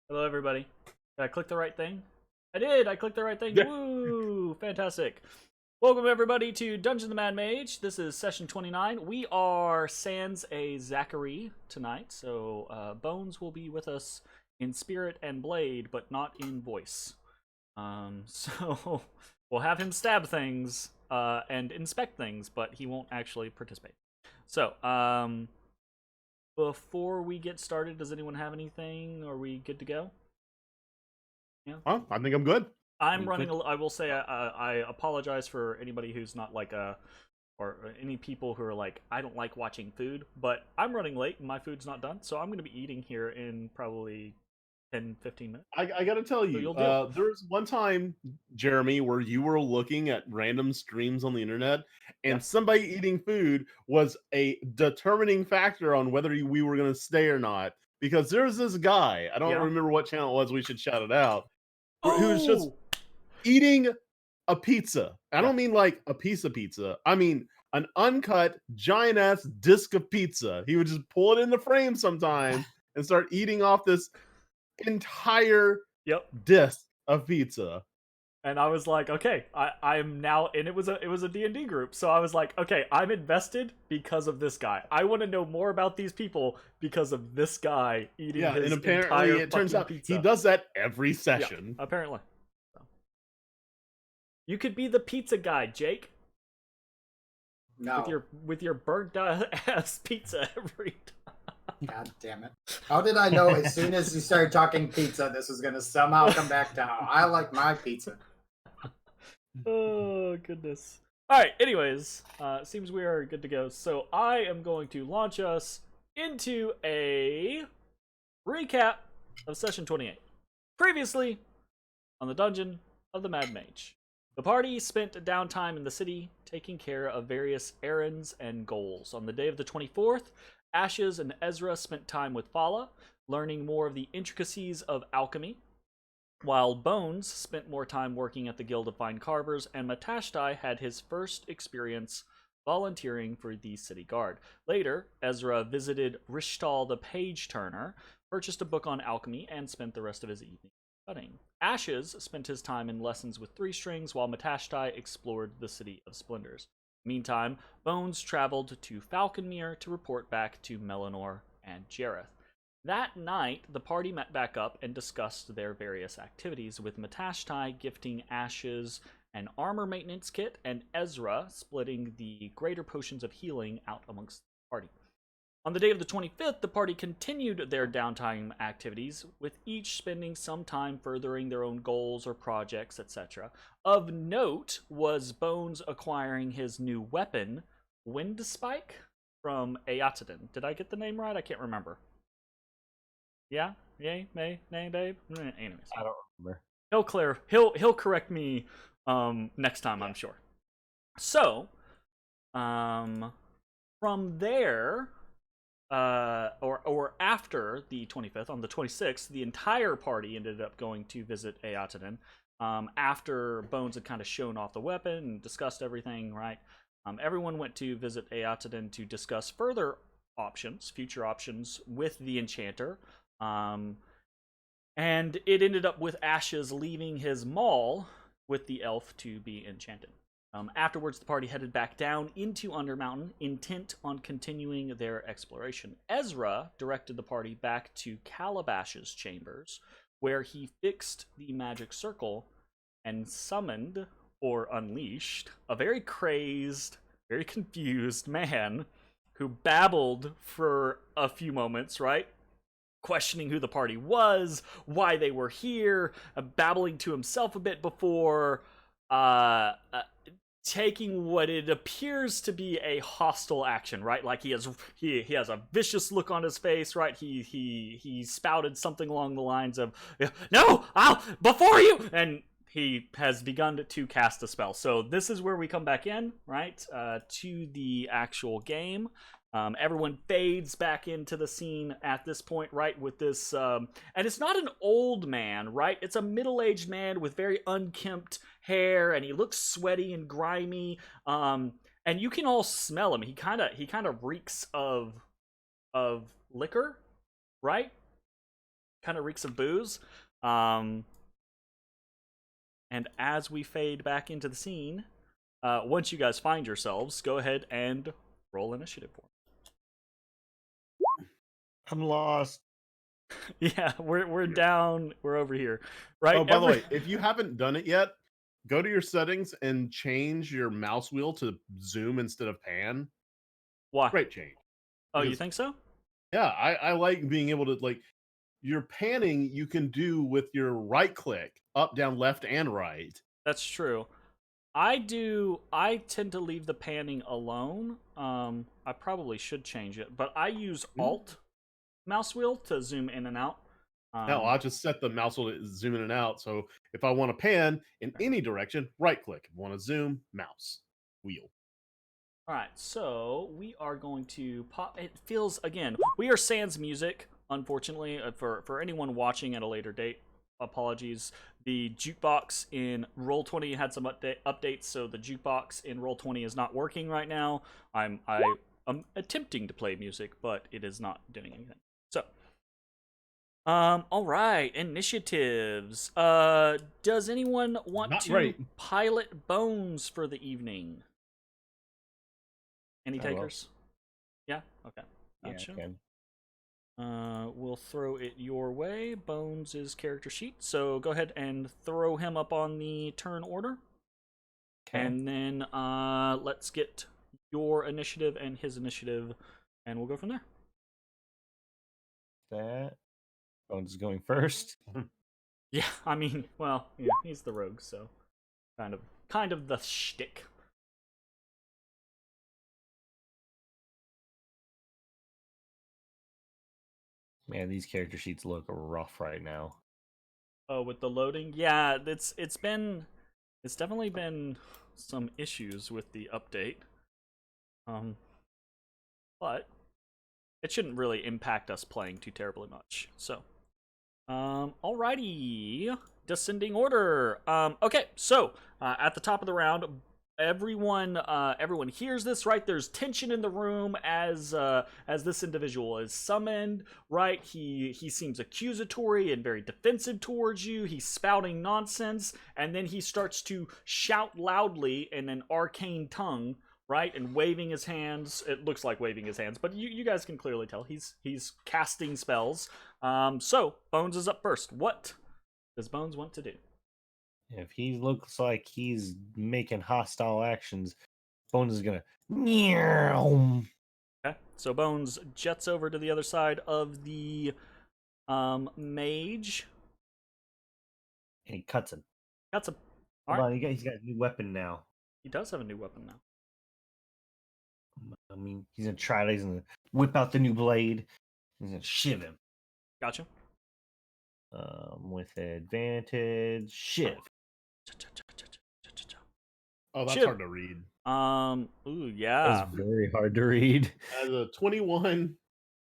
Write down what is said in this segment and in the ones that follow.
Hello, everybody. Did I click the right thing? I did! I clicked the right thing. Yeah. Woo! Fantastic. Welcome, everybody, to Dungeon the Mad Mage. This is session 29. We are sans a Zachary tonight, so Bones will be with us in spirit and blade, but not in voice. So we'll have him stab things and inspect things, but he won't actually participate. So, before we get started, does anyone have anything? Are we good to go? Yeah. Huh? I think I'm good. I'm running. I will say I apologize for anybody who's not like or any people who are like, I don't like watching food, but I'm running late and my food's not done, so I'm going to be eating here in probably 10-15 minutes. I gotta tell So you, you'll deal. there was one time, Jeremy, where you were looking at random streams on the internet, Yeah. and somebody eating food was a determining factor on whether we were going to stay or not. Because there's this guy, I don't Yeah. remember what channel it was, we should shout it out, who was just Oh. eating a pizza. I Yeah. don't mean like a piece of pizza. I mean an uncut, giant ass disc of pizza. He would just pull it in the frame sometime and start eating off this entire Yep. disc of pizza. And I was like, okay, I'm now, and it was a D&D group, so I was like, okay, I'm invested because of this guy. I want to know more about these people because of this guy eating his And apparently entire it turns out pizza. he does that every session. Yeah, apparently. So. You could be the pizza guy, Jake. No. With your burnt ass pizza every time. God damn it. How did I know as soon as you started talking pizza, this was going to somehow come back to how I like my pizza? Oh, goodness. Alright, anyways, seems we are good to go. So I am going to launch us into a recap of session 28. Previously, on the Dungeon of the Mad Mage. The party spent downtime in the city, taking care of various errands and goals. On the day of the 24th, Ashes and Ezrah spent time with Fala, learning more of the intricacies of alchemy, while Bones spent more time working at the Guild of Fine Carvers, and Matashtai had his first experience volunteering for the city guard. Later, Ezrah visited Rishtal the Page Turner, purchased a book on alchemy, and spent the rest of his evening studying. Ashes spent his time in lessons with Three Strings, while Matashtai explored the City of Splendors. Meantime, Bones traveled to Falconmere to report back to Melanor and Jareth. That night, the party met back up and discussed their various activities, with Matashtai gifting Ashes an armor maintenance kit and Ezrah splitting the greater potions of healing out amongst the party. On the day of the 25th, the party continued their downtime activities, with each spending some time furthering their own goals or projects, etc. Of note was Bones acquiring his new weapon, Windspike, from Eotidan. Did I get the name right? I can't remember. Yeah? Yay? May? Nay? Babe? Anyways. I don't remember. He'll correct me next time, I'm sure. So, from there, or after the 25th, on the 26th, the entire party ended up going to visit Eotidan. After Bones had kind of shown off the weapon and discussed everything, right? Everyone went to visit Eotidan to discuss further options, future options, with the Enchanter. And it ended up with Ashes leaving his maul with the elf to be enchanted. Afterwards, the party headed back down into Undermountain, intent on continuing their exploration. Ezrah directed the party back to Calabash's chambers, where he fixed the magic circle and summoned, or unleashed, a very crazed, very confused man who babbled for a few moments, right? Questioning who the party was, why they were here, babbling to himself a bit before taking what it appears to be a hostile action, right? Like he has a vicious look on his face, right? He spouted something along the lines of, "No, I'll before you," and he has begun to cast a spell. So this is where we come back in, right, to the actual game. Everyone fades back into the scene at this point, right, with this, and it's not an old man, right? It's a middle-aged man with very unkempt hair, and he looks sweaty and grimy, and you can all smell him. He kind of reeks of liquor, right? kind of reeks of booze. And as we fade back into the scene, once you guys find yourselves, go ahead and roll initiative for me. I'm lost. Yeah, we're down. We're over here, right? Oh, by the way, if you haven't done it yet, go to your settings and change your mouse wheel to zoom instead of pan. Why? Great change. Oh, you Because- think so? Yeah, I like being able to, like, your panning you can do with your right click, up, down, left, and right. That's true. I tend to leave the panning alone. I probably should change it, but I use Alt mouse wheel to zoom in and out. Now I'll just set the mouse wheel to zoom in and out. So if I want to pan in any direction, right click. If I want to zoom, mouse wheel. All right, so we are going to pop. It feels, again, we are sans music, unfortunately, for anyone watching at a later date. Apologies. The jukebox in Roll20 had some updates, so the jukebox in Roll20 is not working right now. I'm attempting to play music, but it is not doing anything. So, all right, initiatives. Does anyone want Not to right. pilot Bones for the evening? Any I will. takers? Yeah? Okay. Yeah, Gotcha. I can. We'll throw it your way. Bones' character sheet. So go ahead and throw him up on the turn order. Okay. And then let's get your initiative and his initiative, and we'll go from there. That Bones is going first. Yeah, I mean, well, yeah, he's the rogue, so kind of the shtick. Man, these character sheets look rough right now. Oh, with the loading, yeah, it's definitely been some issues with the update. But it shouldn't really impact us playing too terribly much. So, alrighty, descending order. Okay, so at the top of the round, everyone hears this, right? There's tension in the room as this individual is summoned, right? He seems accusatory and very defensive towards you. He's spouting nonsense, and then he starts to shout loudly in an arcane tongue, right? And waving his hands. It looks like waving his hands, but you guys can clearly tell he's casting spells. So Bones is up first. What does Bones want to do? If he looks like he's making hostile actions, Bones is gonna meow. Okay, so Bones jets over to the other side of the mage. And he cuts him. That's a Hold alright. on, he's got a new weapon now. He does have a new weapon now. I mean, he's gonna try it. He's gonna whip out the new blade. He's gonna shiv him. Gotcha. With advantage, shiv. Oh, that's Chip. hard to read. Ooh, yeah. That's very hard to read. As a 21.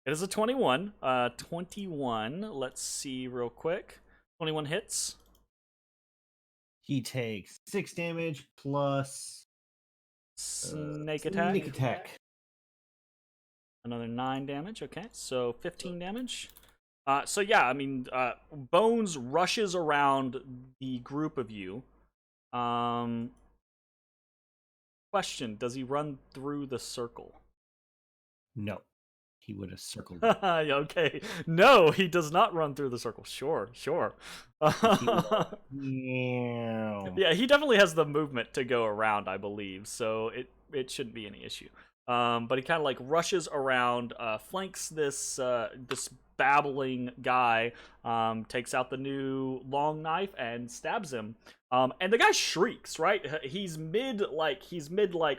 It is a 21. 21. Let's see real quick. 21 hits. He takes 6 damage plus Snake attack. Sneak attack. Another 9 damage. Okay, so 15 damage. So yeah, I mean, Bones rushes around the group of you. Question: does he run through the circle? No, he would have circled. Okay, no, he does not run through the circle. Sure. Meow. Yeah, he definitely has the movement to go around, I believe, so it shouldn't be any issue. But he kind of like rushes around, flanks this babbling guy, takes out the new long knife and stabs him. And the guy shrieks, right? He's mid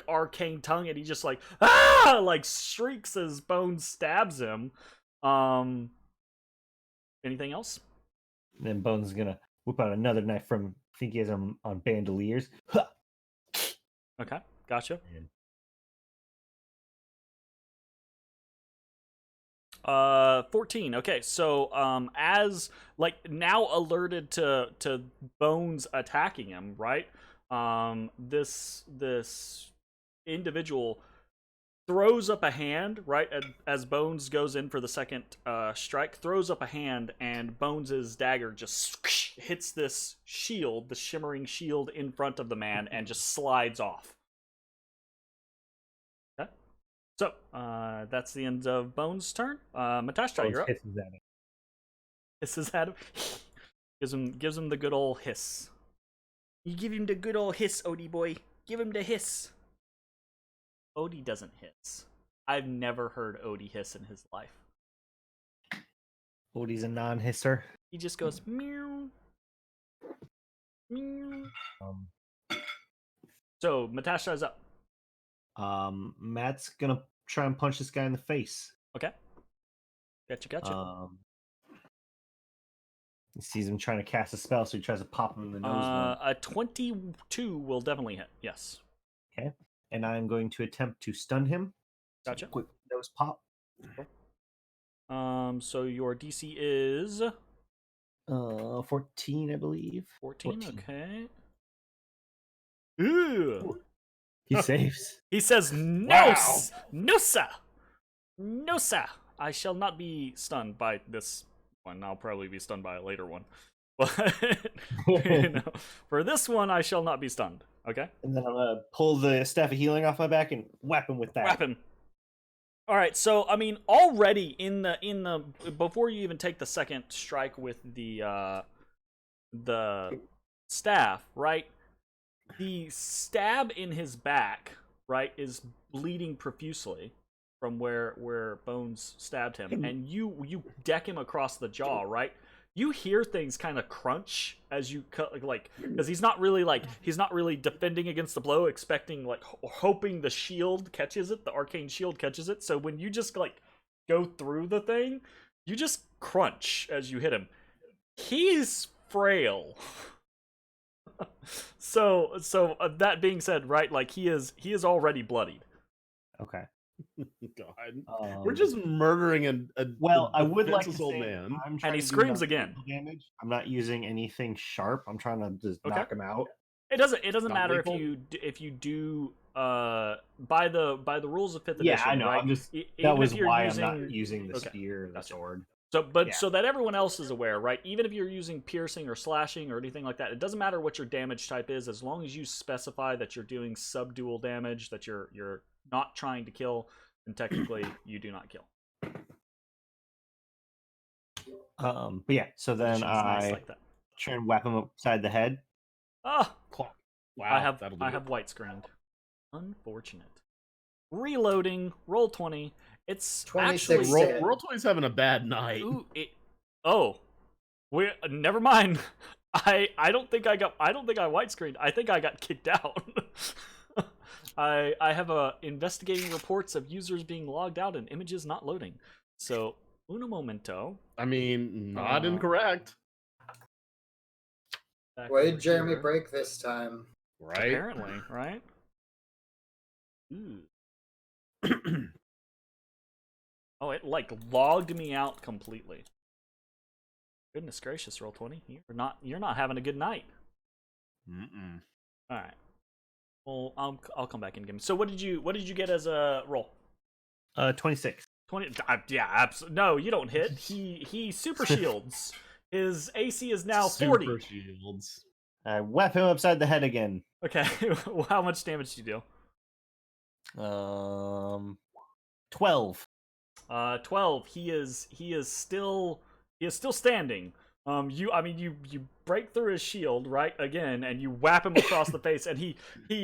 arcane tongue, and he just like shrieks as Bones stabs him. Anything else? And then Bones is gonna whip out another knife from. I think he has him on bandoliers. Huh. Okay, gotcha. And 14. Okay, so as like now alerted to Bones attacking him, right? This individual throws up a hand right as Bones goes in for the second strike. Throws up a hand, and Bones's dagger just hits this shield, the shimmering shield in front of the man, and just slides off. Okay, so that's the end of Bones' turn. Matashtai, you're up. Hisses at it. Hisses at him. gives him the good old hiss. You give him the good old hiss, Odie boy. Give him the hiss. Odie doesn't hiss. I've never heard Odie hiss in his life. Odie's a non-hisser. He just goes meow, meow. So Matashta's up. Matt's gonna try and punch this guy in the face. Okay. Gotcha. He sees him trying to cast a spell, so he tries to pop him in the nose. A 22 will definitely hit. Yes. Okay. And I'm going to attempt to stun him. Gotcha. Quick nose pop. So your DC is 14, I believe. 14. Okay. Ooh. He saves. He says, "No, no, sir, no, sir. I shall not be stunned by this one. I'll probably be stunned by a later one, but for this one, I shall not be stunned." Okay. And then I'm gonna pull the staff of healing off my back and whap him with that. Whap him. All right. So I mean, already in the before you even take the second strike with the staff, right? The stab in his back, right, is bleeding profusely from where Bones stabbed him, and you deck him across the jaw, right? You hear things kind of crunch as you cut, like, because he's not really defending against the blow, expecting, like, hoping the shield catches it, the arcane shield catches it. So when you just like go through the thing, you just crunch as you hit him. He's frail. So that being said, right, like he is already bloodied. Okay. God, we're just murdering I would like to old say man, and he screams again. Damage. I'm not using anything sharp. I'm trying to just knock him out. It doesn't matter lethal. if you do by the rules of 5th edition. Yeah, I know. Right? I'm just that was why I'm not using the spear, the sword. So that everyone else is aware, right? Even if you're using piercing or slashing or anything like that, it doesn't matter what your damage type is, as long as you specify that you're doing subdual damage, that you're not trying to kill, then technically you do not kill. But yeah, so then I like that. try and whap him upside the head. Ah, wow, I have white screened. Unfortunate. Reloading. Roll 20. It's 26 actually hit. Roll 20's having a bad night. Ooh, never mind. I don't think I white screened. I think I got kicked out. I have investigating reports of users being logged out and images not loading. So uno momento. I mean, not incorrect. What did Jeremy break this time? Right? Apparently, right? Ooh. Oh, it like logged me out completely. Goodness gracious, roll 20. You're not having a good night. Mm-mm. All right. Well, I'll come back and give him. So what did you get as a roll? 26. 20. Yeah, absolutely. No, you don't hit. He super shields. His AC is now 40. Super shields. I whap him upside the head again. Okay. How much damage do you do? 12. 12. He is still standing. You break through his shield, right, again, and you whap him across the face, and he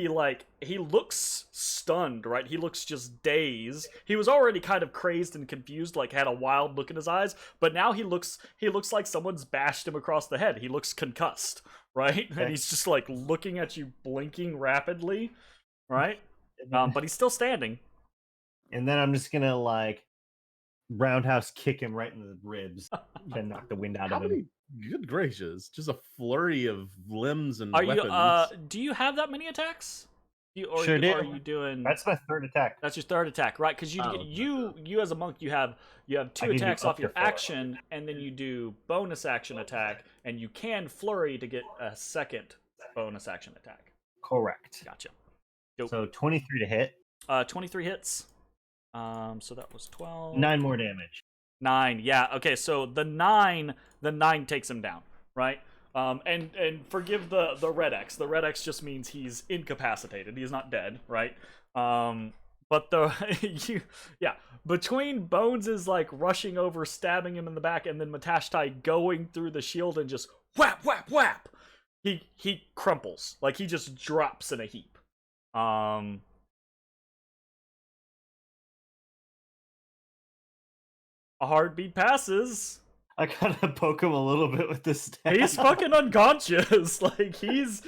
looks stunned, right? He looks just dazed. He was already kind of crazed and confused, like had a wild look in his eyes, but now he looks like someone's bashed him across the head. He looks concussed, right? Okay. And he's just like looking at you, blinking rapidly, right? But he's still standing. And then I'm just gonna like roundhouse kick him right in the ribs to knock the wind out of him. Good gracious! Just a flurry of limbs and Are weapons. you? Do you have that many attacks? Sure do. Are you doing? That's my third attack. That's your third attack, right? Because you as a monk, you have 2 attacks off your action, and then you do bonus action attack, and you can flurry to get a second bonus action attack. Correct. Gotcha. So 23 to hit. 23 hits. So that was 12. 9 more damage. 9, yeah. Okay, so the 9 takes him down, right? And forgive the red X. The red X just means he's incapacitated. He's not dead, right? But between Bones is like rushing over, stabbing him in the back, and then Matashtai going through the shield and just whap whap whap. He crumples, like he just drops in a heap. A heartbeat passes. I kind of poke him a little bit with this staff. He's fucking unconscious. Like he's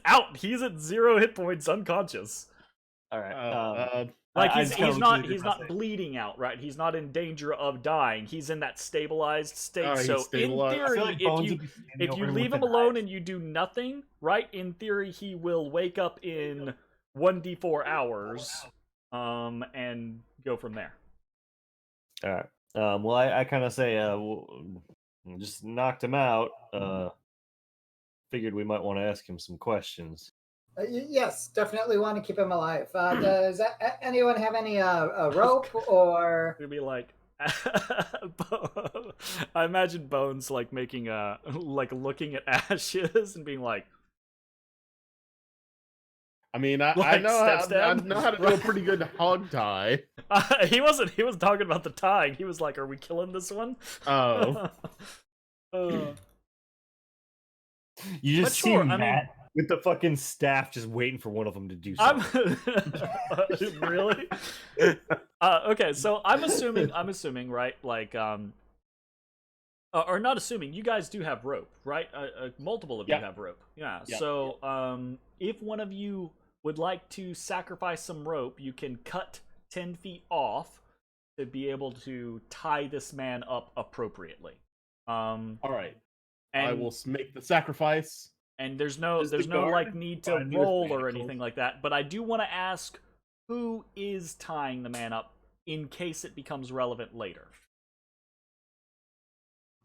out. He's at 0 hit points, unconscious. All right. Like I he's just kinda not looked at he's it, not bleeding out, right? He's not in danger of dying. He's in that stabilized state. Alright, So he's in stabilized. I theory, feel like Bones would be standing if over you him leave with him a alone knife. and you do nothing, right? In theory, he will wake up in 1d4 hours, and go from there. All right. Well, I kind of say, just knocked him out. Figured we might want to ask him some questions. Yes, definitely want to keep him alive. Does anyone have any rope or? It'd be like, I imagine Bones like making like looking at ashes and being like, I mean, I Like, know I stab? know how to do a pretty good hog tie. he wasn't talking about the tying. He was like, are we killing this one? Oh, You But just see sure, I Matt mean- with the fucking staff, just waiting for one of them to do I'm something. really okay. So I'm assuming, right? Like, or not assuming. You guys do have rope, right? Multiple of you Yeah. have rope. Yeah. Yeah. So, if one of you would like to sacrifice some rope, you can cut 10 feet off to be able to tie this man up appropriately. all right. And, I will make the sacrifice. And there's no Does the like guard need to provide me with roll or manacles? anything like that. But I do want to ask who is tying the man up in case it becomes relevant later.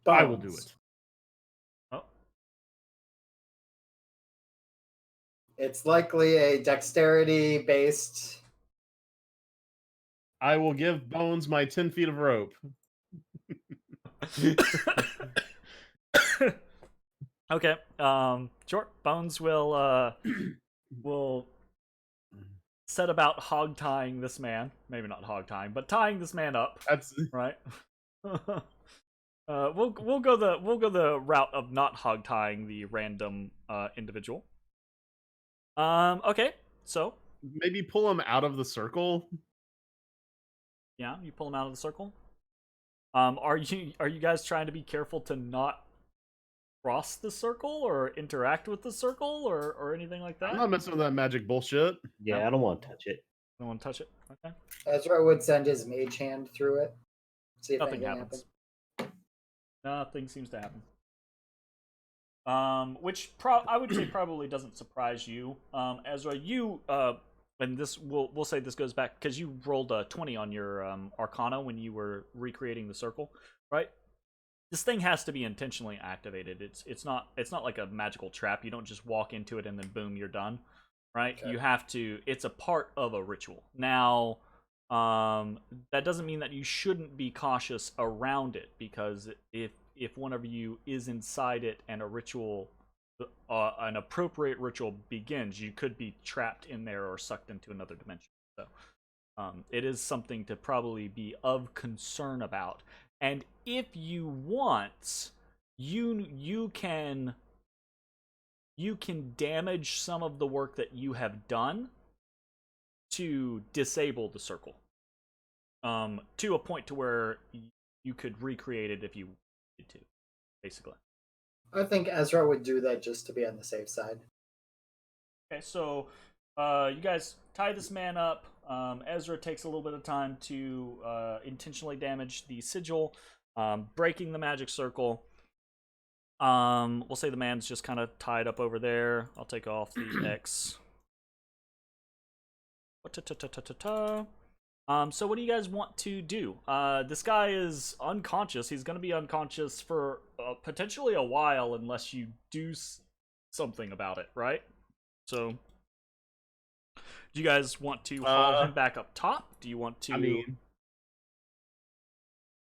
I will do it. Oh, It's likely a dexterity-based. I will give Bones my 10 feet of rope. okay. Sure. Bones will set about hog tying this man. Maybe not hog tying, but tying this man up. That's Right. We'll go the route of not hog tying the random individual. Okay. So maybe pull him out of the circle. yeah, you pull him out of the circle. Are you guys trying to be careful to not cross the circle or interact with the circle or anything like that? I'm not messing with that magic bullshit. Yeah, I don't want to touch it. Don't want to touch it. Okay. Ezra would send his mage hand through it. See if Nothing anything happens. happens. Nothing seems to happen. Which I would say probably doesn't surprise you, Ezra. You and this we'll say this goes back because you rolled a 20 on your Arcana when you were recreating the circle, right? This thing has to be intentionally activated. It's not like a magical trap. You don't just walk into it and then boom, you're done, right? Okay. You have to. It's a part of a ritual. Now, that doesn't mean that you shouldn't be cautious around it because if one of you is inside it and a ritual, an appropriate ritual begins, you could be trapped in there or sucked into another dimension. So, it is something to probably be of concern about. And if you want, you can damage some of the work that you have done to disable the circle. To a point to where you could recreate it if you wanted to, basically. I think Ezra would do that just to be on the safe side. Okay, so you guys tie this man up. Ezra takes a little bit of time to intentionally damage the sigil, breaking the magic circle. We'll say the man's just kind of tied up over there. I'll take off the X. So what do you guys want to do? This guy is unconscious. He's going to be unconscious for potentially a while unless you do something about it, right? So, do you guys want to haul him back up top? Do you want to? I mean,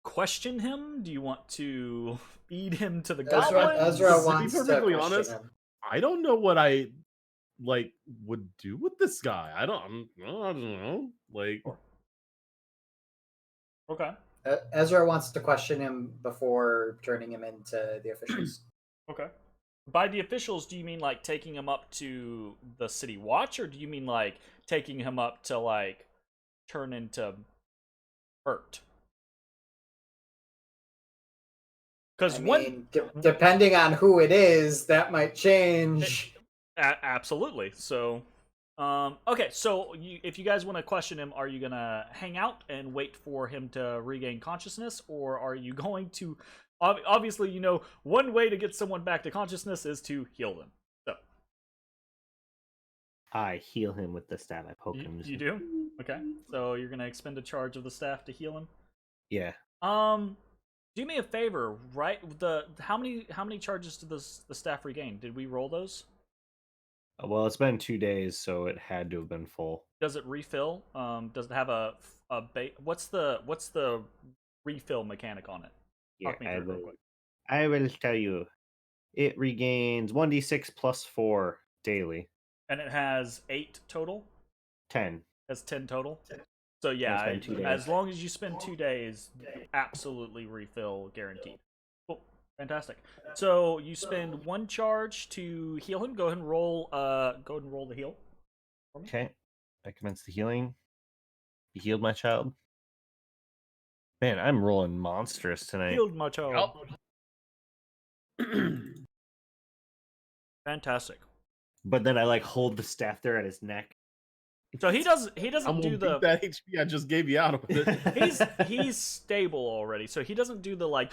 question him? Do you want to feed him to the Ezra, goblins? Ezra To be wants to perfectly question honest, him. I don't know what I would do with this guy. I don't know. Like, Okay. Ezra wants to question him before turning him into the officials. Okay. By the officials, do you mean like taking him up to the city watch, or do you mean like taking him up to like turn into Bert? Because depending on who it is, that might change. Absolutely. So, okay. So, if you guys want to question him, are you gonna hang out and wait for him to regain consciousness, or are you going to? Obviously, you know, one way to get someone back to consciousness is to heal them. So, I heal him with the staff. I poke him. you do? Okay. So you're gonna expend a charge of the staff to heal him. Yeah. Do me a favor, right? How many charges did the staff regain? Did we roll those? Well, it's been 2 days, so it had to have been full. Does it refill? Does it have a what's the refill mechanic on it? Yeah, I will, I will tell you. It regains 1d6 plus 4 daily. And it has 8 total? 10. Has 10 total? So yeah, as long as you spend 2 days, you absolutely refill guaranteed. Cool. Fantastic. So you spend 1 charge to heal him. Go ahead and roll the heal. Okay. I commence the healing. You healed my child. Man, I'm rolling monstrous tonight. Healed my child. Fantastic. But then I like hold the staff there at his neck. So he doesn't do the that HP I just gave you out of it. he's stable already, so he doesn't do the like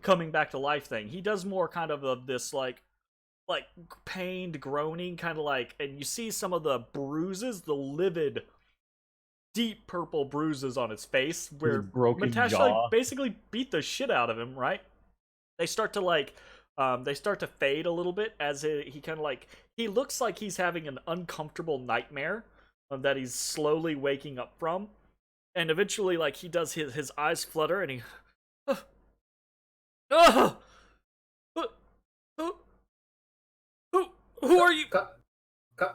coming back to life thing. He does more kind of this like pained groaning, kind of like, and you see some of the bruises, the livid, deep purple bruises on his face, where Matashtai basically beat the shit out of him. Right? They start to fade a little bit as he kind of like, he looks like he's having an uncomfortable nightmare that he's slowly waking up from, and eventually, like, he does his eyes flutter, and he, who are you?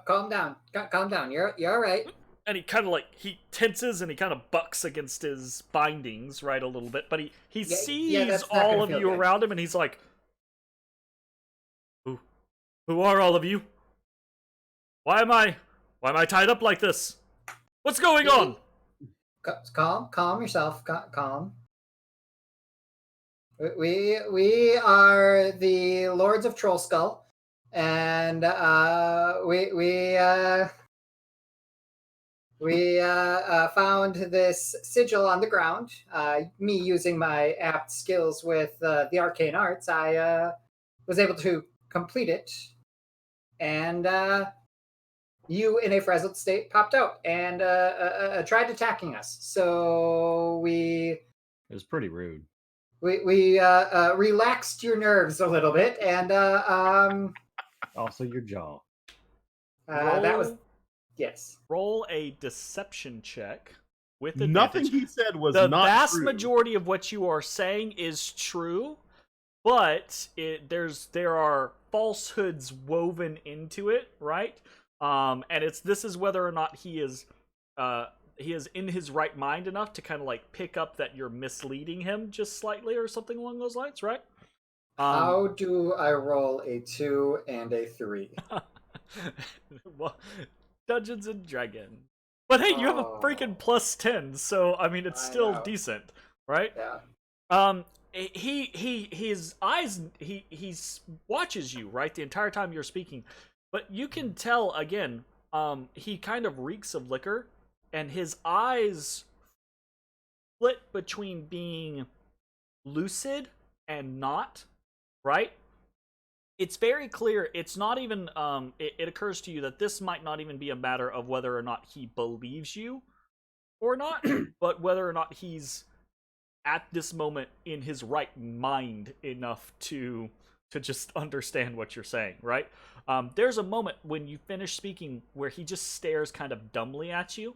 Calm down, calm down. You're all right. And he kind of like, he tenses and he kind of bucks against his bindings, right, a little bit, but he sees all of you around him, and he's like, who are all of you? Why am I tied up like this? What's going on? Calm yourself. Calm. We are the Lords of Trollskull, and we found this sigil on the ground. Me using my apt skills with the arcane arts, I was able to complete it, and you, in a frazzled state, popped out and tried attacking us. So it was pretty rude. We relaxed your nerves a little bit, and also your jaw. That was, yes. Roll a deception check with advantage. Nothing he said was not true. The vast majority of what you are saying is true, but there are falsehoods woven into it, right? And this is whether or not he is in his right mind enough to kind of like pick up that you're misleading him just slightly or something along those lines, right? How do I roll a 2 and a 3? Well, Dungeons and Dragons. But hey, you have a freaking +10, so I mean it's still decent, right? Yeah. His eyes, he watches you, right, the entire time you're speaking. But you can tell, again, he kind of reeks of liquor, and his eyes split between being lucid and not, right? It's very clear, it's not even, it occurs to you that this might not even be a matter of whether or not he believes you or not, but whether or not he's at this moment in his right mind enough to just understand what you're saying, right? There's a moment when you finish speaking where he just stares kind of dumbly at you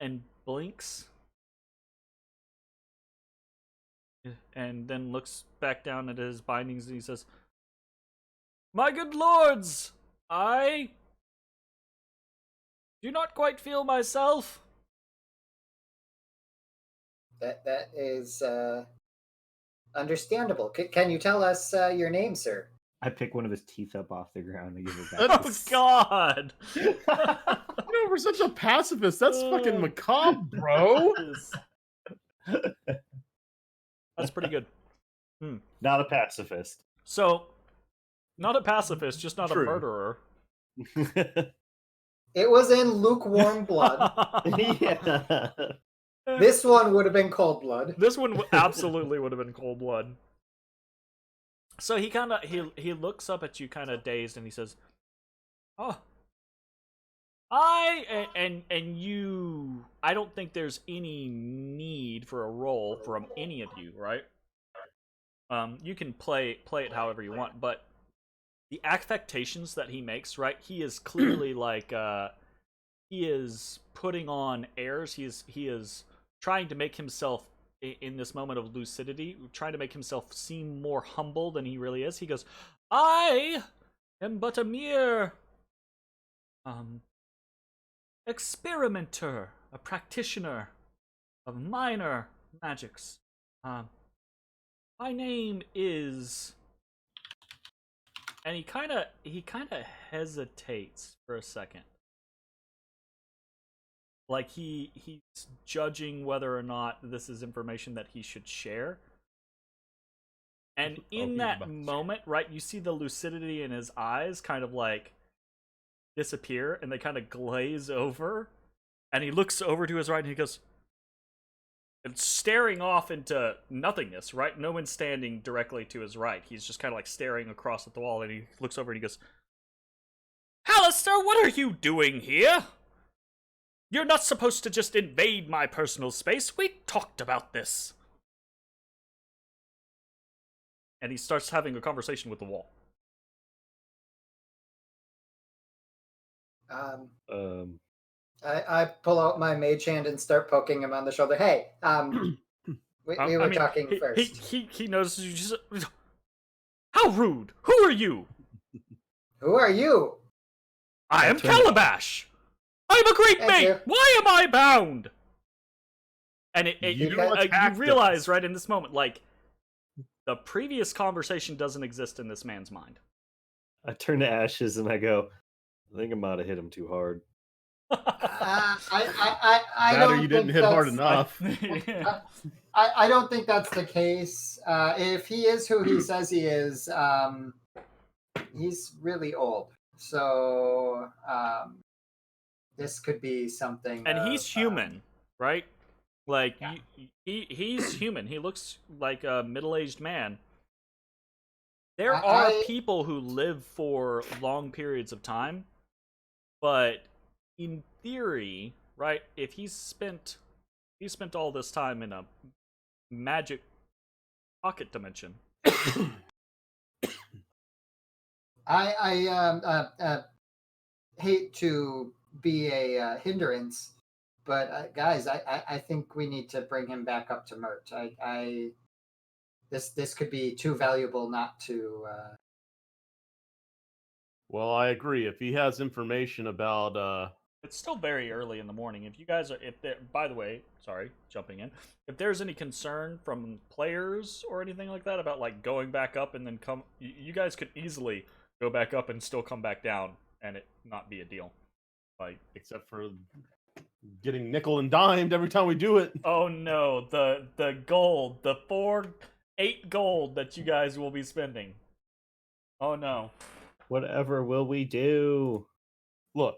and blinks and then looks back down at his bindings and he says, "My good lords, I do not quite feel myself." That is understandable. Can you tell us your name, sir? I pick one of his teeth up off the ground and give it Oh back. God! You know, we're such a pacifist. That's fucking macabre, bro. That's pretty good. Not a pacifist. So, not a pacifist, just not True. a murderer. It was in lukewarm blood. Yeah. This one would have been cold blood. This one absolutely would have been cold blood. So he kind of he looks up at you, kind of dazed, and he says, "Oh, and you. I don't think there's any need for a roll from any of you, right? You can play it however you want, but the affectations that he makes, right? He is clearly like he is putting on airs. He is trying to make himself, in this moment of lucidity, trying to make himself seem more humble than he really is. He goes, "I am but a mere experimenter, a practitioner of minor magics. My name is..." And he kind of hesitates for a second. Like he's judging whether or not this is information that he should share. And in that moment, right, you see the lucidity in his eyes kind of like disappear, and they kind of glaze over. And he looks over to his right and he goes, and staring off into nothingness, right? No one's standing directly to his right. He's just kind of like staring across at the wall, and he looks over and he goes, "Halaster, what are you doing here? You're not supposed to just invade my personal space. We talked about this." And he starts having a conversation with the wall. I pull out my mage hand and start poking him on the shoulder. Hey, we were talking first. He notices you just... How rude! Who are you? Who are you? I am Calabash! I'm a great Thank mate! you. Why am I bound? And you attacked realize, us. right, in this moment, like, the previous conversation doesn't exist in this man's mind. I turn to Ashes and I go, I think I might have hit him too hard. I That or don't you didn't think hit hard that's- enough. I don't think that's the case. If he is who he says he is, he's really old. So this could be something. And he's human, right? Like, Yeah. he's human. He looks like a middle-aged man. There are people who live for long periods of time, but in theory, right, if he spent all this time in a magic pocket dimension. I hate to be a hindrance, but guys, I think we need to bring him back up to Mert. This could be too valuable not to. Well, I agree. If he has information about It's still very early in the morning. If you guys are, by the way, sorry, jumping in. If there's any concern from players or anything like that about like going back up and then you guys could easily go back up and still come back down and it not be a deal. Like, except for getting nickel and dimed every time we do it. oh no, the gold, the 8 gold that you guys will be spending. Oh no. Whatever will we do? Look,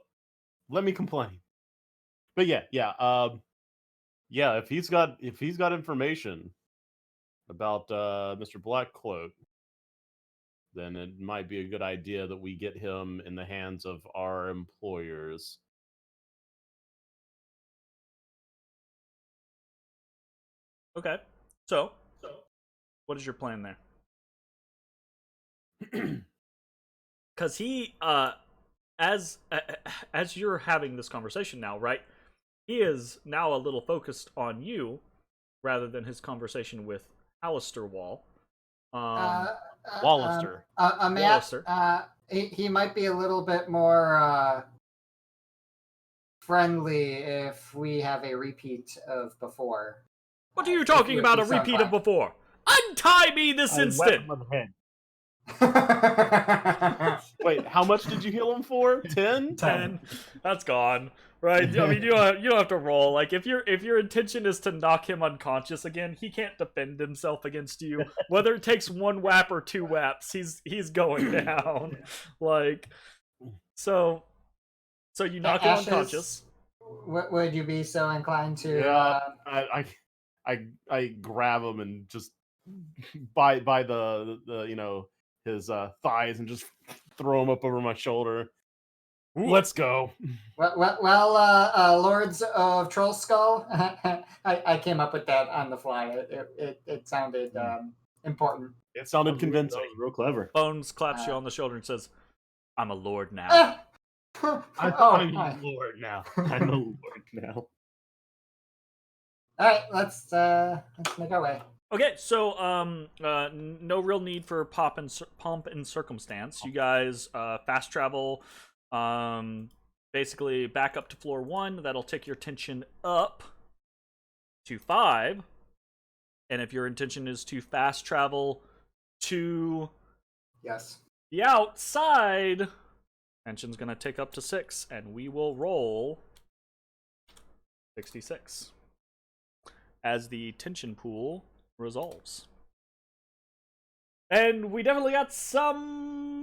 let me complain. But yeah. If he's got information about Mr. Blackcloak, then it might be a good idea that we get him in the hands of our employers. Okay. So what is your plan there? Because he, as you're having this conversation now, right? He is now a little focused on you, rather than his conversation with Halaster wall. Wallaster. Matt, Wallaster. he might be a little bit more friendly if we have a repeat of before. What are you talking about? A repeat of before? Untie me this instant! Wait, how much did you heal him for? 10? 10. That's gone. Right? I mean, you don't have to roll. Like, if your intention is to knock him unconscious again, he can't defend himself against you. Whether it takes 1 whap or 2 whaps, he's going down. Like, so you knock him Ashes, unconscious. Would you be so inclined to? Yeah, I grab him and just by the his thighs and just throw him up over my shoulder. Let's go. Well, Lords of Troll Skull. I came up with that on the fly. It sounded important. It sounded convincing. That was real clever. Bones claps you on the shoulder and says, "I'm a lord now." I'm hi. Lord now. I'm a lord now. All right, let's make our way. Okay, so no real need for pomp and circumstance. You guys fast travel, basically back up to floor 1. That'll take your tension up to 5, and if your intention is to fast travel to the outside, tension's gonna take up to 6, and we will roll 66 as the tension pool resolves. And we definitely got some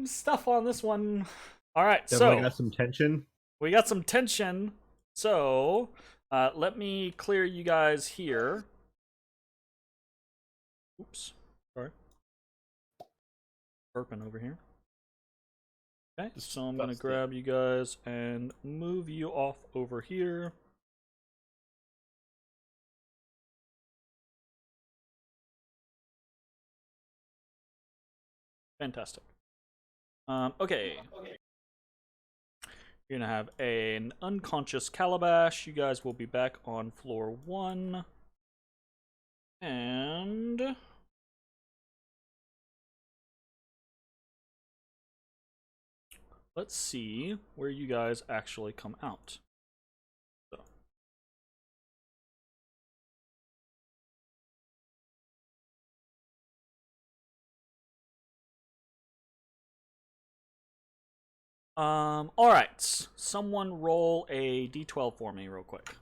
stuff on this one. All right, Definitely so got some tension. we got some tension. So let me clear you guys here. Oops, sorry. Burping over here. Okay, so I'm gonna grab you guys and move you off over here. Fantastic. Okay. You're gonna have an unconscious Calabash. You guys will be back on floor 1. And let's see where you guys actually come out. So. All right. Someone roll a d12 for me real quick.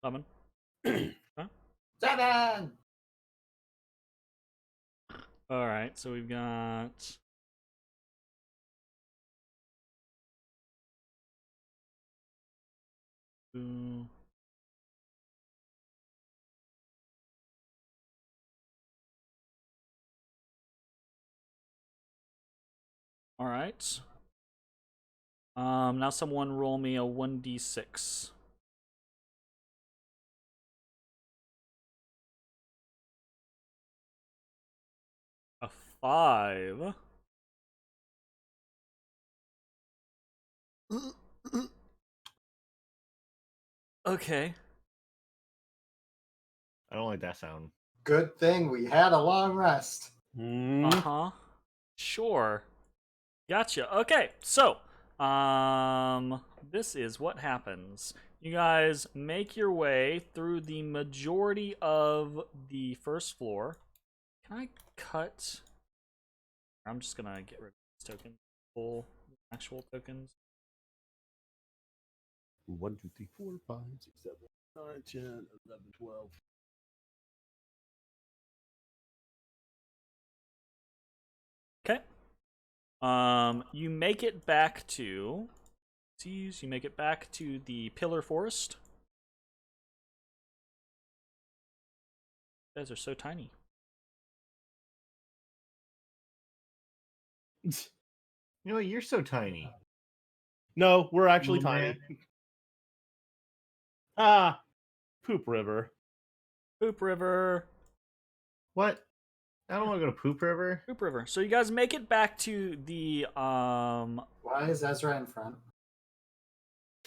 Summon. Huh? 7. All right. So we've got two. All right. Now someone roll me a 1d6. A 5. Okay. I don't like that sound. Good thing we had a long rest. Uh-huh. Sure. Gotcha. Okay, so this is what happens. You guys make your way through the majority of the first floor. Can I cut? I'm just gonna get rid of this token. Full actual tokens. 1, 2, 3, 4, 5, 6, 7, 9, 10, 11, 12. Okay. You make it back to you make it back to the Pillar Forest. You guys are so tiny. You know what? You're so tiny. No, we're actually Little tiny. man. Poop River. Poop River. What? I don't want to go to Poop River. Poop River. So you guys make it back to the Why is Ezra in front?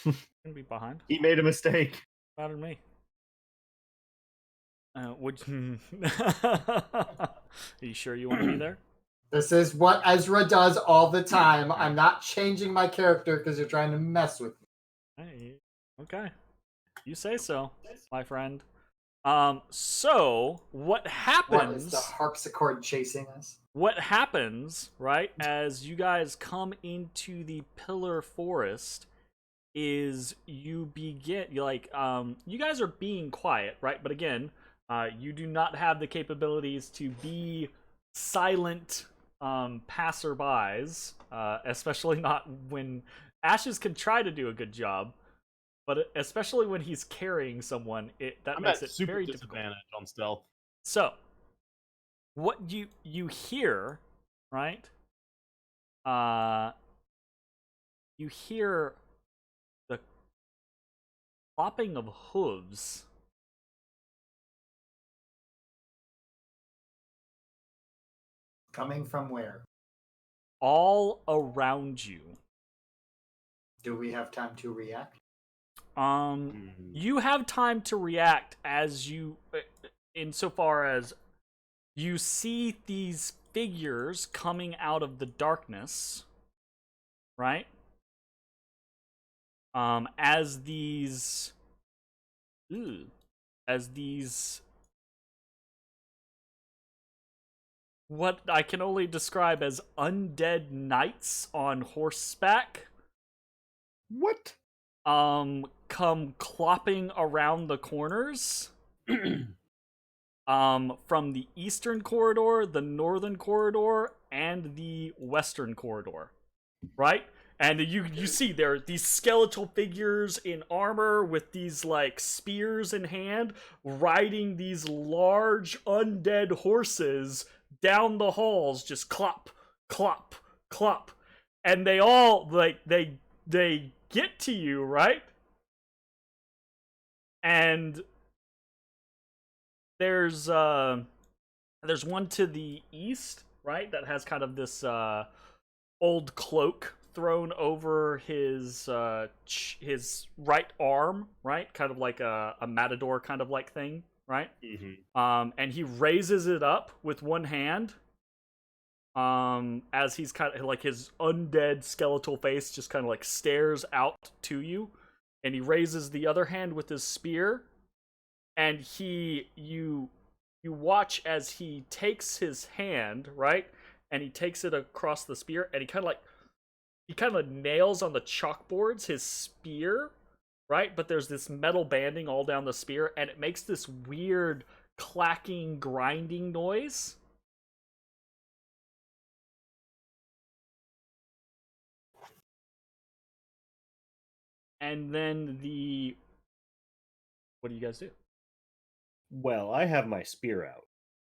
Gonna be behind. He made a mistake. Better than me. Would Are you sure you want to be there? This is what Ezra does all the time. I'm not changing my character because you're trying to mess with me. Hey, okay. You say so, my friend. So what happens? What is the harpsichord chasing us? What happens, right, as you guys come into the Pillar Forest is you begin, you guys are being quiet, right? But again, you do not have the capabilities to be silent passerbys, especially not when Ashes can try to do a good job, but especially when he's carrying someone, that I'm makes at it super very difficult. disadvantage on stealth. So, what you hear, right? You hear the clopping of hooves. Coming from where? All around you. Do we have time to react? You have time to react as you, insofar as you see these figures coming out of the darkness, right? As these what I can only describe as undead knights on horseback What? come clopping around the corners from the eastern corridor, the northern corridor, and the western corridor, right? And you see there are these skeletal figures in armor with these like spears in hand, riding these large undead horses down the halls, just clop, clop, clop, and they all they get to you, right? And there's one to the east, right, that has kind of this old cloak thrown over his right arm, right, kind of like a matador kind of like thing, right? Mm-hmm. And he raises it up with one hand, as he's kind of like his undead skeletal face just kind of like stares out to you, and he raises the other hand with his spear, and you watch as he takes his hand, right, and he takes it across the spear, and he kind of nails on the chalkboards his spear, right? But there's this metal banding all down the spear, and it makes this weird clacking, grinding noise. And then what do you guys do? Well, I have my spear out.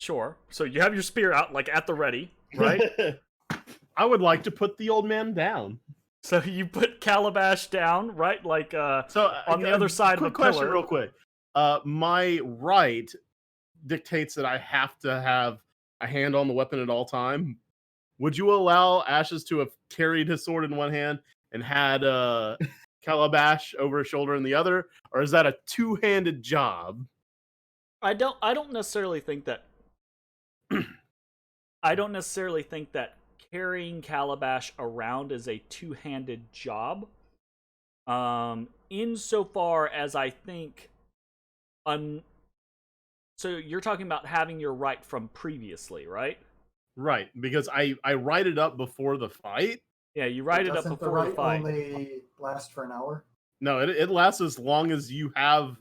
Sure. So you have your spear out, like, at the ready, right? I would like to put the old man down. So you put Calabash down, right? Like, So on the other side of a quick question, pillar. real quick. My right dictates that I have to have a hand on the weapon at all time. Would you allow Ashes to have carried his sword in one hand and had Calabash over his shoulder in the other, or is that a two-handed job? I don't necessarily think that carrying Calabash around is a two-handed job. Insofar as I think so you're talking about having your right from previously, right? Right, because I write it up before the fight. Yeah, you write it up Doesn't before the fight. only last for an hour? No, it lasts as long as you have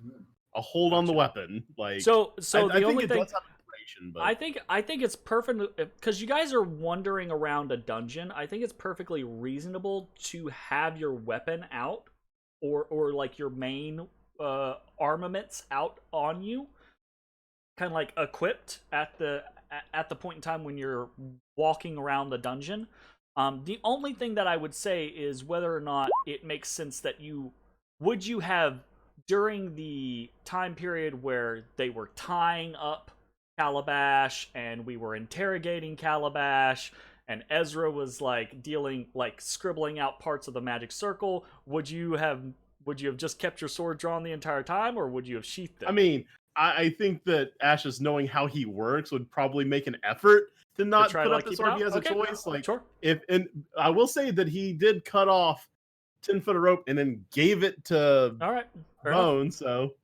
a hold on the weapon. Like, So the only thing does have duration, but I think it's perfect because you guys are wandering around a dungeon. I think it's perfectly reasonable to have your weapon out, or like your main armaments out on you, kind of like equipped at the point in time when you're walking around the dungeon. The only thing that I would say is whether or not it makes sense that you have, during the time period where they were tying up Calabash and we were interrogating Calabash and Ezra was like scribbling out parts of the magic circle, would you have Would you have just kept your sword drawn the entire time, or would you have sheathed it? I mean, I think that Ashes, knowing how he works, would probably make an effort to not try put to, up like, the keep it sword. out? He has Okay, a choice. Like, sure. and I will say that he did cut off 10 foot of rope and then gave it to All right, fair enough. Bone. So,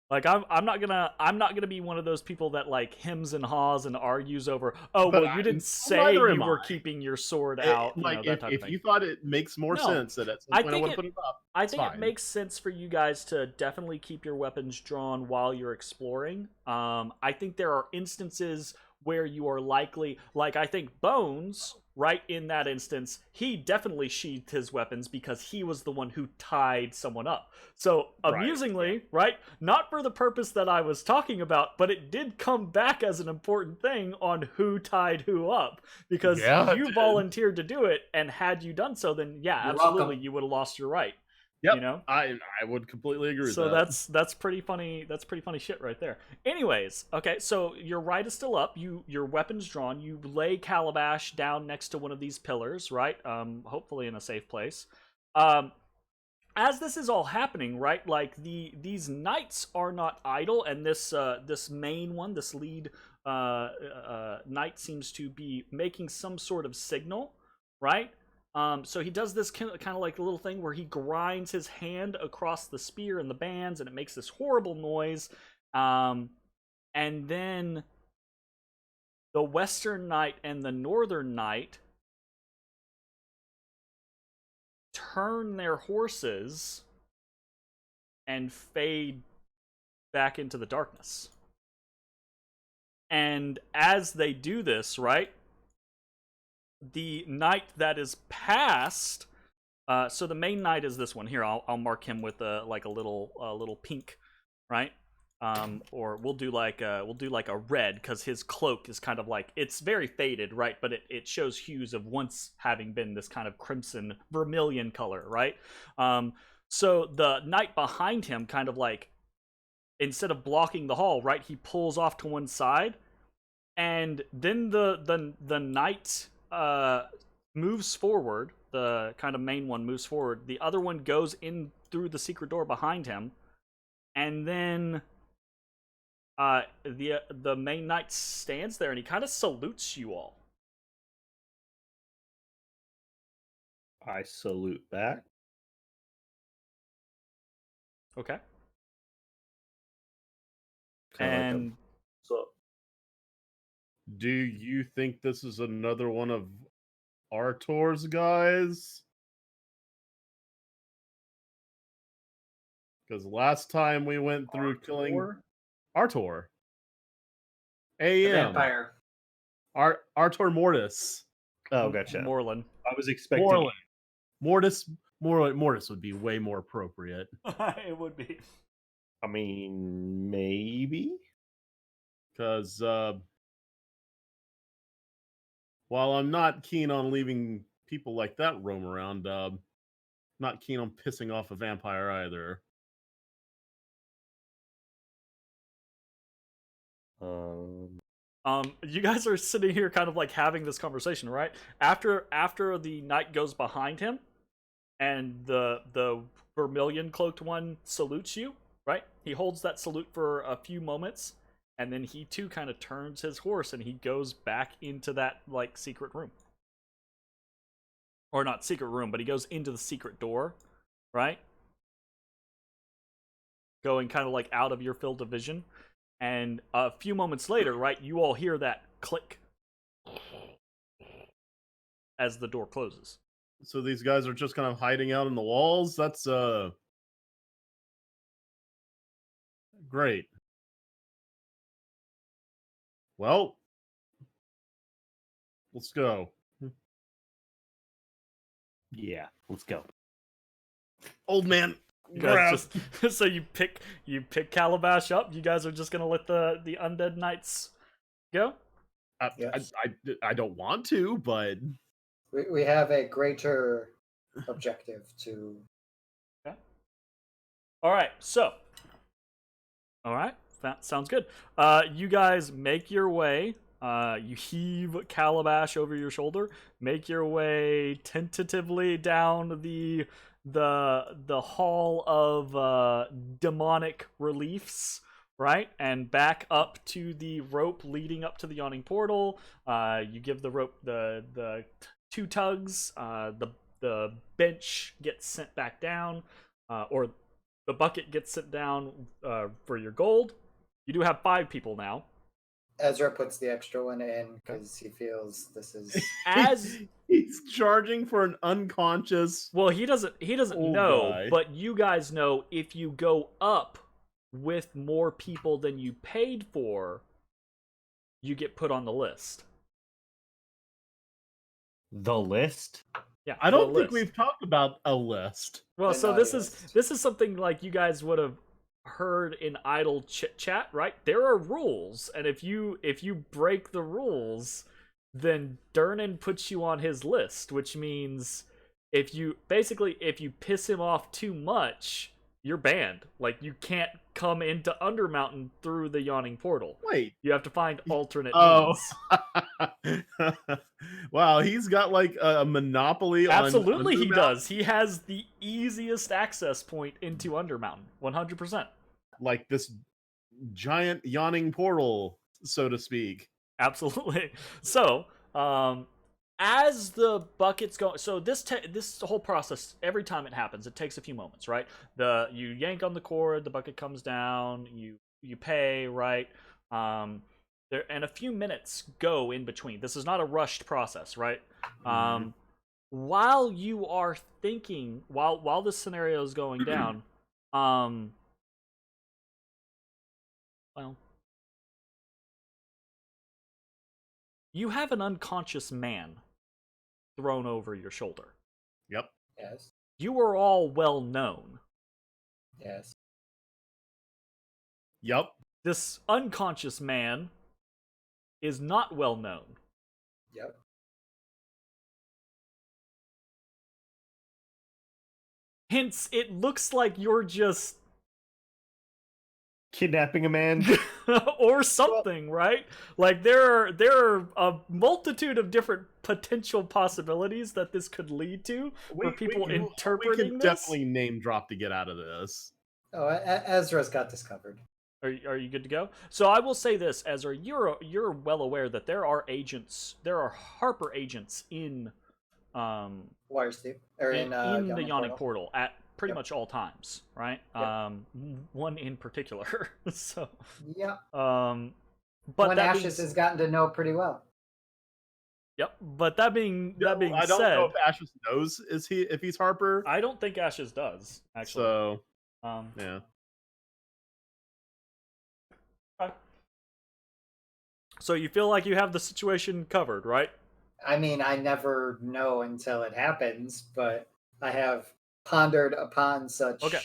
Like, I'm not gonna be one of those people that like hems and haws and argues over. Oh, But well, you didn't say neither you am were I. keeping your sword out. like, That type of if thing. you thought it makes more No, sense that at some I point I think want to put it up, I it's think it fine. makes sense for you guys to definitely keep your weapons drawn while you're exploring. I think there are instances where you are likely, like I think Bones, right in that instance, he definitely sheathed his weapons because he was the one who tied someone up. So Right, amusingly, right, not for the purpose that I was talking about, but it did come back as an important thing on who tied who up, because Yeah, it you did. volunteered to do it, and had you done so, then yeah, You're absolutely, welcome. you would have lost your right. Yep, You know? I would completely agree with So that. that's pretty funny. That's pretty funny shit right there. Anyways, okay, so your right is still up. Your weapon's drawn. You lay Calabash down next to one of these pillars, right? Hopefully in a safe place. As this is all happening, right? Like these knights are not idle, and this main one, this lead knight, seems to be making some sort of signal, right? So he does this kind of like a little thing where he grinds his hand across the spear and the bands, and it makes this horrible noise. And then the Western Knight and the Northern Knight turn their horses and fade back into the darkness. And as they do this, right, the knight that is past, so the main knight is this one here. I'll mark him with like a little pink, right? Or we'll do like a red, because his cloak is kind of like, it's very faded, right? But it shows hues of once having been this kind of crimson vermilion color, right? So the knight behind him kind of like, instead of blocking the hall, right, he pulls off to one side, and then the knight moves forward. The kind of main one moves forward. The other one goes in through the secret door behind him, and then the main knight stands there and he kind of salutes you all. I salute back. Okay. Kinda like a- And So Do you think this is another one of Artor's guys? Because last time we went through killing Artor. The AM. vampire. Artor Mortis. oh, gotcha. Morlin. I was expecting. Morland. Mortis would be way more appropriate. It would be. I mean, maybe. Because while I'm not keen on leaving people like that roam around, not keen on pissing off a vampire either. You guys are sitting here kind of like having this conversation, right? After the knight goes behind him and the vermilion cloaked one salutes you, right? He holds that salute for a few moments, and then he too kind of turns his horse and he goes back into that like secret room. Or not secret room, but he goes into the secret door, right? Going kind of like out of your field of vision. And a few moments later, right, you all hear that click as the door closes. So these guys are just kind of hiding out in the walls? That's great. Well, let's go. Yeah, let's go. Old man, You grab. guys just so you pick Calabash up. You guys are just gonna let the undead knights go? Yes. I don't want to, but We have a greater objective to. Okay. All right. So. All right. That sounds good. You guys make your way. You heave Calabash over your shoulder. Make your way tentatively down the the hall of demonic reliefs, right? And back up to the rope leading up to the yawning portal. You give the rope the two tugs. The bench gets sent back down, or the bucket gets sent down for your gold. You do have 5 people now. Ezra puts the extra one in because he feels this is As he's charging for an unconscious. well, he doesn't old know, guy. but you guys know if you go up with more people than you paid for, you get put on the list. The list? Yeah, I the don't think list. we've talked about a list. Well, The so naughty this list. is something like you guys would have heard in idle chit chat, right? There are rules, and if you break the rules, then Durnan puts you on his list, which means if you piss him off too much, you're banned. Like, you can't come into Undermountain through the yawning portal. Wait. You have to find alternate Oh. means. Wow, he's got like a monopoly on Absolutely, he Undermountain? does. He has the easiest access point into Undermountain, 100%. Like this giant yawning portal, so to speak. Absolutely. So, as the buckets go, so this whole process, every time it happens, it takes a few moments, right? You yank on the cord, the bucket comes down, you pay, right? There and a few minutes go in between. This is not a rushed process, right? While you are thinking, while this scenario is going down, well, you have an unconscious man thrown over your shoulder. Yep. yes, You are all well known. yes. Yep. This unconscious man is not well known. Yep. Hence, it looks like you're just Kidnapping a man? or something, right? Like there are a multitude of different potential possibilities that this could lead to for people interpreting we can this. definitely name drop to get out of this. Oh, Ezra's got this covered. Are you good to go? So I will say this, Ezra, you're well aware that there are Harper agents in Waterdeep or in the Yawning Portal at pretty Yep. much all times, right? Yep. One in particular. So Yeah. but One that Ashes being, has gotten to know pretty well. yep. But that being I don't said, know if Ashes knows if he's Harper. I don't think Ashes does actually. So Um, yeah. So you feel like you have the situation covered, right? I mean, I never know until it happens, but I have pondered upon such. Okay.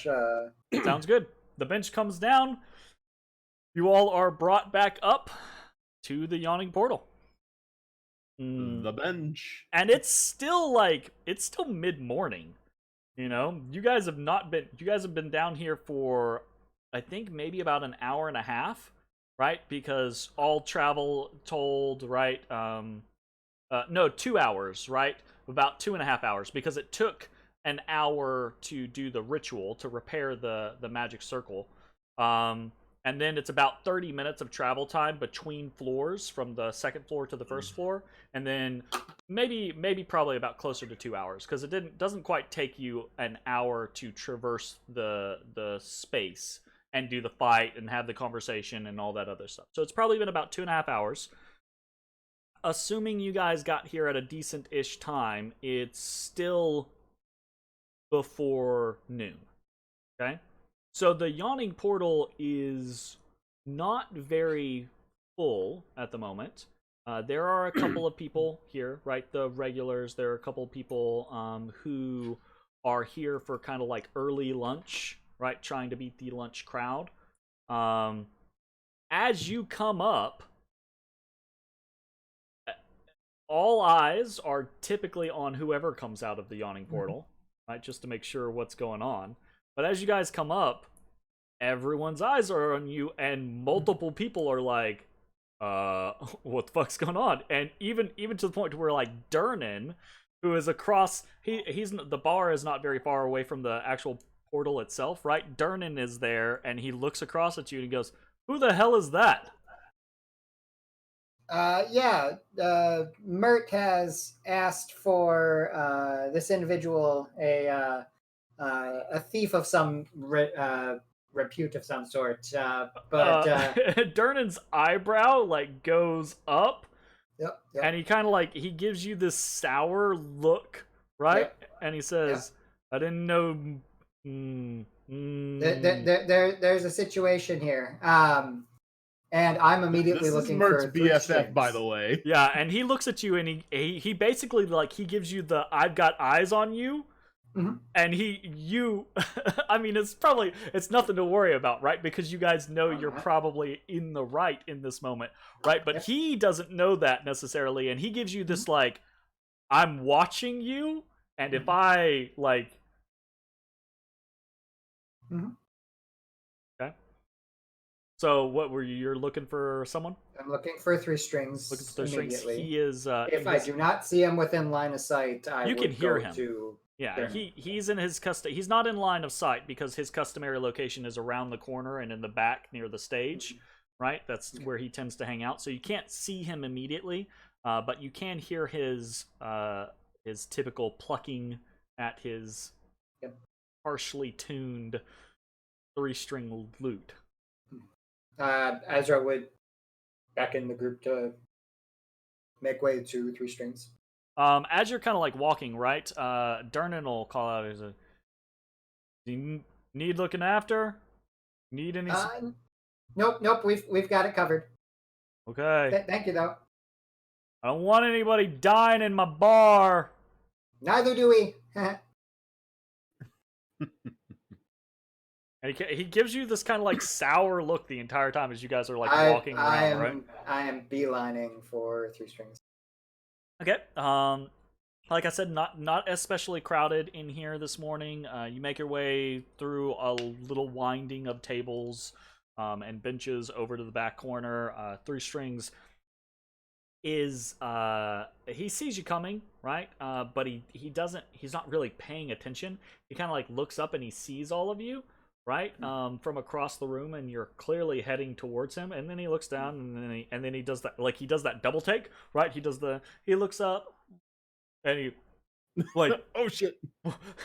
Sounds good. The bench comes down. You all are brought back up to the Yawning Portal. The bench. And it's still mid-morning. You know, you guys have been down here for I think maybe about an hour and a half, right? Because all travel told, right? No, 2 hours, right? About 2.5 hours, because it took an hour to do the ritual to repair the magic circle. And then it's about 30 minutes of travel time between floors from the second floor to the first floor, and then maybe probably about closer to 2 hours, because it doesn't quite take you an hour to traverse the space and do the fight and have the conversation and all that other stuff. So it's probably been about 2.5 hours. Assuming you guys got here at a decent-ish time, it's still before noon. Okay? So the Yawning Portal is not very full at the moment. There are a couple of people here, right? The regulars. There are a couple of people who are here for kind of like early lunch, right? Trying to beat the lunch crowd. As you come up, all eyes are typically on whoever comes out of the Yawning Portal, right? Just to make sure what's going on. But as you guys come up, everyone's eyes are on you, and multiple people are like, what the fuck's going on? And even to the point where like Durnan, who is across. He's the bar is not very far away from the actual portal itself, right? Durnan is there, and he looks across at you and he goes, "Who the hell is that?" Mert has asked for this individual, a thief of some repute of some sort. Durnan's eyebrow like goes up, Yep. and he kind of like he gives you this sour look, right? Yep. And he says, "I didn't know." There's a situation here, and I'm immediately looking Mert's for three BFF, by strings. the way. Yeah, and he looks at you, and he basically like he gives you the "I've got eyes on you." Mhm. And I mean, it's nothing to worry about, right? Because you guys know you're probably in the right in this moment, right? But he doesn't know that necessarily, and he gives you this like, I'm watching you, and if I like, okay. So what were you? You're looking for someone? I'm looking for three strings Looking for strings. immediately. He is. If I do not see him within line of sight, I You would can hear go him. to. Yeah, he's in his he's not in line of sight because his customary location is around the corner and in the back near the stage, right? That's where he tends to hang out. So you can't see him immediately, but you can hear his typical plucking at his harshly tuned 3-string lute. Ezra would back in the group to make way to three strings. As you're kind of like walking, right? Durnan will call out, "Do you need looking after? Need any?" Nope. We've got it covered. Okay. Thank you, though. I don't want anybody dying in my bar. Neither do we. And he gives you this kind of like sour look the entire time as you guys are like walking around, right? I am beelining for three strings. Okay. Like I said, not especially crowded in here this morning. You make your way through a little winding of tables and benches over to the back corner. Three strings is he sees you coming, right? But he's not really paying attention. He kind of like looks up and he sees all of you, right? From across the room, and you're clearly heading towards him. And then he looks down, and then he does that double take, right? He looks up, and he like Oh shit.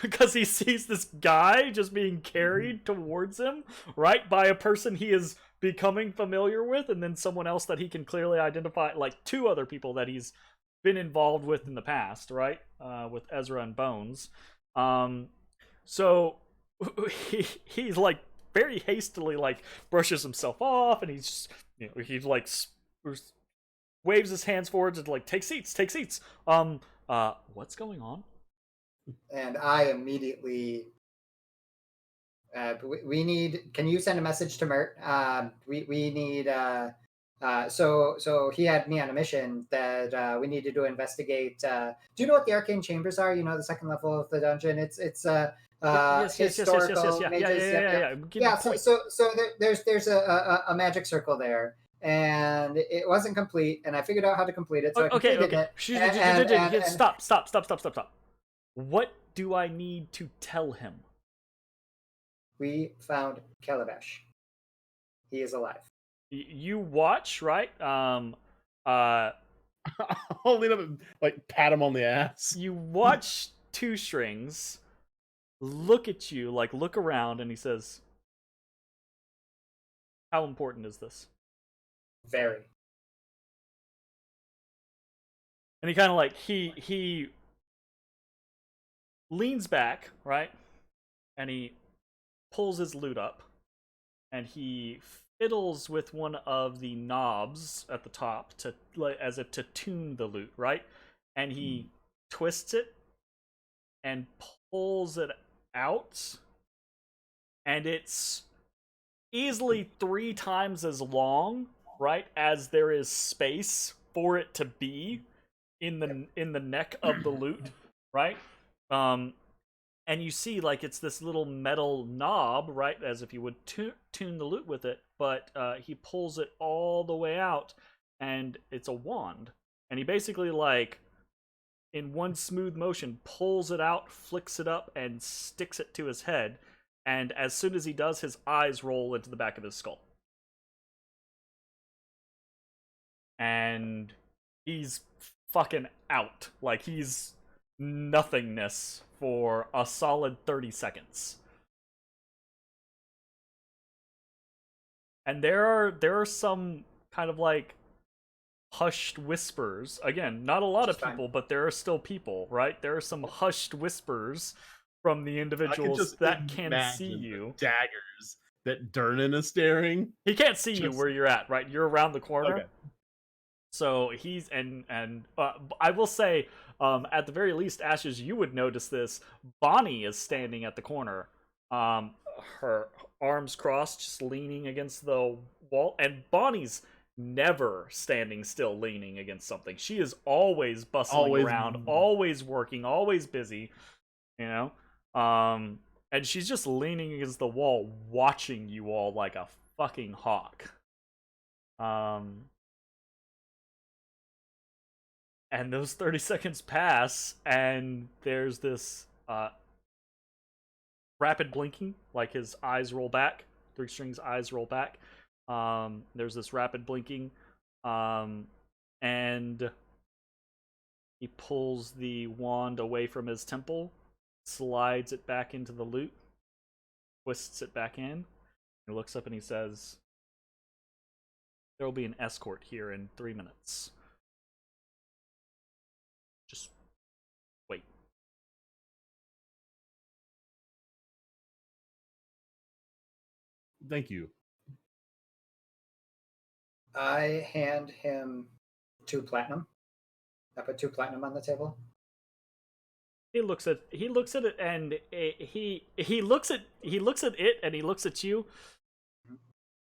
because he sees this guy just being carried towards him, right, by a person he is becoming familiar with, and then someone else that he can clearly identify, like two other people that he's been involved with in the past, right? With Ezrah and Bones. So he's like very hastily like brushes himself off, and he's he like waves his hands forwards and like take seats. What's going on? And I immediately. We need. Can you send a message to Mert? We need. So he had me on a mission that we needed to investigate. Do you know what the arcane chambers are? You know, the second level of the dungeon. It's Yes. historical mages. Yeah. So there's a magic circle there, and it wasn't complete, and I figured out how to complete it. So I completed it. Stop. What do I need to tell him? We found Calabash. He is alive. You watch, right? I'll lean up and like pat him on the ass. You watch Two Strings look at you, like look around, and he says, "How important is this?" Very. And he kind of like he leans back, right? And he pulls his lute up, and he fiddles with one of the knobs at the top to like as if to tune the lute, right? And he twists it and pulls it out, and it's easily 3 times as long, right, as there is space for it to be in the neck of the lute, right? And you see, like, it's this little metal knob, right, as if you would tune the lute with it, but he pulls it all the way out, and it's a wand. And he basically, like, in one smooth motion, pulls it out, flicks it up, and sticks it to his head. And as soon as he does, his eyes roll into the back of his skull. And he's fucking out. Like, he's nothingness for a solid 30 seconds. And there are some kind of like hushed whispers. Again, not a lot of people, but there are still people, right? There are some hushed whispers from the individuals that can see you. Daggers that Durnan is staring. He can't see you where you're at, right? You're around the corner. Okay. So he's and I will say, at the very least, Ashes, you would notice this. Bonnie is standing at the corner, her arms crossed, just leaning against the wall. And Bonnie's never standing still, leaning against something. She is always bustling around, always working, always busy. You know, and she's just leaning against the wall, watching you all like a fucking hawk. And those 30 seconds pass, and there's this rapid blinking, like his eyes roll back. Three Strings' eyes roll back. There's this rapid blinking, and he pulls the wand away from his temple, slides it back into the loot, twists it back in. He looks up and he says, "There will be an escort here in 3 minutes. Just wait." Thank you. I hand him 2 platinum. I put 2 platinum on the table. He looks at it, and he looks at it, and he looks at you,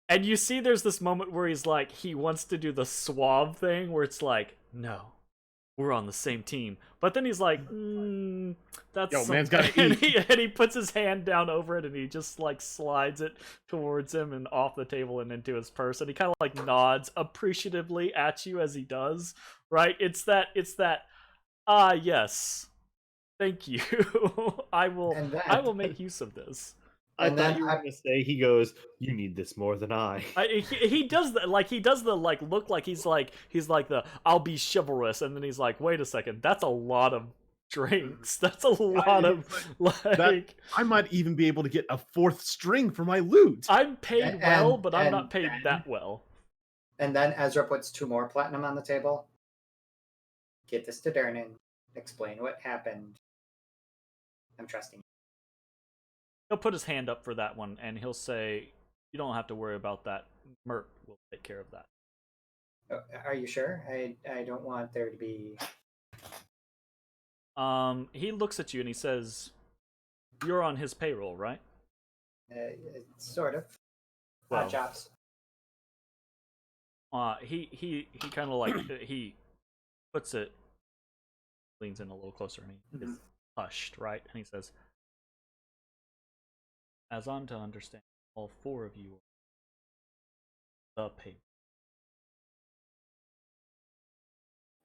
and you see there's this moment where he's like, he wants to do the suave thing where it's like, "No, we're on the same team," but then he's like, "That's man's gotta and eat." and he puts his hand down over it, and he just like slides it towards him and off the table and into his purse, and he kind of like nods appreciatively at you as he does. Right? It's that yes. Thank you. I will make use of this. I thought you were going to say, he goes, "You need this more than I." He does that, like, he does the like look like he's like the "I'll be chivalrous," and then he's like, "Wait a second, that's a lot of drinks. That's a lot of like." I might even be able to get a 4th string for my loot. I'm paid well, but I'm not paid that well. And then Ezra puts 2 more platinum on the table. Get this to Durnan. Explain what happened. I'm trusting you. He'll put his hand up for that one, and he'll say, "You don't have to worry about that. Mert will take care of that." Are you sure? I don't want there to be... He looks at you and he says, "You're on his payroll, right?" Sort of. Well, jobs. He kind of like he puts it, leans in a little closer, and he is hushed, right? And he says, "As I'm to understand, all 4 of you are the payroll."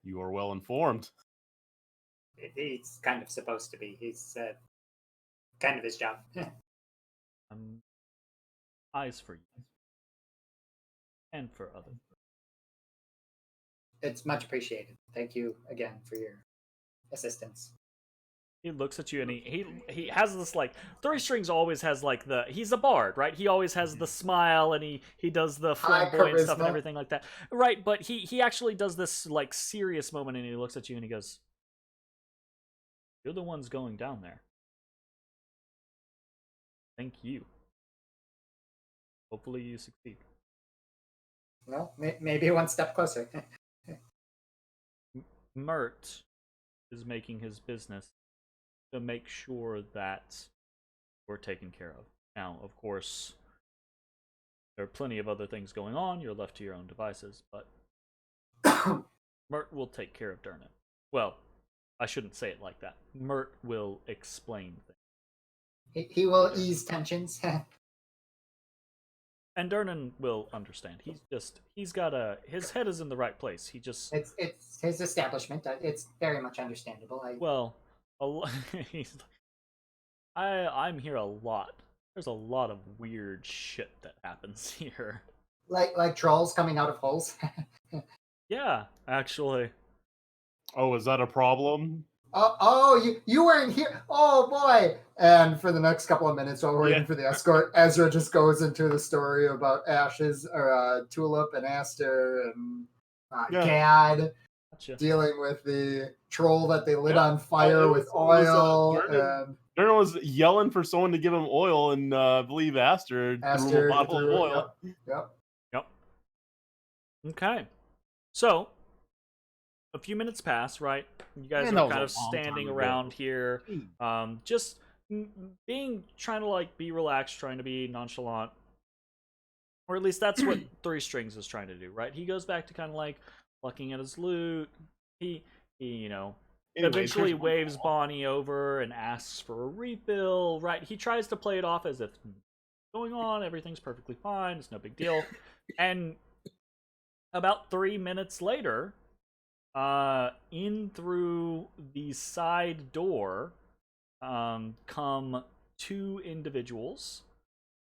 You are well informed. He's kind of supposed to be. He's kind of his job. Eyes for you. And for others. It's much appreciated. Thank you again for your assistance. He looks at you and he has this like, Three Strings always has like he's a bard, right? He always has the smile and he does the flamboyant stuff and everything like that. Right, but he actually does this like serious moment, and he looks at you and he goes, "You're the ones going down there. Thank you. Hopefully you succeed." Well, maybe one step closer. Mert is making his business to make sure that we're taken care of. Now, of course, there are plenty of other things going on. You're left to your own devices, but Mert will take care of Durnan. Well, I shouldn't say it like that. Mert will explain things. He will ease tensions. And Durnan will understand. He's got his head is in the right place. He just It's his establishment. It's very much understandable. well, he's I'm here a lot. There's a lot of weird shit that happens here. like trolls coming out of holes. Yeah, actually. Oh, is that a problem? Oh, you weren't here. Oh boy! And for the next couple of minutes, while we're waiting Yeah. for the escort, Ezra just goes into the story about Ashes or Tulip and Aster and Yeah. Gad Gotcha. dealing with the troll that they lit Yeah. on fire it with was, oil. Durnan was yelling for someone to give him oil, and I believe Aster threw him Aster a bottle of threw- oil. Yep. Okay. So, a few minutes pass, right? You guys Man, that are was kind a of long standing time ago. around here, Jeez. just trying to like be relaxed, trying to be nonchalant, or at least that's what Three Strings is trying to do, right? He goes back to kind of like looking at his loot. He Anyway, eventually there's one waves more. Bonnie over and asks for a refill, right? He tries to play it off as if going on, everything's perfectly fine, it's no big deal. And about 3 minutes later, in through the side door, come two individuals,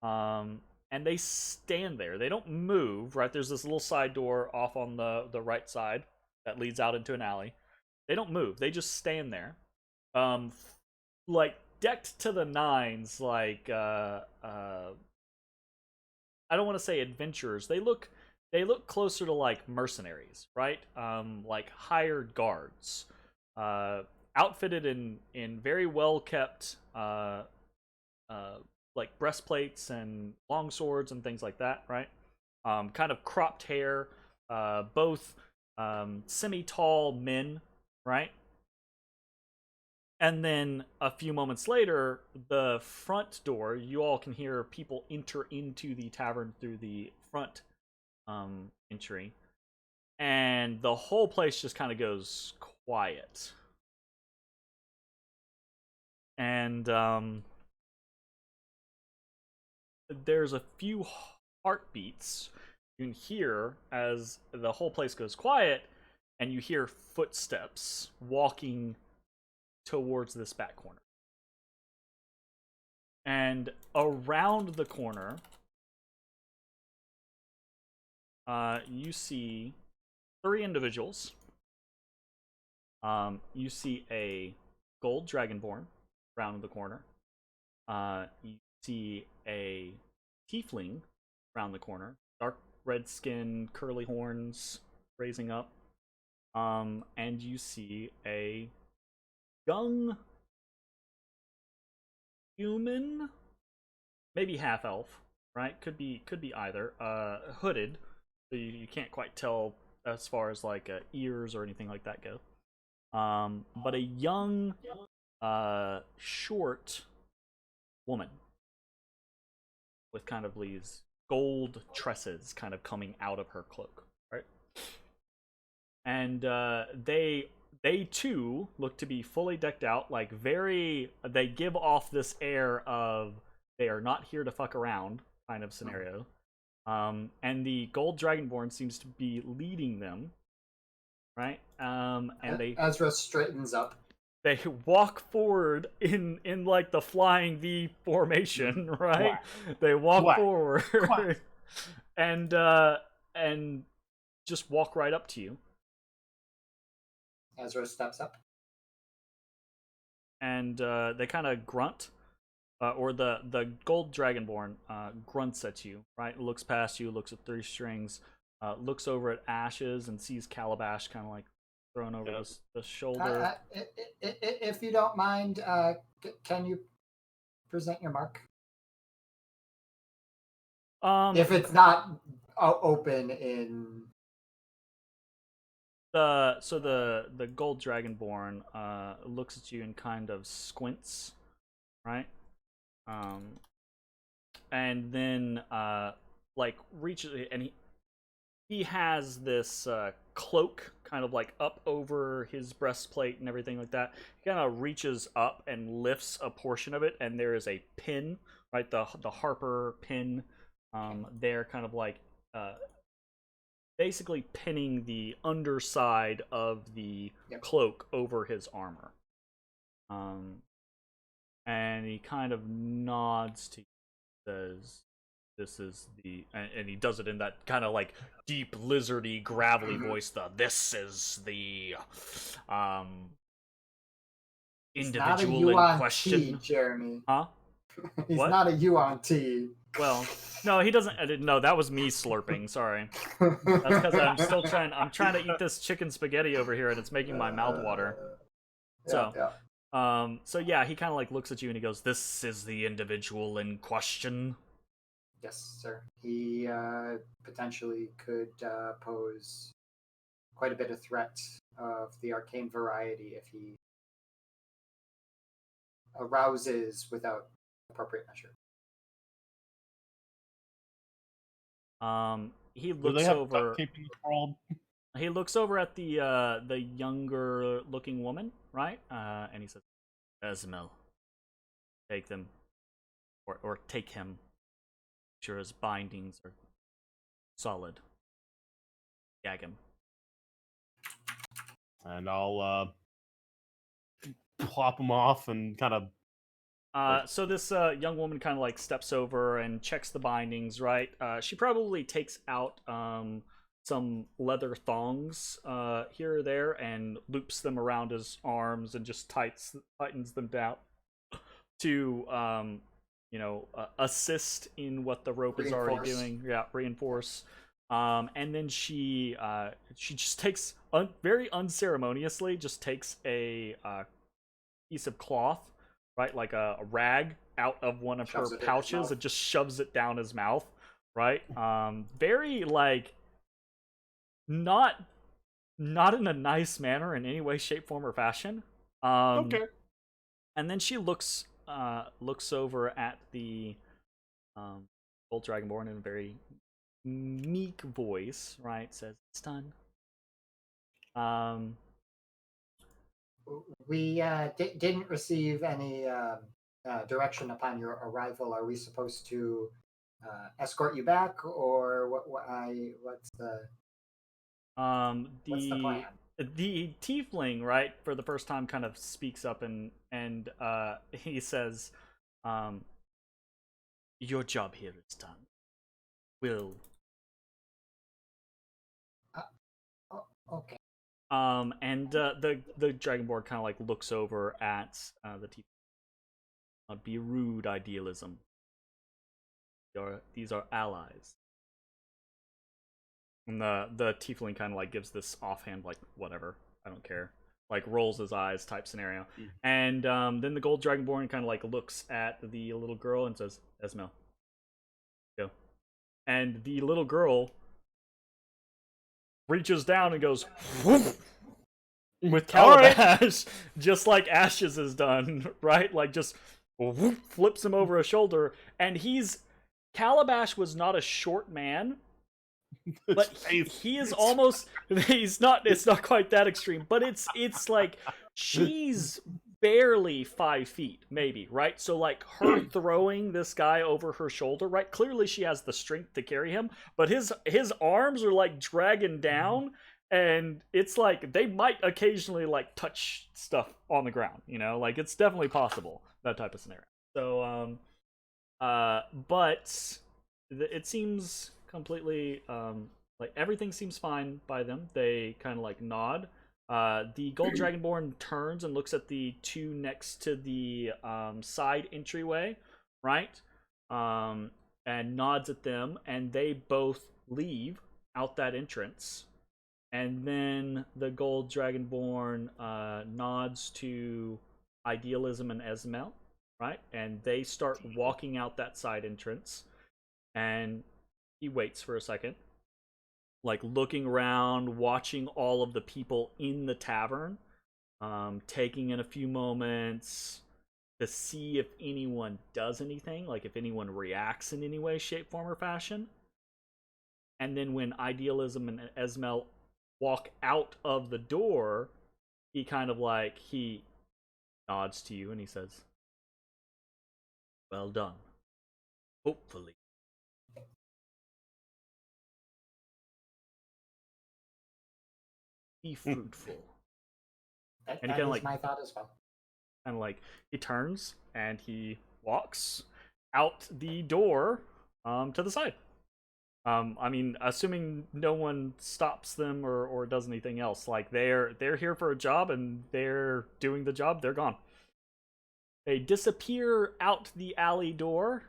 and they stand there. They don't move, right? There's this little side door off on the right side that leads out into an alley. They don't move. They just stand there, like decked to the nines, like I don't want to say adventurers. They look closer to like mercenaries, right? Like hired guards, outfitted in very well kept like breastplates and long swords and things like that, right? Kind of cropped hair, both semi-tall men, right? And then a few moments later, the front door, you all can hear people enter into the tavern through the front entry. And the whole place just kind of goes quiet. And there's a few heartbeats you can hear as the whole place goes quiet, and you hear footsteps walking towards this back corner. And around the corner, you see three individuals. You see a gold dragonborn round the corner. You see a tiefling round the corner, dark red skin, curly horns raising up. And you see a young human, maybe half elf, right? Could be either. Hooded, so you can't quite tell as far as like ears or anything like that go. But a young, short woman with kind of these gold tresses kind of coming out of her cloak, right? And they too look to be fully decked out, like they give off this air of they are not here to fuck around kind of scenario. And the gold dragonborn seems to be leading them, right? And Ezra straightens up. they walk forward in like the flying V formation, right? Quack. They walk Quack. forward Quack. and just walk right up to you. Ezra steps up. And they kind of grunt, or the gold dragonborn grunts at you, right? Looks past you, looks at Three Strings, looks over at Ashes and sees Calabash kind of like thrown over the shoulder. If you don't mind, can you present your mark? If it's not open in the gold dragonborn looks at you and kind of squints, right? And then like reaches, and he has this cloak kind of like up over his breastplate and everything like that. He kind of reaches up and lifts a portion of it, and there is a pin, right? The Harper pin they're kind of like basically pinning the underside of the cloak over his armor. And he kind of nods to you, says, "This is the," and he does it in that kind of like deep, lizardy, gravelly voice. This is the individual in question. Jeremy. Huh? He's What? not a UNT. Well, no, he doesn't. No, that was me slurping. Sorry. That's because I'm still trying. I'm trying to eat this chicken spaghetti over here, and it's making my mouth water. So yeah, he kind of like looks at you and he goes, "This is the individual in question." Yes, sir. He potentially could pose quite a bit of threat of the arcane variety if he arouses without appropriate measure. He Do looks they have over. duct tape in this world? He looks over at the younger looking woman, right? And he says, "Esmel, take them, or take him. Sure his bindings are solid. Gag him." And I'll plop him off and kind of. So this young woman kind of like steps over and checks the bindings, right? She probably takes out some leather thongs here or there and loops them around his arms and just tightens them down to assist in what the rope is already doing. Yeah, reinforce. And then she just takes very unceremoniously just takes a piece of cloth, right, like a rag, out of one of her pouches and just shoves it down his mouth, right? Very like not in a nice manner in any way, shape, form, or fashion. Okay. And then she looks over at the old Dragonborn in a very meek voice, right? Says, "It's done." We didn't receive any direction upon your arrival. Are we supposed to escort you back, or what's the plan? The tiefling, right, for the first time kind of speaks up and he says, "Your job here is done. Will." Okay. And the Dragonborn kind of like looks over at the tiefling. Be rude, idealism. These are allies. And the tiefling kind of like gives this offhand like whatever, I don't care, like rolls his eyes type scenario. And then the gold Dragonborn kind of like looks at the little girl and says, "Esmel, go." And the little girl reaches down and goes whoop, with Calabash, just like Ashes has done, right? Like just whoop, flips him over a shoulder, and Calabash was not a short man, but he is almost. It's not quite that extreme, but it's like she's barely 5 feet, maybe, right? So like her throwing this guy over her shoulder, right? Clearly she has the strength to carry him, but his arms are like dragging down, and it's like they might occasionally like touch stuff on the ground, like it's definitely possible, that type of scenario. So but it seems completely like everything seems fine by them. They kind of like nod. The gold Dragonborn turns and looks at the two next to the side entryway, right? And nods at them, and they both leave out that entrance. And then the gold Dragonborn nods to Idealism and Esmel, right? And they start walking out that side entrance. And he waits for a second, like looking around, watching all of the people in the tavern, taking in a few moments to see if anyone does anything, like if anyone reacts in any way, shape, form, or fashion. And then when Idealism and Esmel walk out of the door, he kind of like, he nods to you and he says, "Well done. Hopefully be fruitful. That And he is kinda, like, my thought as well. and like he turns and he walks out the door to the side. I mean, assuming no one stops them or does anything else, like they're here for a job and they're doing the job, they're gone. They disappear out the alley door.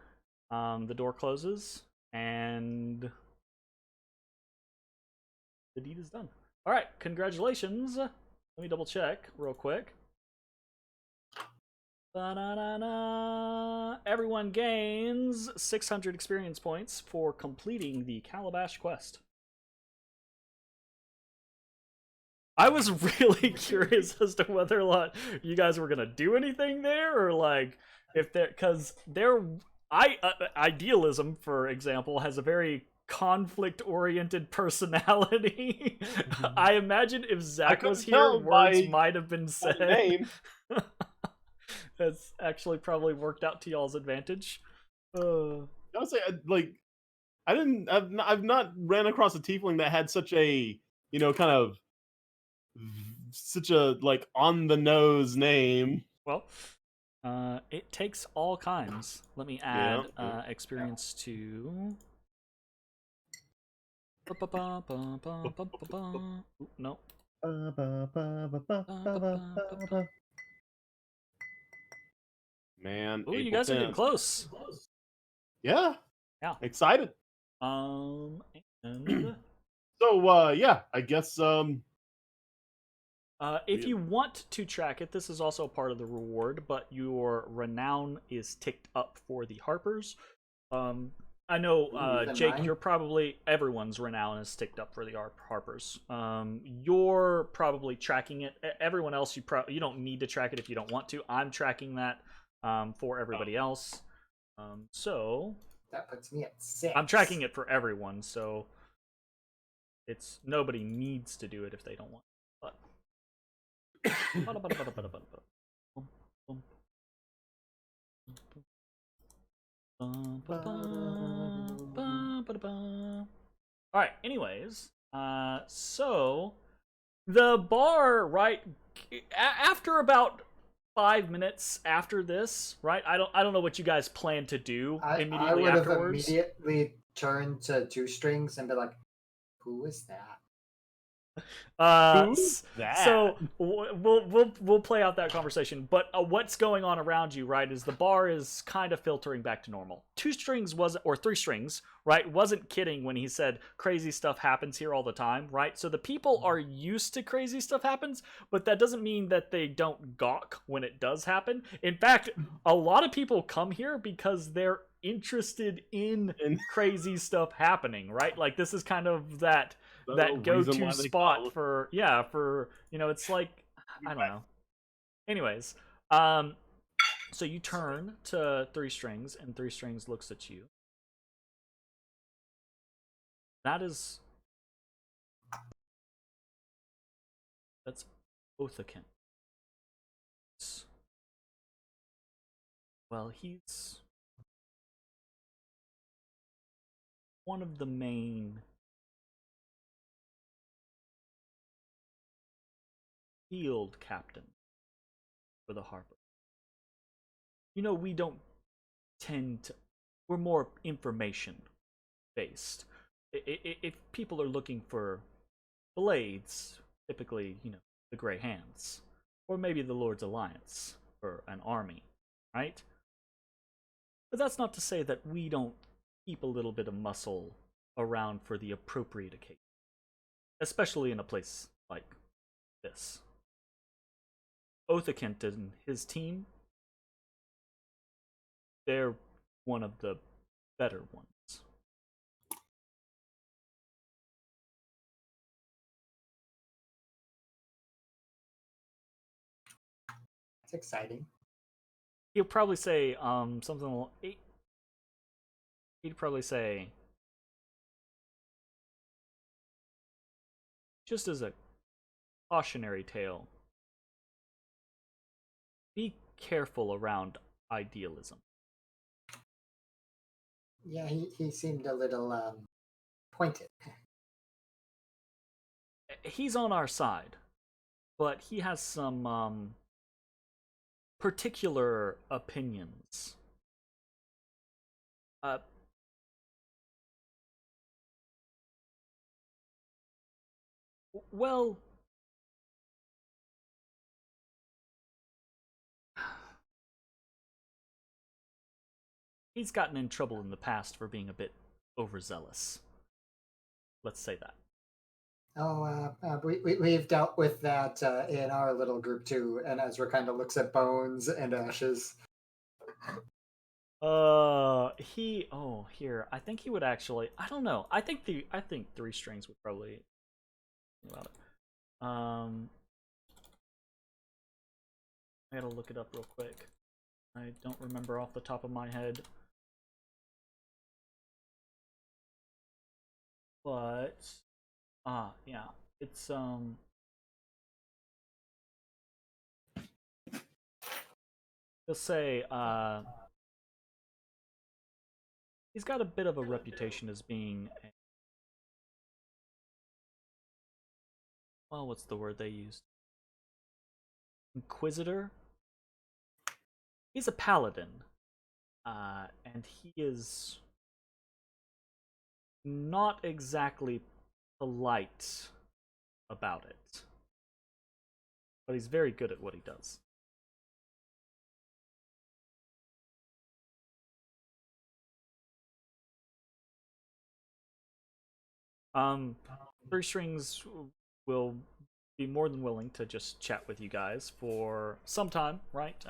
The door closes and the deed is done. All right, congratulations. Let me double check real quick. Ba-da-da-da. Everyone gains 600 experience points for completing the Calabash quest. I was really curious as to whether like you guys were gonna do anything there, or like if there, because there, idealism, for example, has a very conflict-oriented personality. I imagine if Zach couldn't was here, tell words by might have been said. name. That's actually probably worked out to y'all's advantage. I would say, I've not ran across a tiefling that had such a, kind of, such a, like, on the nose name. Well, it takes all kinds. Let me Yeah, add yeah. experience to. No. Man, Oh, you April guys are getting 10th. close. Yeah. Yeah. Excited. And So, yeah, I guess, if you want to track it, this is also part of the reward, but your renown is ticked up for the Harpers. I know, Even Jake, mine? everyone's renown is ticked up for the Harpers. You're probably tracking it. Everyone else, you don't need to track it if you don't want to. I'm tracking that for everybody else. So That puts me at 6. I'm tracking it for everyone, so it's nobody needs to do it if they don't want. But all right. Anyways, so the bar, right? After about 5 minutes after this, right? I don't know what you guys plan to do I immediately would have afterwards. immediately turned to 2 strings and be like, "Who is that?" Who's that? So we'll play out that conversation. But what's going on around you, right? Is the bar is kind of filtering back to normal. 2 strings wasn't, or 3 strings, right? Wasn't kidding when he said crazy stuff happens here all the time, right? So the people are used to crazy stuff happens, but that doesn't mean that they don't gawk when it does happen. In fact, a lot of people come here because they're interested in crazy stuff happening, right? Like this is kind of that go-to spot for it's like, I don't know. Anyways, so you turn to 3 strings and 3 strings looks at you. That's Othakin. Well, he's one of the main field captain for the Harper. We don't tend to. We're more information based. If people are looking for blades, typically, the Grey Hands, or maybe the Lord's Alliance, or an army, right? But that's not to say that we don't keep a little bit of muscle around for the appropriate occasion, especially in a place like this. Othakent and his team, they're one of the better ones. It's exciting. He'll probably say something. He'd probably say, just as a cautionary tale, be careful around idealism. Yeah, he seemed a little pointed. he's on our side, but he has some particular opinions. Well, he's gotten in trouble in the past for being a bit overzealous. Let's say that. Oh, we've dealt with that in our little group too. And Ezra kind of looks at bones and ashes. Here. I think he would actually. I don't know. I think three strings would probably about it. I gotta look it up real quick. I don't remember off the top of my head. But yeah. It's let's say he's got a bit of a reputation as being well, what's the word they used? Inquisitor? He's a paladin. And he is not exactly polite about it. But he's very good at what he does. Three Strings will be more than willing to just chat with you guys for some time, right?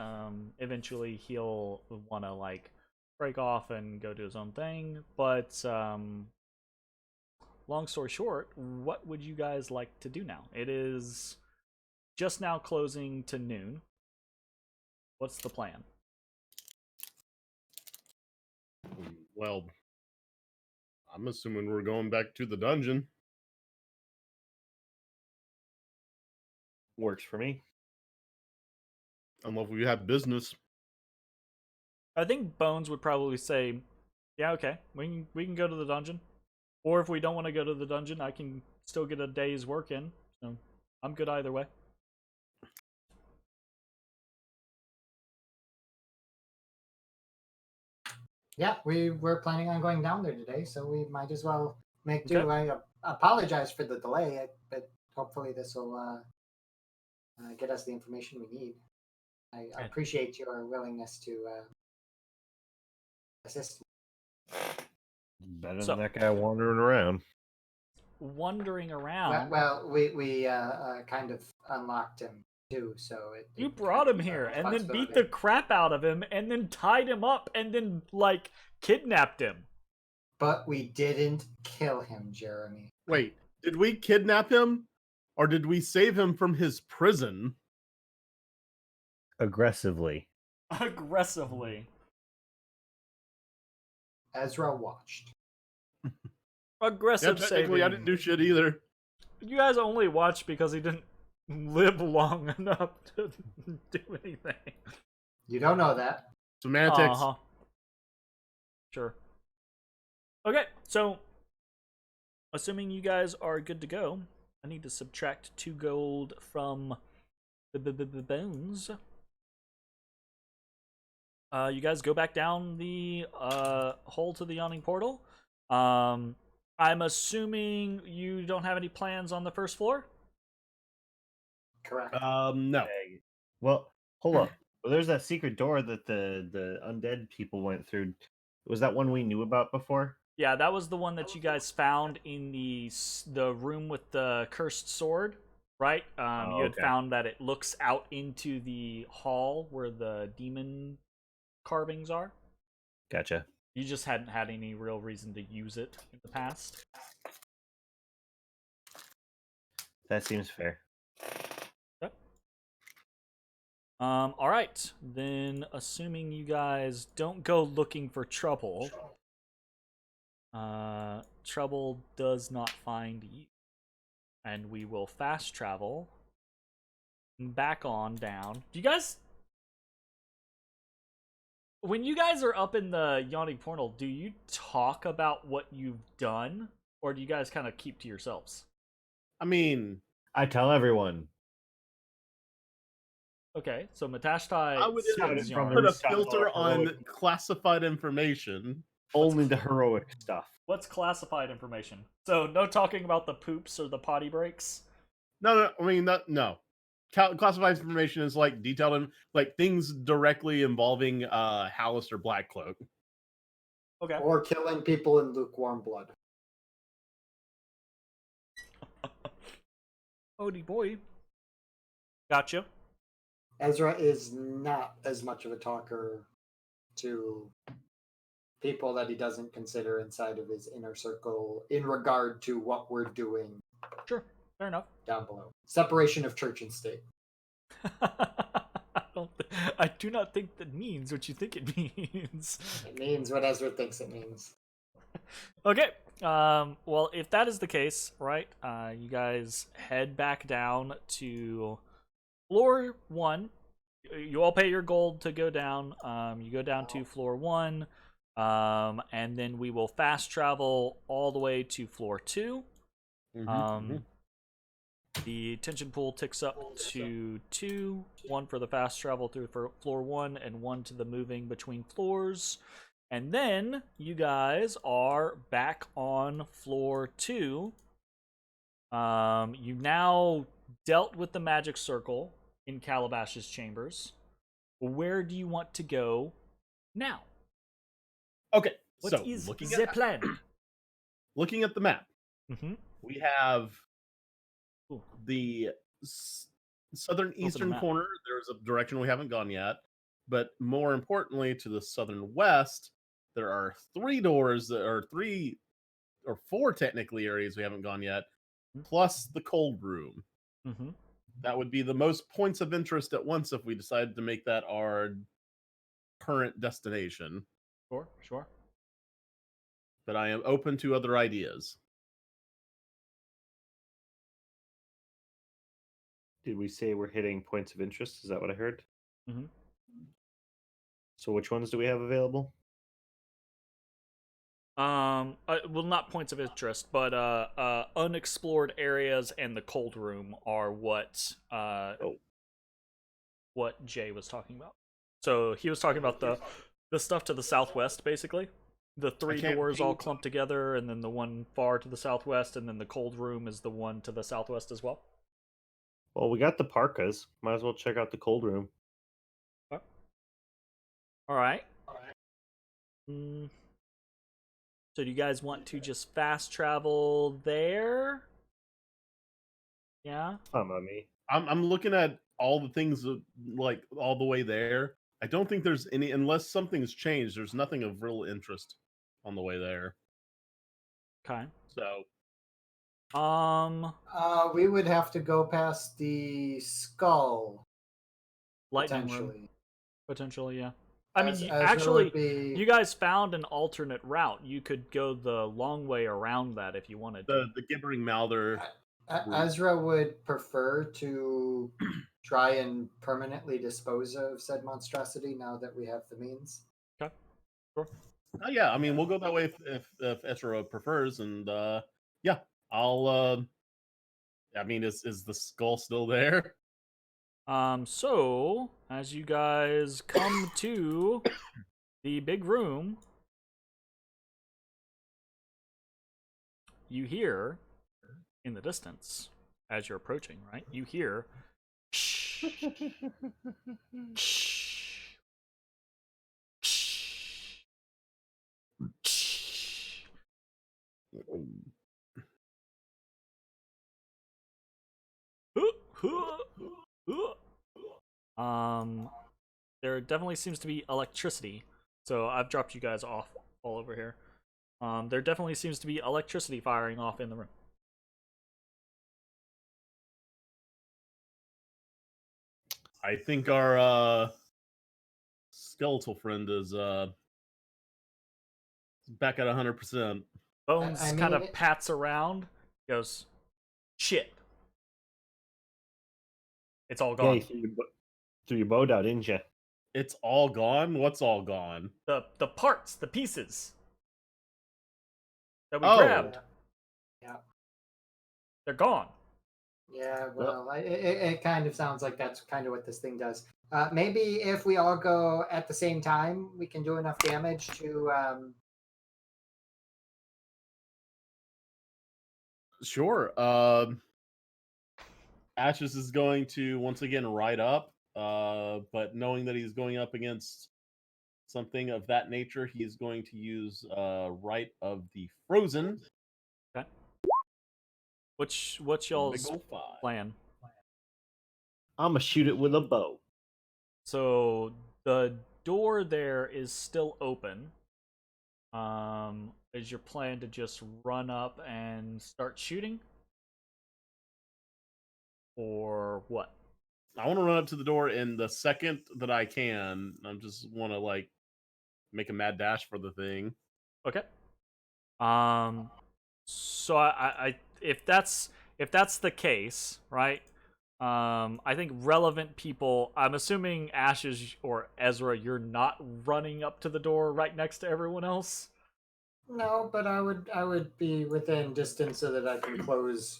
Eventually he'll want to like break off and go do his own thing, but long story short, what would you guys like to do now? It is just now closing to noon. What's the plan? Well, I'm assuming we're going back to the dungeon. Works for me. Unless we have business. I think Bones would probably say, yeah, okay, we can go to the dungeon. Or if we don't want to go to the dungeon, I can still get a day's work in. So I'm good either way. Yeah, we were planning on going down there today, so we might as well make do. Okay. I apologize for the delay, but hopefully this will get us the information we need. I appreciate your willingness to assist. Better than that guy wandering around. Wandering around? Well, we kind of unlocked him too, so you brought him here and then beat the crap out of him and then tied him up and then, like, kidnapped him. But we didn't kill him, Jeremy. Wait, did we kidnap him? Or did we save him from his prison? Aggressively. Aggressively. Ezra watched. Aggressive technically, saving. I didn't do shit either. You guys only watched because he didn't live long enough to do anything. You don't know that. Semantics. Sure. Okay, so assuming you guys are good to go, I need to subtract 2 gold from the bones. You guys go back down the hole to the yawning portal. I'm assuming you don't have any plans on the first floor? Correct. No. Well, hold up. Well, there's that secret door that the undead people went through. Was that one we knew about before? Yeah, that was the one that you guys found in the room with the cursed sword, right? You had found that it looks out into the hall where the demon carvings are. Gotcha. You just hadn't had any real reason to use it in the past. That seems fair. Okay. All right. Then, assuming you guys don't go looking for trouble, trouble does not find you, and we will fast travel back on down. Do you guys? When you guys are up in the yawning portal, do you talk about what you've done, or do you guys kind of keep to yourselves? I mean, I tell everyone. Okay, so I Matashtai would spins from yarn. put a rooftop filter or on heroic- classified information. Only the heroic stuff. What's classified information? So no talking about the poops or the potty breaks. No, I mean no. Classified information is like detailed and like things directly involving Halaster Blackcloak. Okay. Or killing people in lukewarm blood. Odie boy. Gotcha. Ezra is not as much of a talker to people that he doesn't consider inside of his inner circle in regard to what we're doing Sure. Fair enough. down below. Separation of church and state. I do not think that means what you think it means. It means what Ezra thinks it means. Okay. Well, if that is the case, right, you guys head back down to floor 1. You all pay your gold to go down. You go down to floor 1, and then we will fast travel all the way to floor 2. The tension pool ticks up to 2, 1 for the fast travel through floor 1, and 1 to the moving between floors. And then you guys are back on floor 2. You now dealt with the magic circle in Calabash's chambers. Where do you want to go now? Okay, What so is looking the plan? looking at the map, Mm-hmm. we have Ooh. the southern eastern map. corner. There's a direction we haven't gone yet, but more importantly, to the southern west, there are 3 doors that are 3 or 4 technically areas we haven't gone yet, plus the cold room. Mm-hmm. That would be the most points of interest at once if we decided to make that our current destination. Sure. But I am open to other ideas. Did we say we're hitting points of interest? Is that what I heard? Mm-hmm. So which ones do we have available? Well, not points of interest, but unexplored areas and the cold room are what what Jay was talking about. So he was talking about the stuff to the southwest, basically. The 3 doors all clumped together, and then the one far to the southwest, and then the cold room is the one to the southwest as well. Well, we got the parkas. Might as well check out the cold room. Okay. All right. So do you guys want to just fast travel there? Yeah. Fine by me. I'm looking at all the things like all the way there. I don't think there's any, unless something's changed. There's nothing of real interest on the way there. Okay. So We would have to go past the skull. Lightning room. Potentially, yeah. I mean, Ezra actually, would be- you guys found an alternate route. You could go the long way around that if you wanted to. the gibbering mouther. Ezra would prefer to try and permanently dispose of said monstrosity now that we have the means. Okay. Sure. Yeah, I mean, we'll go that way if Ezra prefers, and yeah, I'll. I mean, is the skull still there? So as you guys come to the big room, you hear in the distance as you're approaching, right? You hear shh, shh, shh, shh. There definitely seems to be electricity. So I've dropped you guys off all over here. There definitely seems to be electricity firing off in the room. I think our skeletal friend is back at 100%. Bones I mean, kind of pats around, goes, shit. It's all Yeah, gone. you threw your bow down, didn't you? It's all gone. What's all gone? The parts, the pieces that we Oh. grabbed, Yeah. they're gone. Yeah, well, it kind of sounds like that's kind of what this thing does. Maybe if we all go at the same time, we can do enough damage to. Sure. Ashes is going to once again ride up, but knowing that he's going up against something of that nature, he is going to use Rite of the Frozen. Okay. What's Big y'all's ol' 5. plan? I'm gonna shoot it with a bow. So the door there is still open. Is your plan to just run up and start shooting? Or what? I want to run up to the door, and the second that I can, I just want to like make a mad dash for the thing. Okay. So I if that's the case, right? I think relevant people. I'm assuming Ashes or Ezra, you're not running up to the door right next to everyone else. No, but I would be within distance so that I can close.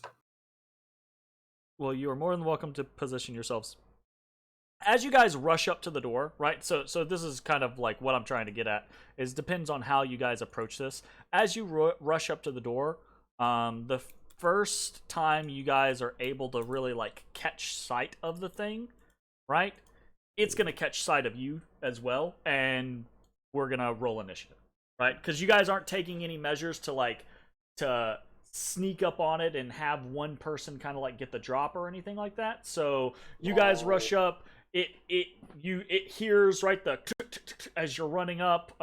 Well, you are more than welcome to position yourselves. As you guys rush up to the door, right? So this is kind of like what I'm trying to get at. Is depends on how you guys approach this. As you rush up to the door, the first time you guys are able to really like catch sight of the thing, right? It's gonna catch sight of you as well, and we're gonna roll initiative, right? Because you guys aren't taking any measures to sneak up on it and have one person kind of like get the drop or anything like that. So you guys rush up. It hears right the as you're running up.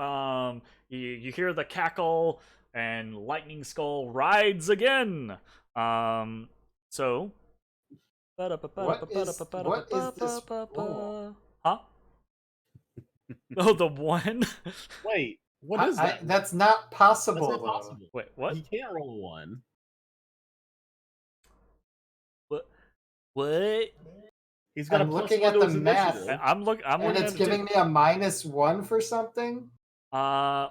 You hear the cackle, and Lightning Skull rides again. So What is this roll? huh? Oh, the one. Wait, what is that? That's not possible. That's not though. possible. Wait, what? He can't roll a 1. What? He's got I'm a plus looking 1 at to the his math. initiative. I'm looking And at it's it giving too. me a -1 for something. Why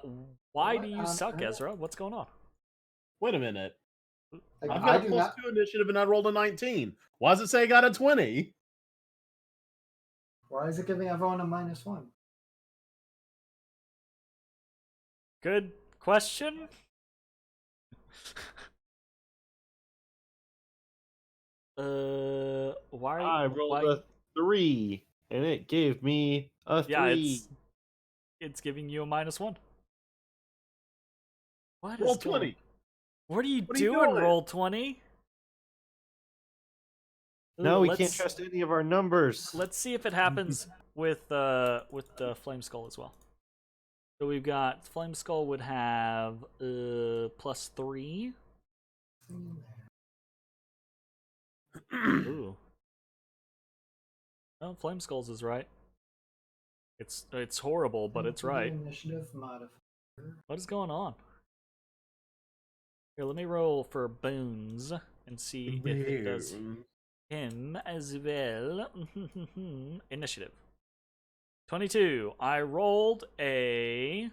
What do you on suck, earth? Ezra? What's going on? Wait a minute. Like, I've I got a do plus not. 2 initiative and I rolled a 19. Why does it say I got a 20? Why is it giving everyone a -1? Good question. Why? I rolled why? a 3, and it gave me a 3. Yeah, it's giving you a -1. What is Roll going? 20. What are you What are you doing? doing? Roll 20. No, Ooh, we can't trust any of our numbers. Let's see if it happens with the Flame Skull as well. So we've got Flame Skull would have +3. Ooh. Oh, Flame Skulls is right. It's horrible, but it's right. Initiative modifier. What is going on? Here, let me roll for boons and see if it does him as well. Initiative. 22. I rolled a...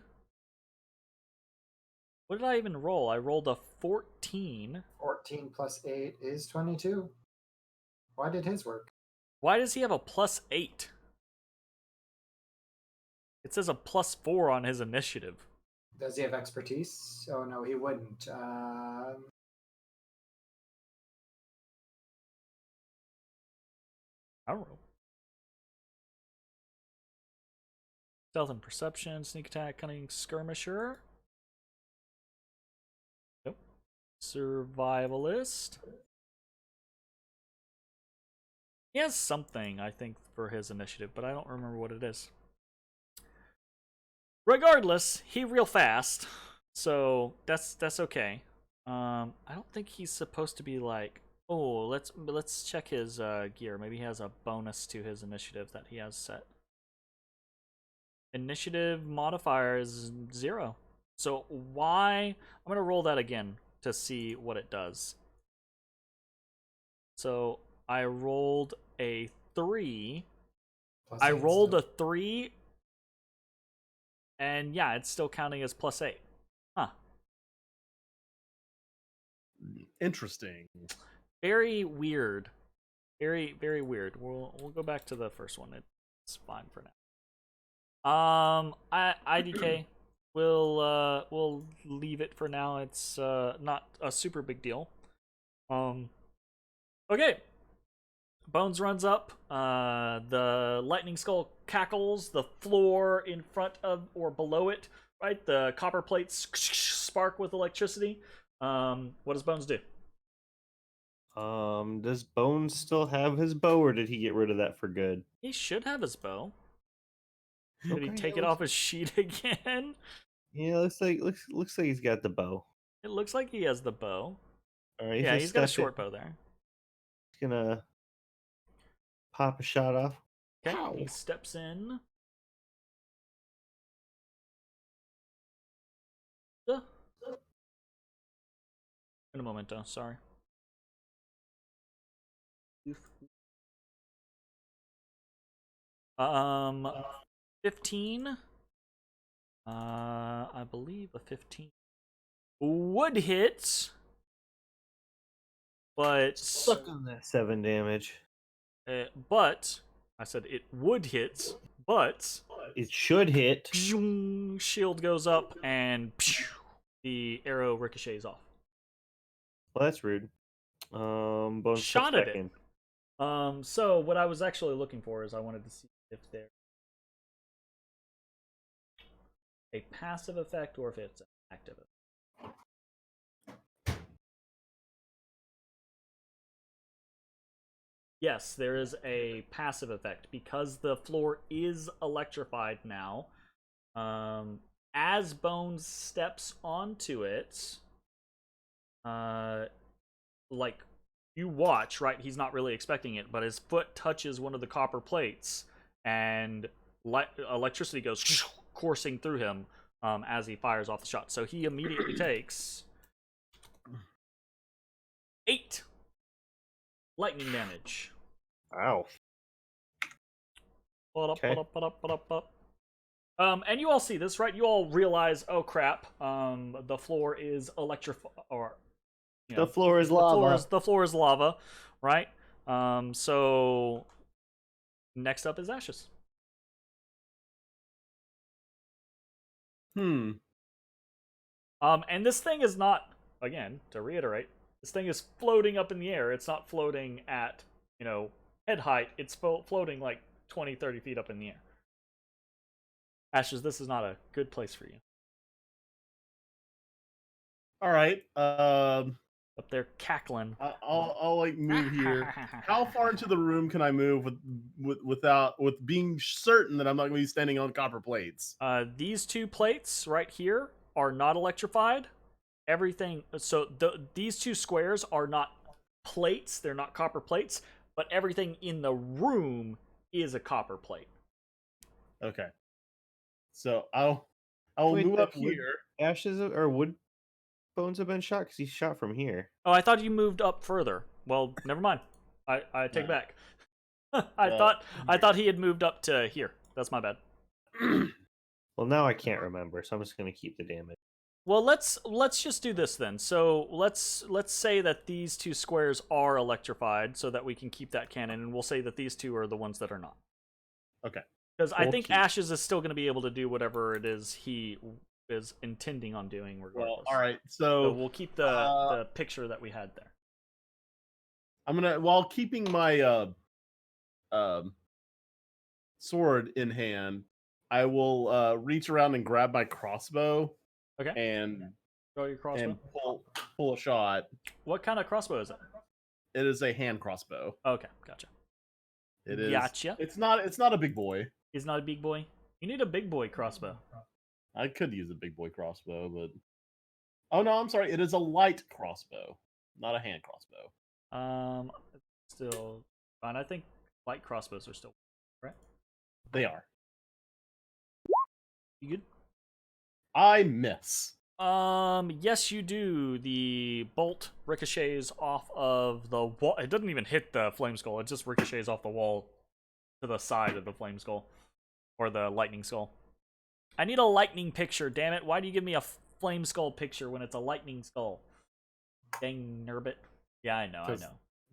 What did I even roll? I rolled a 14. 14 plus 8 is 22. Why did his work? Why does he have a +8? It says a +4 on his initiative. Does he have expertise? Oh no, he wouldn't. I don't know. Stealth and perception, sneak attack, cunning, skirmisher. Nope. Survivalist. He has something, I think, for his initiative, but I don't remember what it is. Regardless, he real fast, so that's okay. I don't think he's supposed to be like. Oh, let's check his gear. Maybe he has a bonus to his initiative that he has set. Initiative modifier is 0. So why? I'm gonna roll that again to see what it does. So I rolled a 3. plus I 8 rolled still. a 3. And yeah, it's still counting as +8. Huh. Interesting. Very weird. Very, very weird. We'll go back to the first one. It's fine for now. IDK. We'll leave it for now. It's not a super big deal. Okay. Bones runs up. The lightning skull cackles. The floor in front of or below it, right? The copper plates spark with electricity. What does Bones do? Does Bones still have his bow, or did he get rid of that for good? He should have his bow. Did he Okay, take yeah, it off his sheet again? Yeah, looks like he's got the bow. It looks like he has the bow. All right, Yeah, he's got a short bow there. He's gonna pop a shot off. Okay, Ow. he steps in. In a moment, sorry. 15. I believe a 15 would hit, but Stuck on that 7 damage. but I said it would hit, but It should hit. shield goes up and the arrow ricochets off. Well, that's rude. Bones Shot steps at back it. in. So what I was actually looking for is I wanted to see if there a passive effect or if it's active. Yes, there is a passive effect because the floor is electrified now. As Bones steps onto it, like you watch, right? He's not really expecting it, but his foot touches one of the copper plates, and electricity goes coursing through him as he fires off the shot. So he immediately takes 8 lightning damage. Ow. Okay. And you all see this, right? You all realize, oh crap, the floor is electrified, or the floor is lava. The floor is lava, right? So next up is Ashes. And this thing is not, again, to reiterate, this thing is floating up in the air. It's not floating at, head height. It's floating like 20, 30 feet up in the air. Ashes, this is not a good place for you. All right. Up there cackling. I'll like move here. How far into the room can I move with being certain that I'm not going to be standing on copper plates? These 2 plates right here are not electrified. Everything. So these 2 squares are not plates. They're not copper plates. But everything in the room is a copper plate. Okay. So I'll move up here. Ashes or wood Bones have been shot because he's shot from here. Oh, I thought you moved up further. Well, never mind. I take it back. I thought he had moved up to here. That's my bad. Well, now I can't remember, so I'm just gonna keep the damage. Well, let's just do this then. So let's say that these 2 squares are electrified, so that we can keep that canon, and we'll say that these 2 are the ones that are not. Okay. Because I think Ashes is still going to be able to do whatever it is he is intending on doing, regardless. Well, all right. So we'll keep the picture that we had there. I'm gonna, while keeping my sword in hand, I will reach around and grab my crossbow. Okay. And throw your crossbow. And pull a shot. What kind of crossbow is it? It is a hand crossbow. Okay, gotcha. It is. Gotcha. It's not a big boy. It's not a big boy. You need a big boy crossbow. I could use a big boy crossbow, but oh no, I'm sorry. It is a light crossbow, not a hand crossbow. Still fine. I think light crossbows are still right. They are. You good? I miss. Yes, you do. The bolt ricochets off of the wall. It doesn't even hit the flame skull. It just ricochets off the wall to the side of the flame skull, or the lightning skull. I need a lightning picture, damn it. Why do you give me a flame skull picture when it's a lightning skull? Dang, Nurbit. Yeah, I know.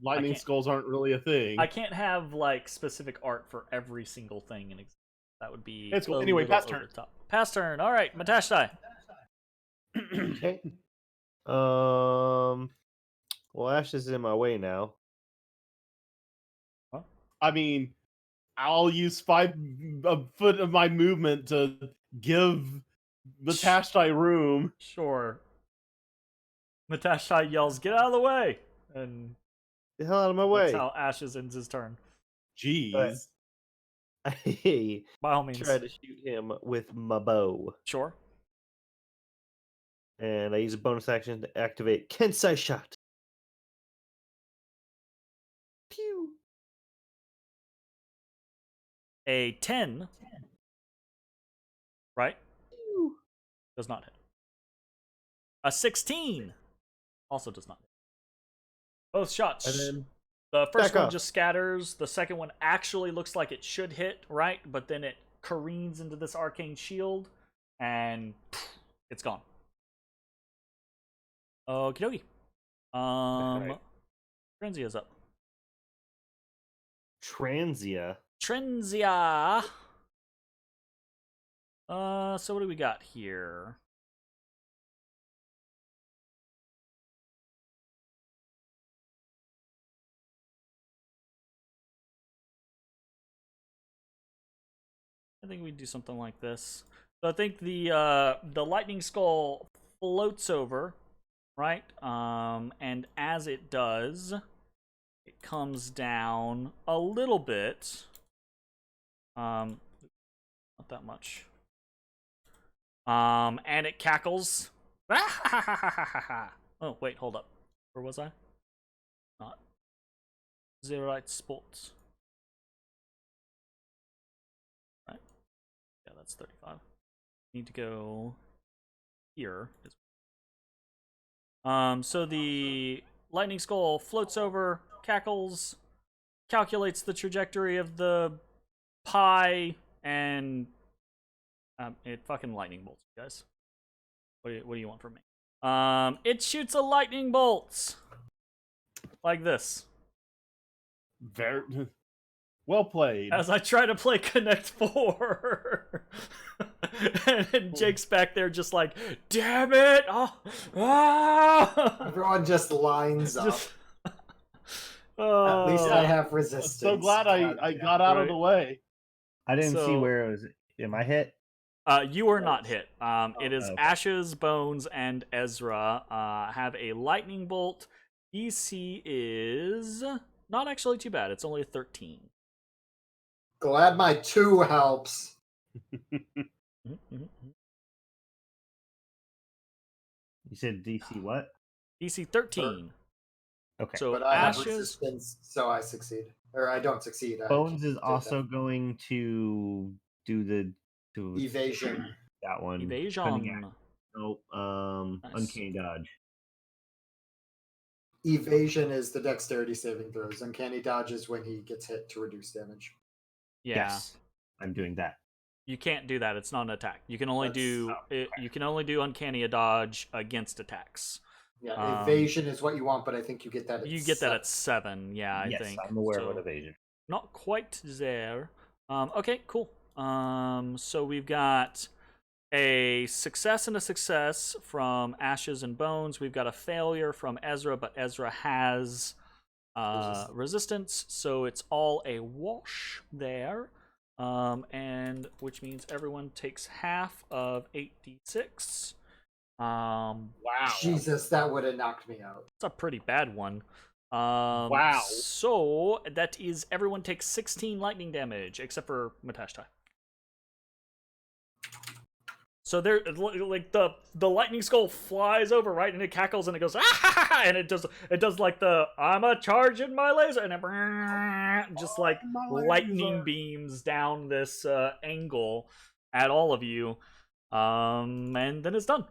lightning can't- skulls aren't really a thing. I can't have like specific art for every single thing in existence. That would be It's cool. a Anyway, little pass over turn. the top. Pass turn. All right, Matashtai. Okay. Well, Ash is in my way now. I mean, I'll use 5 foot of my movement to give Matashtai room. Sure. Matashtai yells, "Get out of the way!" And The hell out of my that's way! how Ashes ends his turn. Jeez. I By all means. try to shoot him with my bow, Sure. and I use a bonus action to activate Kensai Shot. Pew! A 10. Right? Pew! Does not hit. A 16. Also does not hit. Both shots. And then The first back one off. just scatters. The second one actually looks like it should hit, right? But then it careens into this arcane shield, and it's gone. Okie dokie. Alright. Trenzia's up. Transia. Trenzia. So what do we got here? I think we do something like this. So I think the lightning skull floats over, right? And as it does, it comes down a little bit. Not that much. And it cackles. Oh wait, hold up. Where was I? Not Zerite Sports. Right. Yeah, that's 35. Need to go here. So the lightning skull floats over, cackles, calculates the trajectory of the pie, and it fucking lightning bolts, you guys. What do you want from me? It shoots a lightning bolt like this. Very well played. As I try to play Connect 4. And Jake's back there just like, damn it! Oh, ah! Everyone just lines up. Just- At least I have I'm resistance. so glad I got out of the way. I didn't see So- where it was. Am I hit? You are not hit. It is okay. Ashes, Bones, and Ezra have a lightning bolt. DC is not actually too bad. It's only a 13. Glad my 2 helps. You said DC what? DC 13. Okay. So But I have Ashes. resistance, so I succeed. Or I don't succeed. I Bones is did also going to do the to evasion. that one. Cunning Evasion. act. Nope. Nice. Uncanny dodge. Evasion is the dexterity saving throws. Uncanny dodge is when he gets hit to reduce damage. Yeah. Yes, I'm doing that. You can't do that. It's not an attack. You can only That's- you can only do uncanny dodge against attacks. Yeah, evasion is what you want, but I think you get that. At You get that 7. at 7. Yeah, I yes, think. I'm aware So, of evasion. not quite there. Okay, cool. So we've got a success and a success from Ashes and Bones. We've got a failure from Ezra, but Ezra has resistance, so it's all a wash there. And which means everyone takes half of 8d6. Wow. Jesus, that would have knocked me out. It's a pretty bad one. Wow. So that is everyone takes 16 lightning damage except for Matashtai. So there, like the lightning skull flies over, right, and it cackles and it goes ah, and it does like the I'm a charging my laser, and it just like lightning beams down this angle at all of you, and then it's done.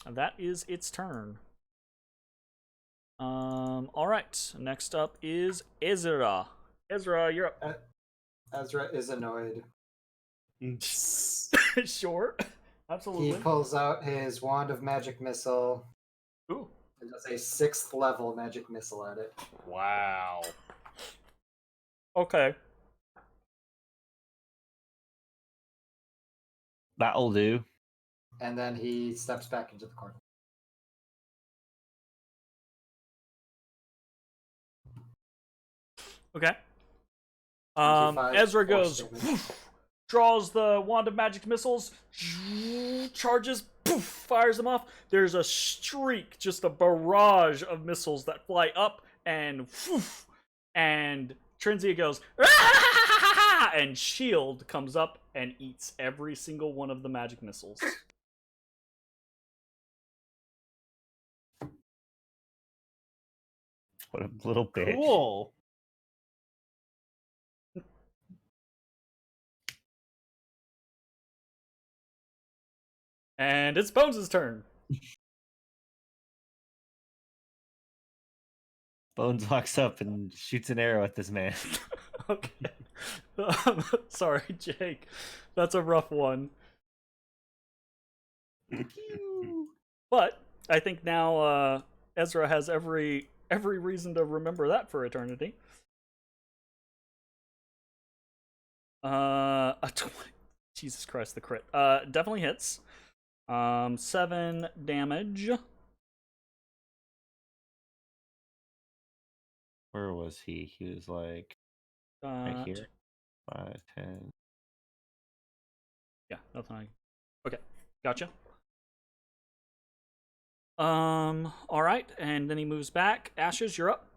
And that is its turn. All right. Next up is Ezra. Ezra, you're up. Ezra is annoyed. Sure. He Absolutely. pulls out his wand of magic missile. Ooh. It does a 6th level magic missile at it. Wow. Okay. That'll do. And then he steps back into the corner. Okay. 25 Ezra force goes, damage. draws the wand of magic missiles, charges, poof, fires them off. There's a streak, just a barrage of missiles that fly up, and poof, and Trinzia goes, "Ah!" and Shield comes up and eats every single one of the magic missiles. What a little bitch. Cool. And it's Bones' turn. Bones walks up and shoots an arrow at this man. Okay. Sorry, Jake. That's a rough one. But I think now Ezra has every reason to remember that for eternity. A 20. Jesus Christ, the crit. Definitely hits. 7 damage. Where was he? He was like right here. 5, 10. Yeah, nothing. Okay, gotcha. All right, and then he moves back. Ashes, you're up.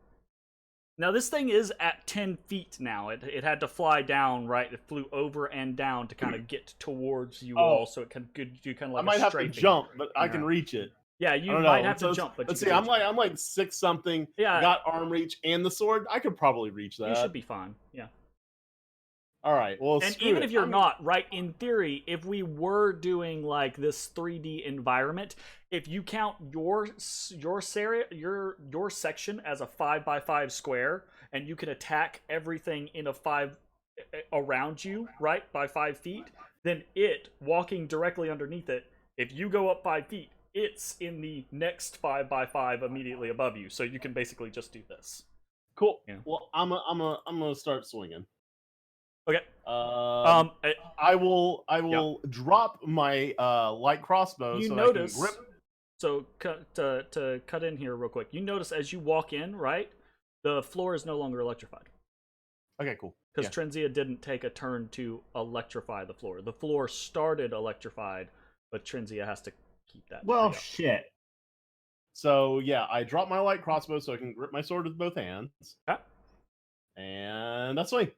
Now this thing is at 10 feet now. It had to fly down, right? It flew over and down to kind of get towards you all, so it can do kind of like I might a have to strafing. jump, but I can Yeah. reach it. Yeah, I you don't might know. have to jump, but let's you see. can reach I'm like 6 something. Yeah. Got arm reach and the sword. I could probably reach that. You should be fine. Yeah. All right. Well, And screw even it. if you're I'm- not, right, in theory, if we were doing like this 3D environment, if you count your section as a 5x5 square, and you can attack everything in a 5 around you, right, by 5 feet, then it walking directly underneath it, if you go up 5 feet, it's in the next 5x5 immediately above you, so you can basically just do this. Cool. Yeah. Well, I'm gonna start swinging. Okay. I will drop my light crossbow. You so notice. I can grip. So to cut in here real quick, you notice as you walk in, right, the floor is no longer electrified Okay, cool. because Trenzia didn't take a turn to electrify the floor. The floor started electrified, but Trenzia has to keep that. Well, up. shit. So yeah, I drop my light crossbow so I can grip my sword with both hands. Okay. And that's swing.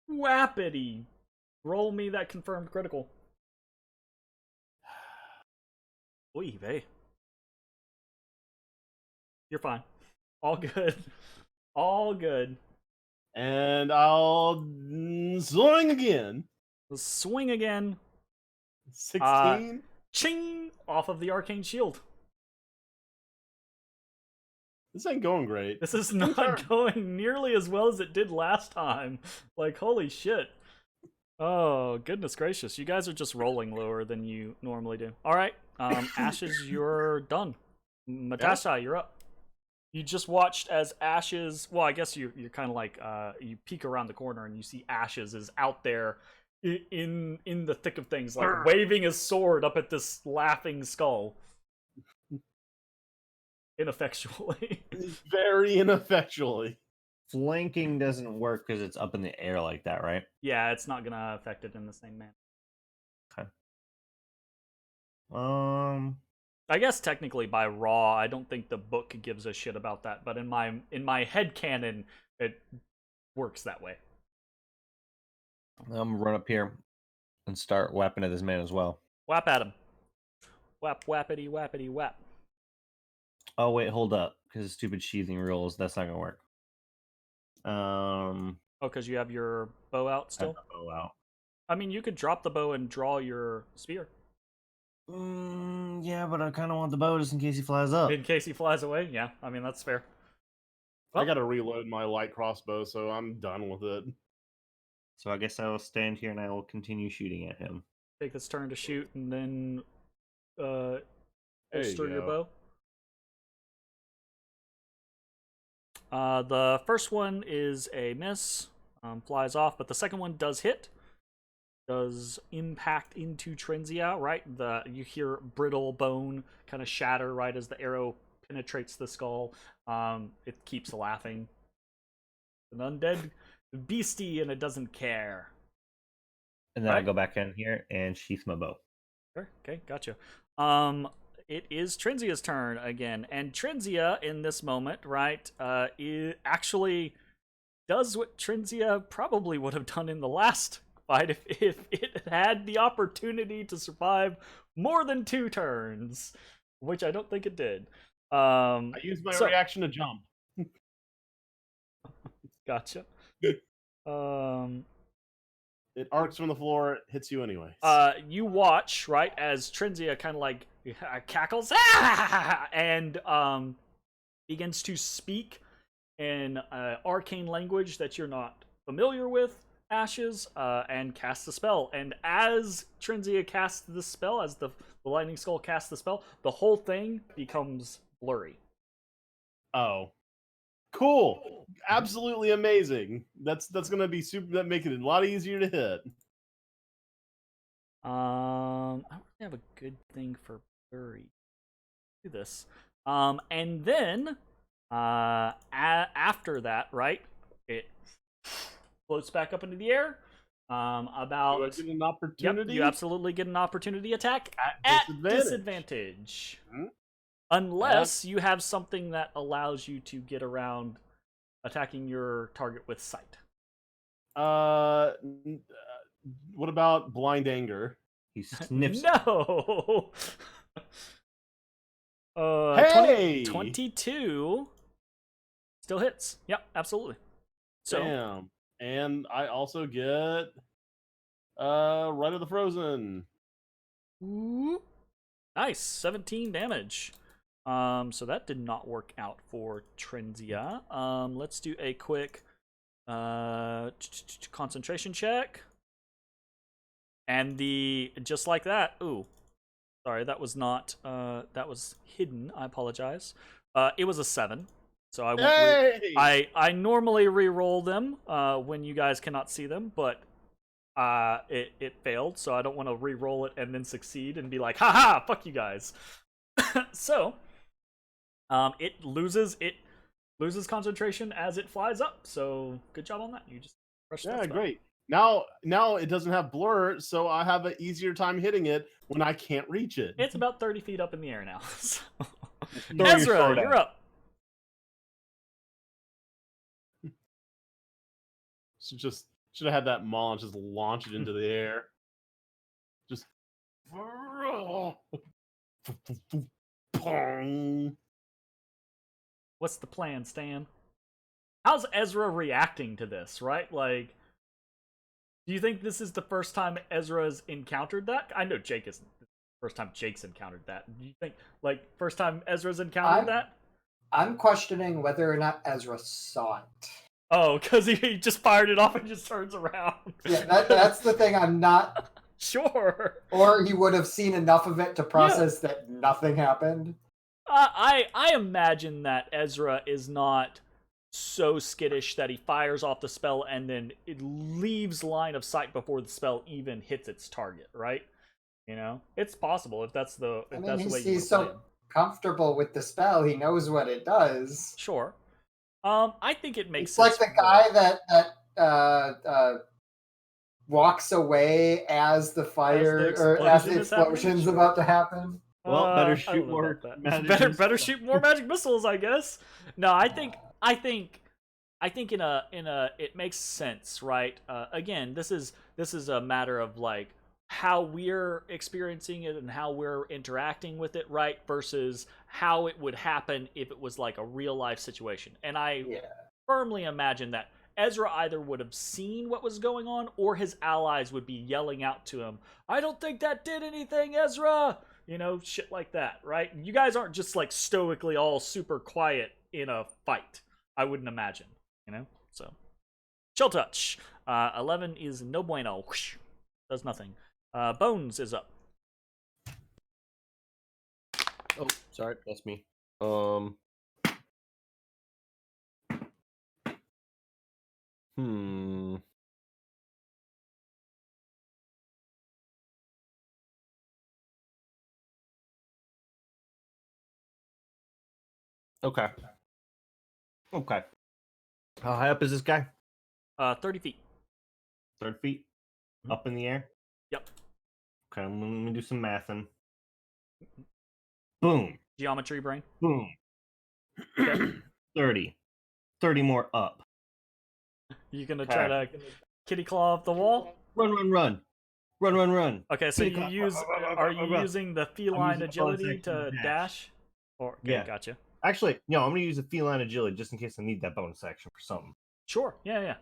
Swappity. Roll me that confirmed critical. Oy vey. You're fine. All good. All good. And I'll swing again. Swing again. 16. Ching! Off of the arcane shield. This ain't going great. This is not going nearly as well as it did last time. Like, holy shit. Oh, goodness gracious. You guys are just rolling lower than you normally do. Alright, Ashes, you're done. Matashtai, you're up. You just watched as Ashes... Well, I guess you're kind of like... you peek around the corner and you see Ashes is out there in the thick of things, like waving his sword up at this laughing skull. Ineffectually. Very ineffectually. Flanking doesn't work because it's up in the air like that, right? Yeah, it's not gonna affect it in the same manner. Okay. I guess technically by raw, I don't think the book gives a shit about that, but in my headcanon, it works that way. I'm gonna run up here and start whapping at this man as well. Whap at him. Whap, whappity, whappity, whap. Oh wait, hold up, because stupid sheathing rules. That's not gonna work. Oh, because you have your bow out still? Oh out. I mean, you could drop the bow and draw your spear. Yeah, but I kind of want the bow just in case he flies up. In case he flies away? Yeah, I mean, that's fair. I gotta reload my light crossbow, so I'm done with it. So I guess I will stand here and I will continue shooting at him. Take this turn to shoot and then There you holster your go. bow. The first one is a miss, flies off, but the second one does hit. Does impact into Trenzia, right? You hear brittle bone kind of shatter right as the arrow penetrates the skull. It keeps laughing. An undead beastie, and it doesn't care. And then Right. I go back in here and sheath my bow. Sure. Okay, gotcha. It is Trenzia's turn again, and Trenzia in this moment, right, it actually does what Trenzia probably would have done in the last fight if it had the opportunity to survive more than 2 turns, which I don't think it did. I used my reaction to jump. Gotcha. It arcs from the floor, hits you anyways. You watch, right, as Trenzia kind of like cackles and begins to speak in arcane language that you're not familiar with, Ashes, and casts a spell. And as Trenzia casts the spell, as the lightning skull casts the spell, the whole thing becomes blurry. Oh, cool! Absolutely amazing. That's gonna be super. That make it a lot easier to hit. I don't really have a good thing for blurry. Do this, and then after that, right, it floats back up into the air. About Do I get an opportunity? Yep, you absolutely get an opportunity attack At at disadvantage. disadvantage. Hmm? Unless you have something that allows you to get around attacking your target with sight. What about blind anger? He sniffs. No. Hey! 22 still hits. Yep, absolutely. So Damn. And I also get Rite of the Frozen. Ooh. Nice, 17 damage. So that did not work out for Trenzia. Let's do a quick concentration check. And just like that. Ooh. Sorry, that was not that was hidden. I apologize. It was a 7. So I won't Hey! I normally re-roll them when you guys cannot see them, but it failed, so I don't want to re-roll it and then succeed and be like, haha, fuck you guys. So it loses concentration as it flies up. So good job on that. You just crushed that spell. Great. Now it doesn't have blur, so I have an easier time hitting it when I can't reach it. It's about 30 feet up in the air now. So. Throw your Ezra, sword you're out. up. Should have had that maul and just launch it into the air. Just Pong. What's the plan, Stan? How's Ezra reacting to this, right? Like, do you think this is the first time Ezra's encountered that? I know Jake isn't. First time Jake's encountered that. Do you think, like, first time Ezra's encountered that? I'm questioning whether or not Ezra saw it. Oh, because he just fired it off and just turns around. Yeah, that's the thing I'm not... Sure. Or he would have seen enough of it to process that nothing happened. I imagine that Ezra is not so skittish that he fires off the spell and then it leaves line of sight before the spell even hits its target, right? You know, it's possible if that's the way he's so comfortable with the spell, he knows what it does. Sure. I think it makes it's sense. Like the guy that walks away as the fire as the explosion's about to happen. Well, better shoot more. Better shoot more magic missiles, I guess. No, I think in a it makes sense, right? Again, this is a matter of like how we're experiencing it and how we're interacting with it, right? Versus how it would happen if it was like a real life situation. And I firmly imagine that Ezra either would have seen what was going on or his allies would be yelling out to him, I don't think that did anything, Ezra! You know, shit like that, right? You guys aren't just like stoically all super quiet in a fight. I wouldn't imagine, you know? So, chill touch. 11 is no bueno. Whoosh. Does nothing. Bones is up. Oh, sorry, that's me. Hmm. Okay. Okay. How high up is this guy? 30 feet. 30 feet? Mhm. Up in the air? Yep. Okay, let me do some mathing. Boom. Geometry brain. Boom. Okay. 30. 30 more up. You gonna Okay. try to kitty claw up the wall? Run, run, run. Run, run, run. Okay, so Kitty you claw. use. Are you using the feline using the bonus agility action to to dash? Or okay, Yeah. gotcha. Actually, no, I'm going to use a feline agility just in case I need that bonus action for something. Sure. Yeah.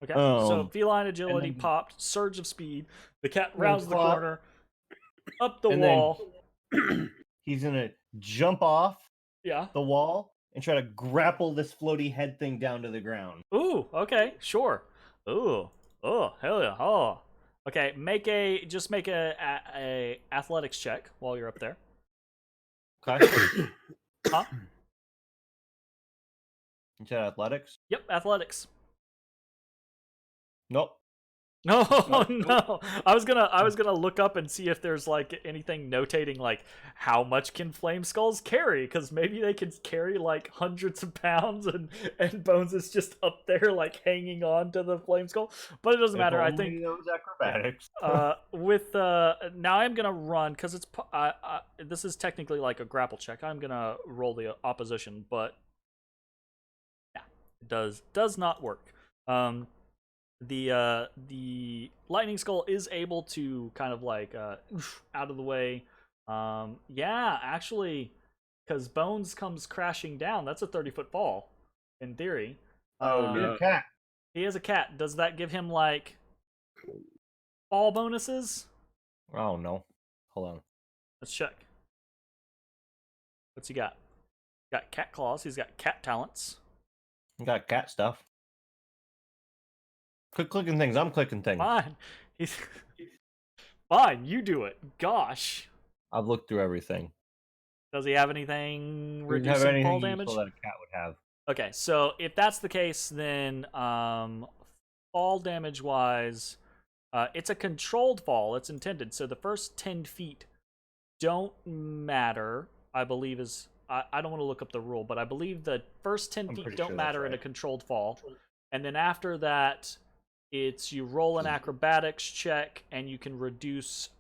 Okay. So feline agility then- popped, surge of speed. The cat then rounds the claw- corner, up the and then- wall. He's going to jump off Yeah. the wall and try to grapple this floaty head thing down to the ground. Ooh. Okay. Sure. Ooh. Oh hell yeah. Oh. Okay. Make a athletics check while you're up there. Okay. Huh? You said athletics? Yep. Athletics. Nope. No, Nope. no. I was gonna look up and see if there's like anything notating like how much can flame skulls carry, because maybe they can carry like hundreds of pounds and Bones is just up there like hanging on to the flame skull. But it doesn't matter. I think those acrobatics. with now I'm gonna run because it's this is technically like a grapple check. I'm gonna roll the opposition, but yeah, it does not work. The lightning skull is able to kind of like out of the way. Yeah, actually, because Bones comes crashing down. That's a 30-foot fall in theory. Oh, He's no. a cat. He is a cat. Does that give him like fall bonuses? Oh, no. Hold on. Let's check. What's he got? Got cat claws. He's got cat talents. You got cat stuff. Quit clicking things. I'm clicking things. Fine. He's fine. You do it. Gosh. I've looked through everything. Does he have anything Doesn't have reducing anything fall damage? useful that a cat would have. Okay, so if that's the case, then fall damage wise, it's a controlled fall. It's intended. So the first 10 feet don't matter. I believe is I don't want to look up the rule, but I believe the first 10 feet pretty don't sure that's matter in a right. controlled fall, and then after that, it's you roll an acrobatics check and you can reduce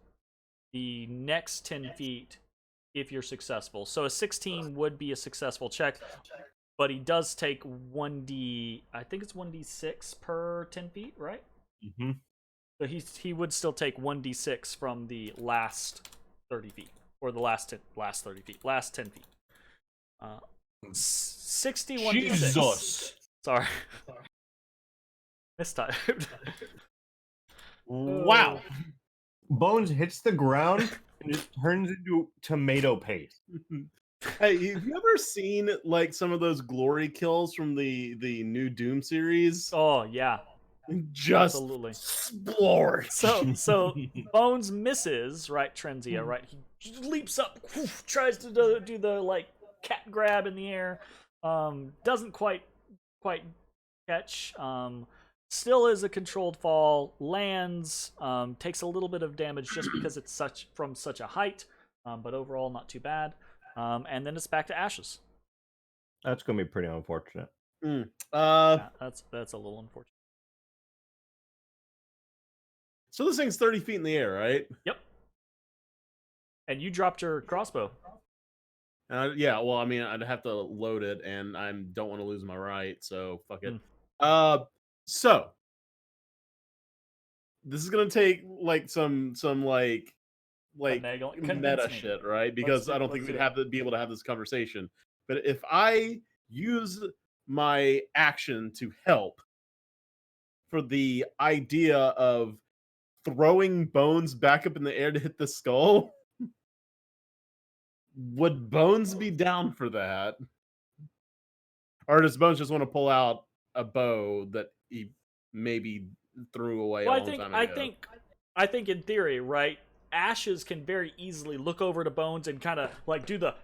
the next 10 feet if you're successful. So a 16 would be a successful check, but he does take 1d, I think it's 1d6 per 10 feet, right? Mm-hmm. So he would still take 1d6 from the last 30 feet, or the last 10 feet. 61d6. Jesus! Sorry. Mistyped. Wow. Bones hits the ground and just turns into tomato paste. Hey, have you ever seen like some of those glory kills from the new Doom series? Oh yeah, Just absolutely. splorch. So Bones misses, right, Trenzia, right? He leaps up, whoosh, tries to do the like cat grab in the air, doesn't quite catch. Still is a controlled fall, lands, takes a little bit of damage just because it's from such a height, but overall not too bad. And then it's back to ashes. That's going to be pretty unfortunate. Yeah, that's a little unfortunate. So this thing's 30 feet in the air, right? Yep. And you dropped your crossbow. Yeah, well, I mean, I'd have to load it, and I don't want to lose my right, so fuck it. So this is gonna take like some like meta shit, right? Because I don't think we'd have to be able to have this conversation. But if I use my action to help for the idea of throwing Bones back up in the air to hit the skull, would Bones be down for that? Or does Bones just want to pull out a bow that he maybe threw away Well, a long time ago? I think in theory, right, Ashes can very easily look over to Bones and kind of like do the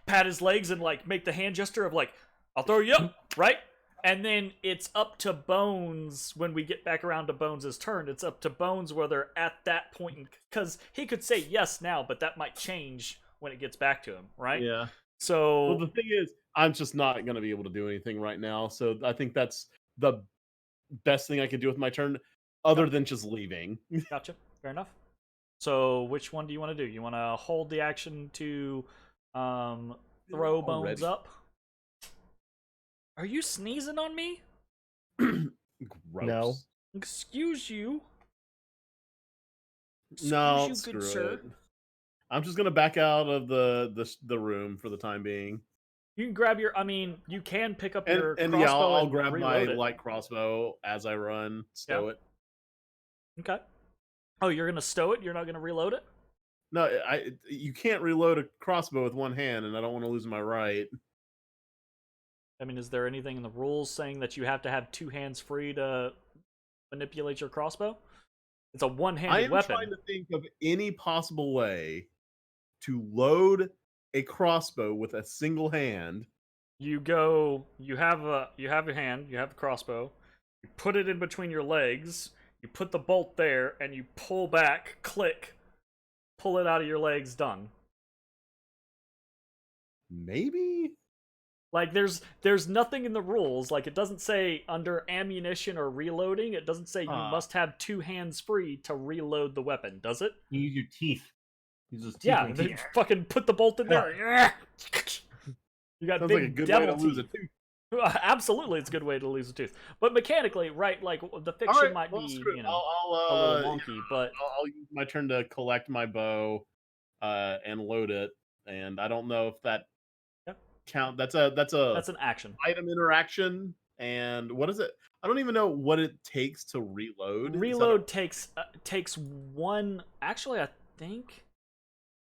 pat his legs and like make the hand gesture of like, I'll throw you up, right? And then it's up to Bones when we get back around to Bones' turn. It's up to Bones whether at that point, because he could say yes now, but that might change when it gets back to him, right? Yeah. So Well, the thing is, I'm just not going to be able to do anything right now. So I think that's the best thing I could do with my turn, other than just leaving. gotcha. Fair enough. So which one do you want to do? You want to hold the action to throw Bones Already. up? Are you sneezing on me? Gross. No. Excuse you. No, Excuse you, good screw sir. it. I'm just gonna back out of the room for the time being. You can grab your. I mean, you can pick up your And crossbow yeah, I'll and grab my reload it. light crossbow as I run, stow it. Okay. Oh, you're gonna stow it. You're not gonna reload it. No, you can't reload a crossbow with one hand, and I don't want to lose my right. I mean, is there anything in the rules saying that you have to have two hands free to manipulate your crossbow? It's a I one-handed am weapon. trying to think of any possible way to load a crossbow with a single hand. You have your hand, you have the crossbow, you put it in between your legs, you put the bolt there, and you pull back, click, pull it out of your legs, done. Maybe? Like there's nothing in the rules, like it doesn't say under ammunition or reloading, it doesn't say you must have two hands free to reload the weapon, does it? You use your teeth. Use those teeth. Yeah, and then teeth. fucking put the bolt in there. You got Sounds big like a good devil way to lose teeth. a tooth. Absolutely, it's a good way to lose a tooth. But mechanically, right? Like the fiction All right, might well, be, screw it. a I'll little wonky, but I'll use my turn to collect my bow and load it. And I don't know if that Yep. count. That's that's an action. item interaction. And what is it? I don't even know what it takes to reload. Is that Reload takes one. Actually, I think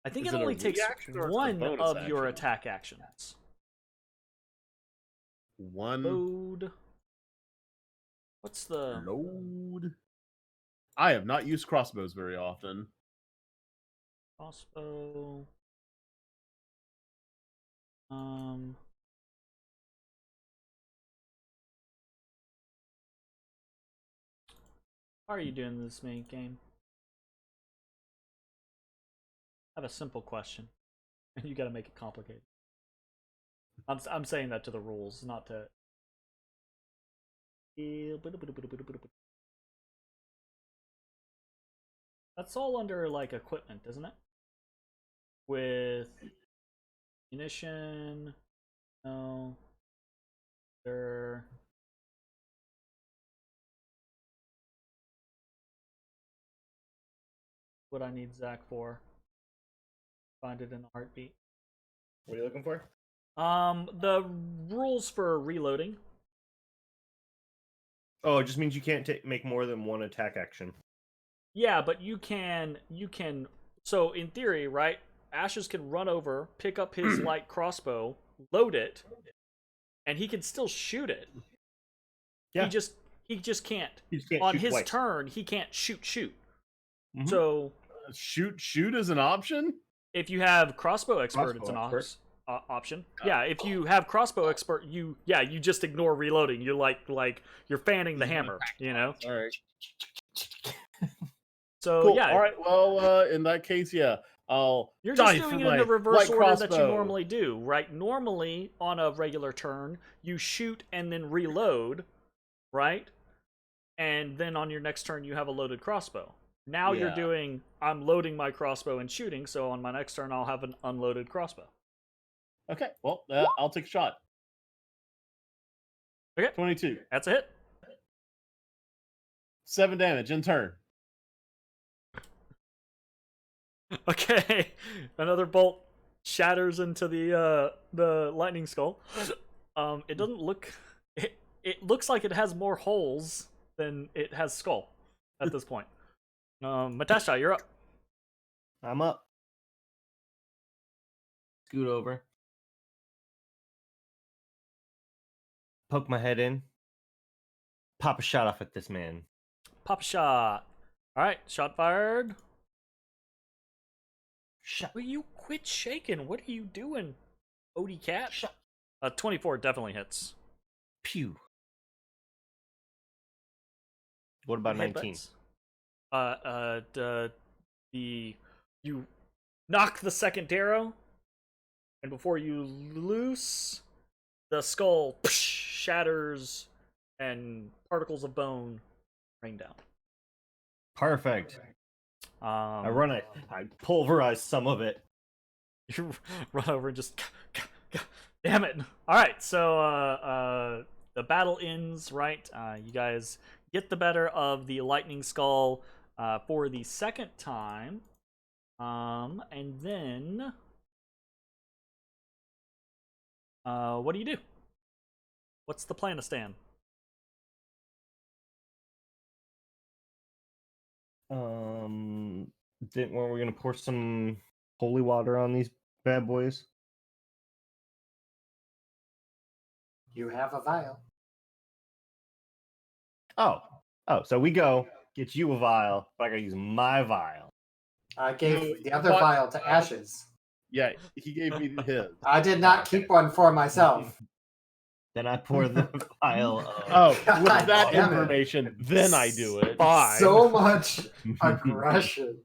is it it a only takes reaction or it's a one bonus of your action? attack actions. one Load. What's the load? I have not used crossbows very often. crossbow? How are you doing in this main game? I have a simple question, and you got to make it complicated. I'm saying that to the rules, not to. That's all under like equipment, isn't it? With munition, no. There. What I need Zach for? Find it in a heartbeat. What are you looking for? The rules for reloading. Oh, it just means you can't make more than one attack action. Yeah, but you can. So in theory, right? Ashes can run over, pick up his light crossbow, load it, and he can still shoot it. Yeah. He just can't. You just can't On shoot his twice. turn, he can't shoot. Mhm. So Shoot is an option? if you have crossbow expert, it's an Crossbow expert. option. Yeah, if you have crossbow expert, you just ignore reloading. You're like you're fanning the hammer, you know. All right. So Cool. yeah, All right. Well, in that case, yeah, I'll. you're die just for doing it in my the reverse light order that you crossbow. normally do, right? Normally, on a regular turn, you shoot and then reload, right? And then on your next turn, you have a loaded crossbow. Now you're Yeah. doing, I'm loading my crossbow and shooting, so on my next turn, I'll have an unloaded crossbow. Okay. Well, I'll take a shot. Okay, 22. that's a hit. 7 damage in turn. Okay, another bolt shatters into the lightning skull. It doesn't look. It looks like it has more holes than it has skull at this point. Matashtai, you're up. I'm up. Scoot over. Poke my head in. Pop a shot off at this man. Pop a shot. All right, shot fired. Shot. Will you quit shaking? What are you doing, Odie Cat? Shot. 24 definitely hits. Pew. What about 19? Headbutts. You knock the second arrow, and before you loose, the skull shatters, and particles of bone rain down. Perfect. I I pulverize some of it. You run over and just damn it. All right, so the battle ends, right? You guys get the better of the lightning skull for the second time. And then what do? What's the plan to stand? Weren't we gonna pour some holy water on these bad boys? You have a vial. Oh, so we go get you a vial, but I gotta use my vial. I No, gave the other but- vial to Ashes. Yeah, he gave me his. I did not keep one for myself. Then I pour the vial of... Oh, God with that damn it. information, then I do it. Fine. So much aggression.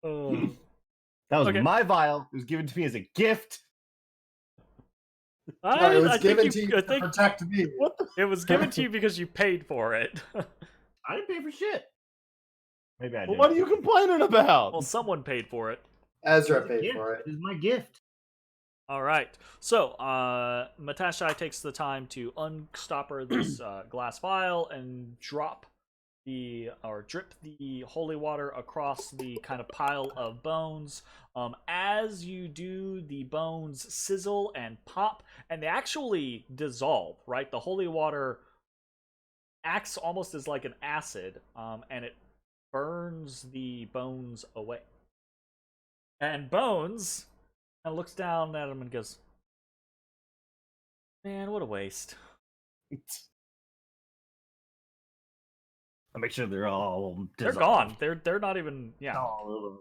Oh. That was Okay. my vial. It was given to me as a gift. No, it was I think given you, to you I to think protect me. What the? it was given to you because you paid for it. I didn't pay for shit. Maybe I did. Well, what are you complaining about? Well, someone paid for it. Ezra paid for it. It is my gift. All right. So, Matashtai takes the time to unstopper this glass vial and drip the holy water across the kind of pile of bones. As you do, the bones sizzle and pop, and they actually dissolve. Right, the holy water acts almost as like an acid, and it burns the bones away. And Bones and looks down at him and goes, "Man, what a waste." I'll make sure they're all They're gone. They're not even. Yeah, All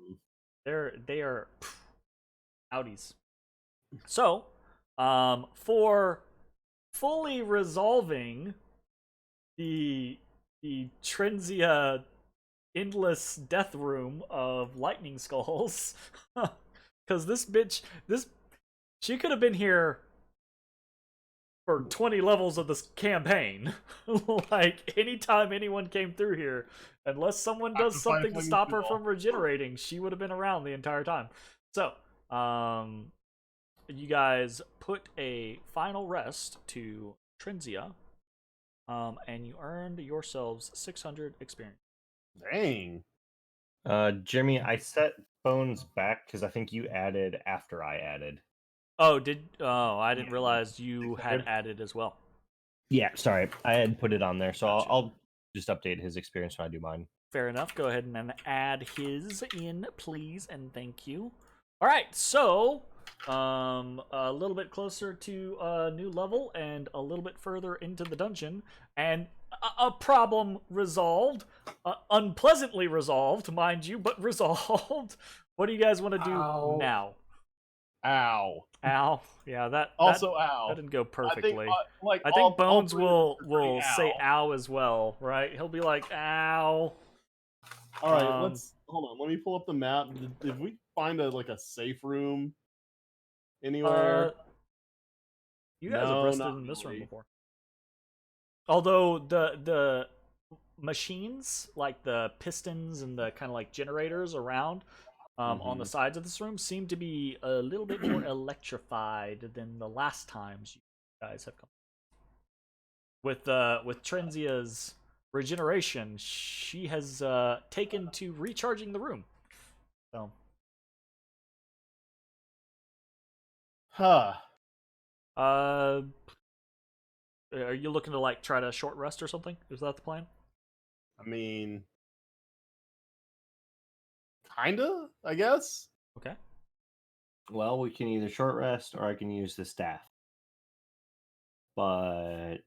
of them. they are outies. So, for fully resolving the Trenzia endless death room of lightning skulls, because she could have been here for 20 levels of this campaign. Like, anytime anyone came through here, unless someone I does can find something to fucking stop her people. from regenerating, she would have been around the entire time. So, you guys put a final rest to Trenzia, and you earned yourselves 600 experience. Dang. Jeremy, I set Bones back because I think you added after I added. Oh, I didn't Yeah. realize you had 600? added as well. Yeah, sorry. I had put it on there, so Gotcha. I'll just update his experience when I do mine. Fair enough. Go ahead and add his in, please, and thank you. All right, so a little bit closer to a new level and a little bit further into the dungeon, and a problem resolved, unpleasantly resolved, mind you, but resolved. What do you guys want to do Ow. now? Ow. Ow. Yeah, that Also, ow. that didn't go I think, perfectly. like, I all- think all Bones three of us will are pretty say ow as well, right? He'll be like, ow. All right, Um, let's hold on. Let me pull up the map. Did we find a safe room anywhere? You guys have No, rested not in this room really. before. Although the machines, like the pistons and the kind of like generators around on the sides of this room, seem to be a little bit more electrified than the last times you guys have come. With Trenzia's regeneration, she has taken to recharging the room. So Huh. are you looking to like try to short rest or something? Is that the plan? I mean, kinda, I guess. Okay. Well, we can either short rest or I can use the staff. But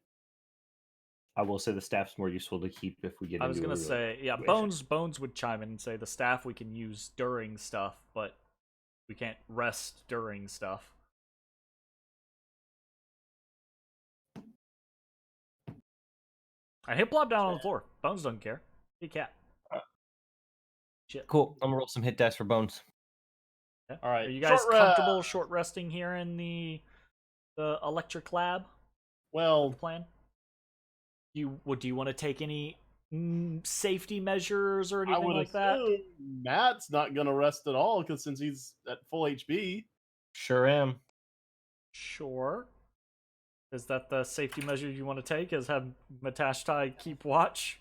I will say the staff's more useful to keep if we get I was into gonna a say, yeah, situation. Bones would chime in and say the staff we can use during stuff, but we can't rest during stuff. And he'll plop down on the floor. Bones doesn't care. Recap. Shit. Cool. I'm gonna roll some hit dice for bones. Okay. All right, Are you guys short comfortable short resting here in the electric lab? Well, The plan? Do you want to take any safety measures or I anything would like that? assume Matt's not gonna rest at all because since he's at full HP. Sure am. Sure. Is that the safety measure you want to take? Is have Matashtai keep watch?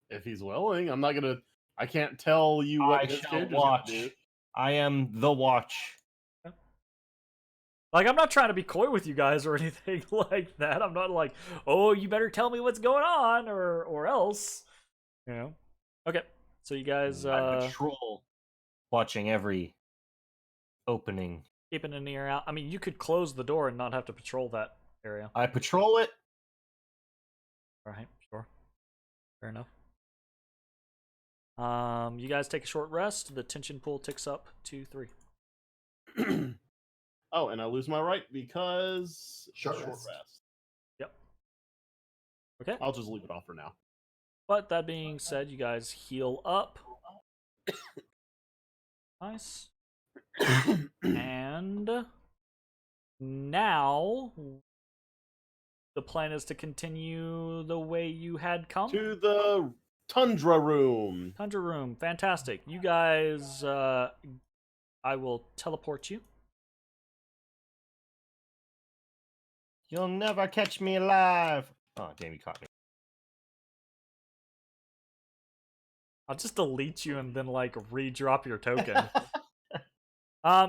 If he's willing, I'm not gonna. I can't tell you what I his shall character's gonna watch. do. I am the watch. Like, I'm not trying to be coy with you guys or anything like that. I'm not like, oh, you better tell me what's going on or else. You know? Okay. So you guys I patrol, watching every opening. keeping an ear out. I mean, you could close the door and not have to patrol that area. I patrol it. Alright, sure. Fair enough. You guys take a short rest. The tension pool ticks up to 3. Oh, and I lose my right because Short rest. Yep. Okay. I'll just leave it off for now. But that being said, you guys heal up. Nice. And now the plan is to continue the way you had come. To the tundra room. Tundra room. Fantastic. You guys, I will teleport you. You'll never catch me alive. Oh, damn, you caught me. I'll just delete you and then, like, re-drop your token.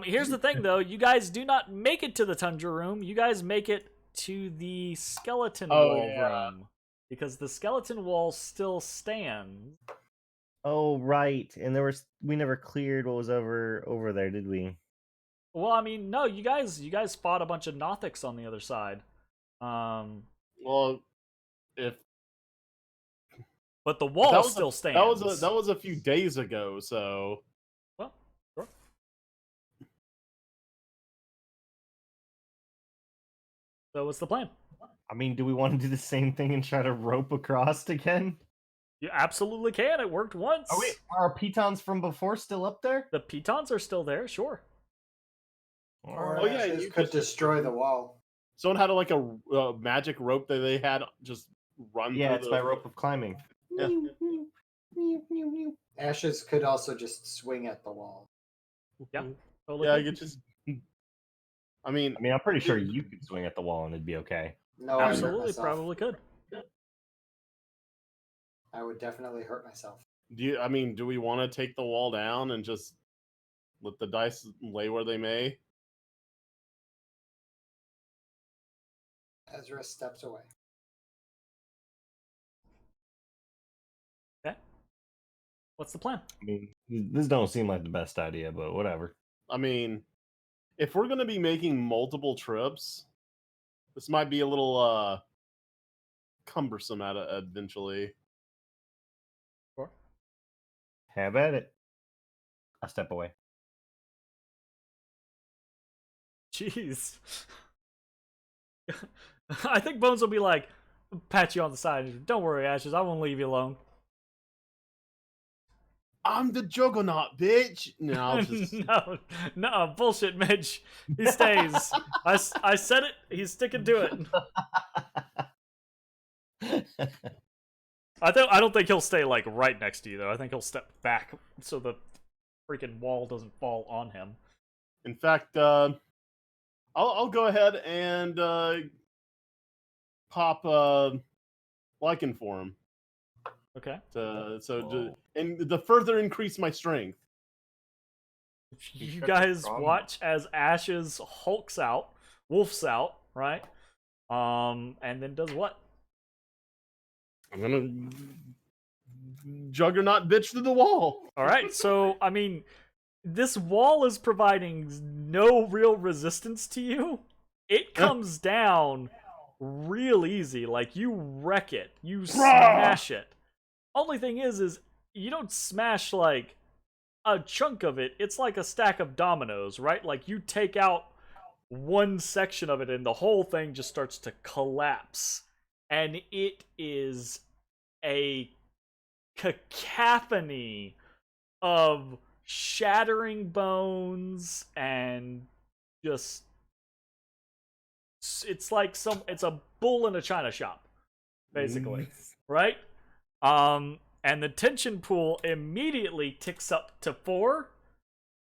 Here's the thing, though. You guys do not make it to the Tundra room. You guys make it to the skeleton wall room. Because the skeleton wall still stands. Oh, right. And we never cleared what was over there, did we? Well, I mean, no, you guys fought a bunch of Nothics on the other side. Well, but the wall still stands. That was a few days ago, so. Well, sure. So what's the plan? I mean, do we want to do the same thing and try to rope across again? You absolutely can. It worked once. Are our pitons from before still up there? The pitons are still there, sure. Or Oh, yeah, ashes you could just- destroy the wall. Someone had like a magic rope that they had just run Yeah, through it's by rope of climbing. Yeah. Ashes could also just swing at the wall. Yeah. Totally Yeah, could. you just. I mean, I'm pretty sure you could swing at the wall and it'd be okay. No, I'd hurt Absolutely, myself. probably could. I would definitely hurt myself. do we want to take the wall down and just let the dice lay where they may? Ezra steps away. Okay. What's the plan? I mean, this don't seem like the best idea, but whatever. I mean, if we're going to be making multiple trips, this might be a little cumbersome eventually. Sure. Have at it. I step away. Jeez. I think Bones will be like, pat you on the side. Don't worry, Ashes. I won't leave you alone. I'm the Juggernaut, bitch. No, I'll just... no, bullshit, Midge. He stays. I said it. He's sticking to it. I don't think he'll stay like right next to you though. I think he'll step back so the freaking wall doesn't fall on him. In fact, I'll go ahead and pop Lycan for him. Okay. And to further increase my strength. You guys watch as Ashes hulks out, wolfs out, right? And then does what? I'm gonna Juggernaut bitch through the wall. All right. So I mean, this wall is providing no real resistance to you. It comes down real easy. Like you wreck it, you smash it. Only thing is you don't smash like a chunk of it. It's like a stack of dominoes, right? Like you take out one section of it and the whole thing just starts to collapse. And it is a cacophony of shattering bones and just it's a bull in a china shop, basically, right? And the tension pool immediately ticks up to 4,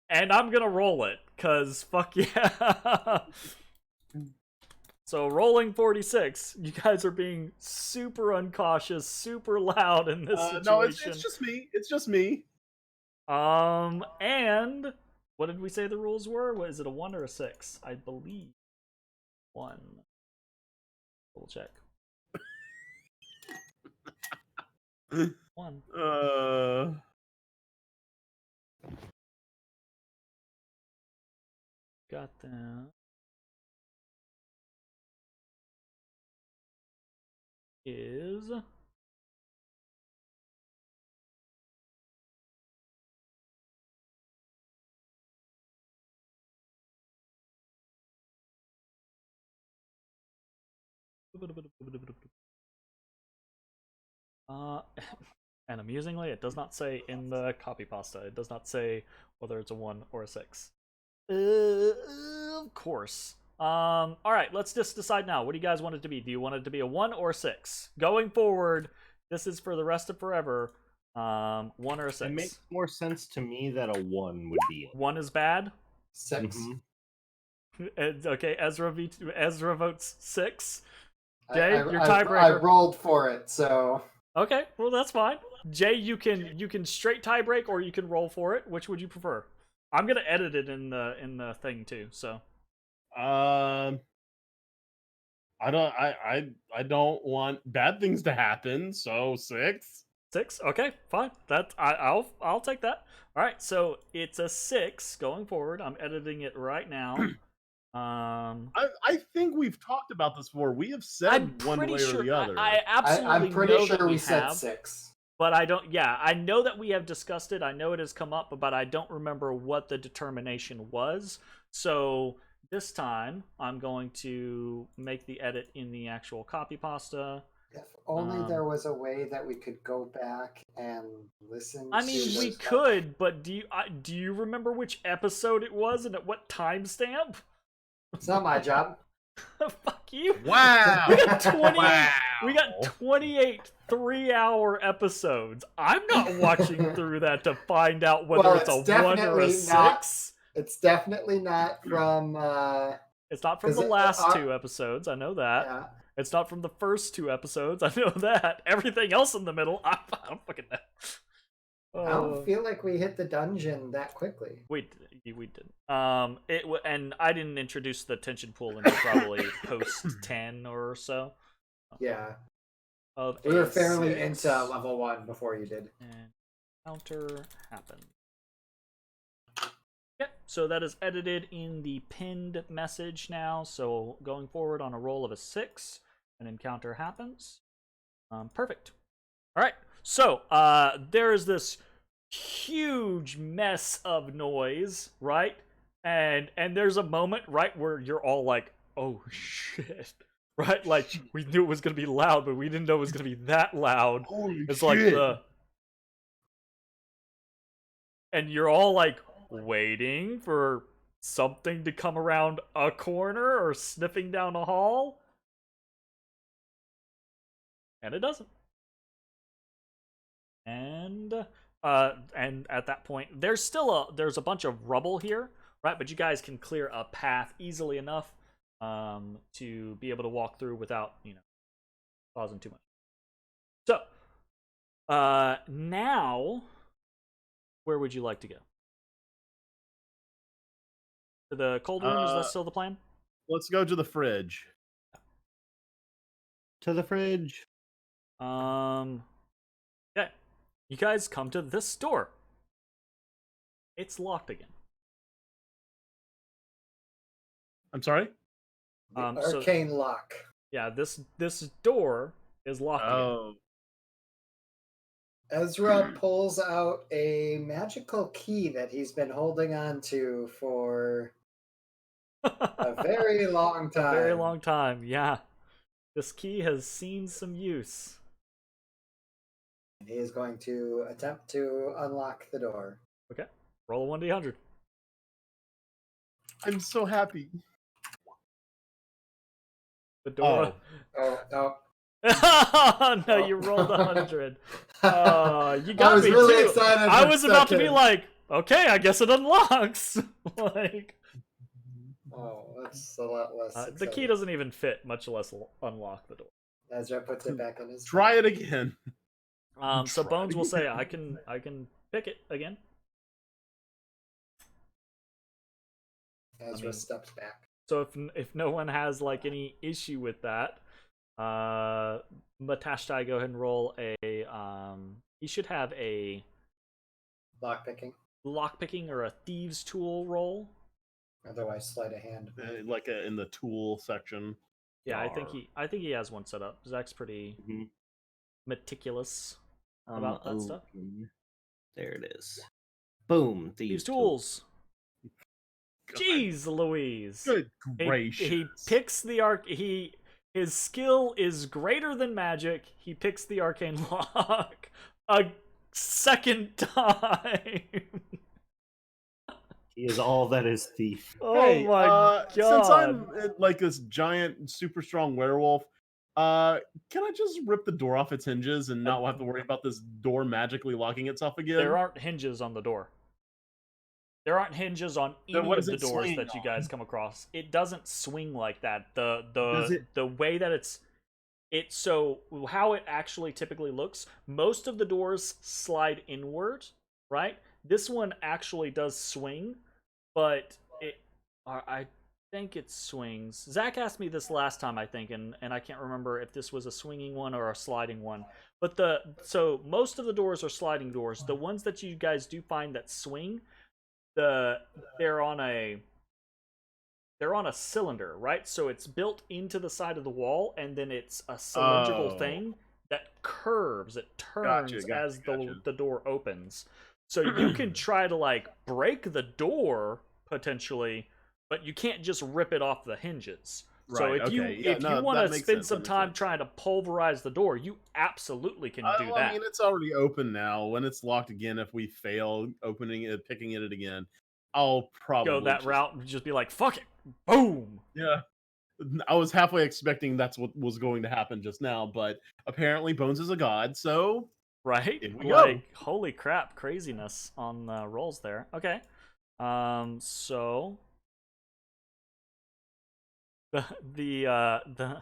and I'm gonna roll it, cause fuck yeah. So rolling 46, you guys are being super uncautious, super loud in this situation. No, it's just me. It's just me. And what did we say the rules were? What is it, a 1 or a 6? I believe 1. Double check. 1. Got that. Is and amusingly, it does not say in the copy pasta. It does not say whether it's a 1 or a 6. Of course. All right, let's just decide now. What do you guys want it to be? Do you want it to be a 1 or a 6? Going forward, this is for the rest of forever. 1 or a 6. It makes more sense to me that a 1 would be it. 1 is bad. 6. Okay, Ezra votes 6. Jay, your tiebreaker. I rolled for it, so Okay, well that's fine. Jay, you can straight tiebreak or you can roll for it. Which would you prefer? I'm gonna edit it in the thing too. So. I don't want bad things to happen. So 6. 6. Okay, fine. I'll take that. All right, so it's a 6 going forward. I'm editing it right now. I think we've talked about this before. We have said one way or the other. I absolutely I'm pretty know sure that we said have, 6. but I don't. Yeah, I know that we have discussed it. I know it has come up, but I don't remember what the determination was. So this time, I'm going to make the edit in the actual copy pasta. If only there was a way that we could go back and listen. I mean, we could, but do you remember which episode it was and at what timestamp? It's not my job. Fuck you. Wow. We got 28. Wow. We got 28 3-hour episodes. I'm not watching through that to find out whether it's a 1 or a 6. It's definitely not from. It's not from the last 2 episodes. I know that. Yeah. It's not from the first 2 episodes. I know that. Everything else in the middle, I don't fucking know. I don't feel like we hit the dungeon that quickly. We didn't. And I didn't introduce the tension pool until probably post 10 or so. Yeah. Of We were fairly 6. into level 1 before you did. And counter happened. Yep, so that is edited in the pinned message now. So going forward on a roll of a 6, an encounter happens. Perfect. All right. So there is this huge mess of noise, right? And there's a moment, right, where you're all like, "Oh shit!" Right? Like we knew it was gonna be loud, but we didn't know it was gonna be that loud. Holy It's shit. like and you're all like waiting for something to come around a corner or sniffing down a hall, and it doesn't. And at that point, there's a bunch of rubble here, right? But you guys can clear a path easily enough to be able to walk through without, causing too much. So, now, where would you like to go? To the cold room? Is that still the plan? Let's go to the fridge. To the fridge. Okay. You guys come to this door. It's locked again. I'm sorry? Arcane lock. Yeah, this door is locked again. Oh. Ezra pulls out a magical key that he's been holding on to for a very long time. A very long time, yeah. This key has seen some use. He is going to attempt to unlock the door. Okay. Roll a 1d100. I'm so happy. The door. Oh. Oh, no, you rolled 100. You got I was me really too. excited. I for a was about to be second. like, okay, I guess it unlocks. Like, Oh, that's a lot less. the key doesn't even fit, much less unlock the door. Ezra puts it back in his. Try it again. So Try. Bones will say, I can pick it again. Ezra steps back. So if no one has like any issue with that, Matashtai, go ahead and roll a he should have a Lockpicking. or a thieves tool roll. Otherwise, sleight of hand. Like in the tool section. Yeah, I Yar. think he has one set up. Zach's pretty meticulous about that stuff. There it is. Boom. Thieves tools. Jeez Louise. Good gracious. He picks the his skill is greater than magic. He picks the arcane lock a second time. He is all that is thief. Oh Hey, my god. Since I'm like this giant, super strong werewolf, can I just rip the door off its hinges and not have to worry about this door magically locking itself again? There aren't hinges on the door. There aren't hinges on any Then what of does the it doors swing that you on? guys come across. It doesn't swing like that. Does it? The way that so how it actually typically looks, most of the doors slide inward, right? This one actually does swing, but I think it swings. Zach asked me this last time, I think, and I can't remember if this was a swinging one or a sliding one. But so most of the doors are sliding doors. The ones that you guys do find that swing, they're on a cylinder, right? So it's built into the side of the wall, and then it's a cylindrical thing that curves. It turns as the door opens. So you can try to like break the door potentially, but you can't just rip it off the hinges. Right, So if you want to spend some time trying to pulverize the door, you absolutely can do that. I mean, it's already open now. When it's locked again, if we fail opening it, picking it again, I'll probably go that route and just be like, fuck it, boom. Yeah. I was halfway expecting that's what was going to happen just now, but apparently Bones is a god, so right? here we go. Holy crap, craziness on the rolls there. Okay. So the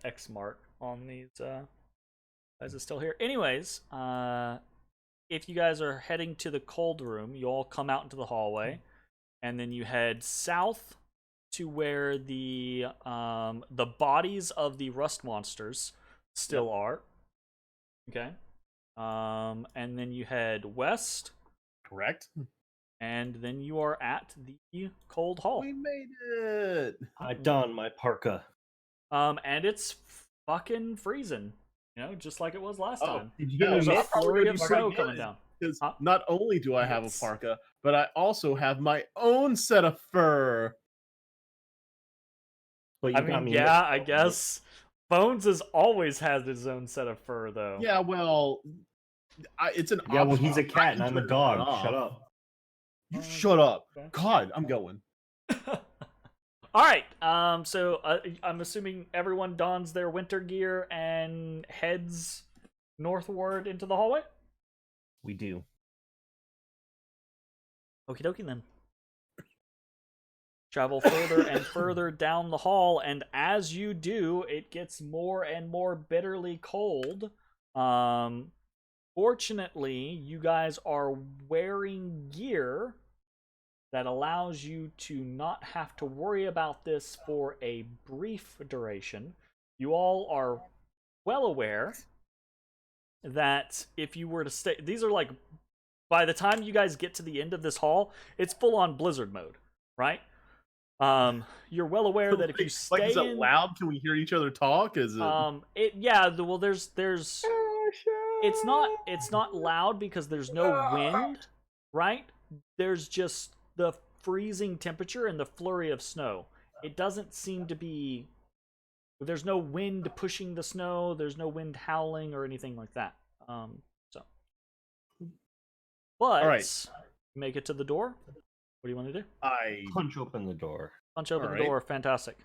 X mark on these guys is still here. Anyways, if you guys are heading to the cold room, you all come out into the hallway, and then you head south to where the bodies of the rust monsters still are. Okay. And then you head west. Correct. And then you are at the cold hall. We made it. I don my parka. And it's fucking freezing. You know, just like it was last time. Did you There's a I'm flurry already of snow good. coming down. Because not only do I have a parka, but I also have my own set of fur. But I mean, yeah, I guess. Bones has always had his own set of fur, though. Yeah, well, it's an Yeah, well, option. he's a cat and I'm a dog. Shut off. up. You shut up. God, I'm going. All right. So I'm assuming everyone dons their winter gear and heads northward into the hallway. We do. Okie dokie then. Travel further and further down the hall, and as you do, it gets more and more bitterly cold. Fortunately, you guys are wearing gear that allows you to not have to worry about this for a brief duration. You all are well aware that if you were to stay, these are like, by the time you guys get to the end of this hall, it's full on blizzard mode, right? You're well aware that if you stay is it loud? Can we hear each other talk? Is it? Well, there's it's not loud because there's no wind, right? There's just the freezing temperature and the flurry of snow. It doesn't seem to be, there's no wind pushing the snow, there's no wind howling or anything like that. So, but All right. make it to the door. What do you want to do? Punch open the door. Punch open the Alright. door. Fantastic.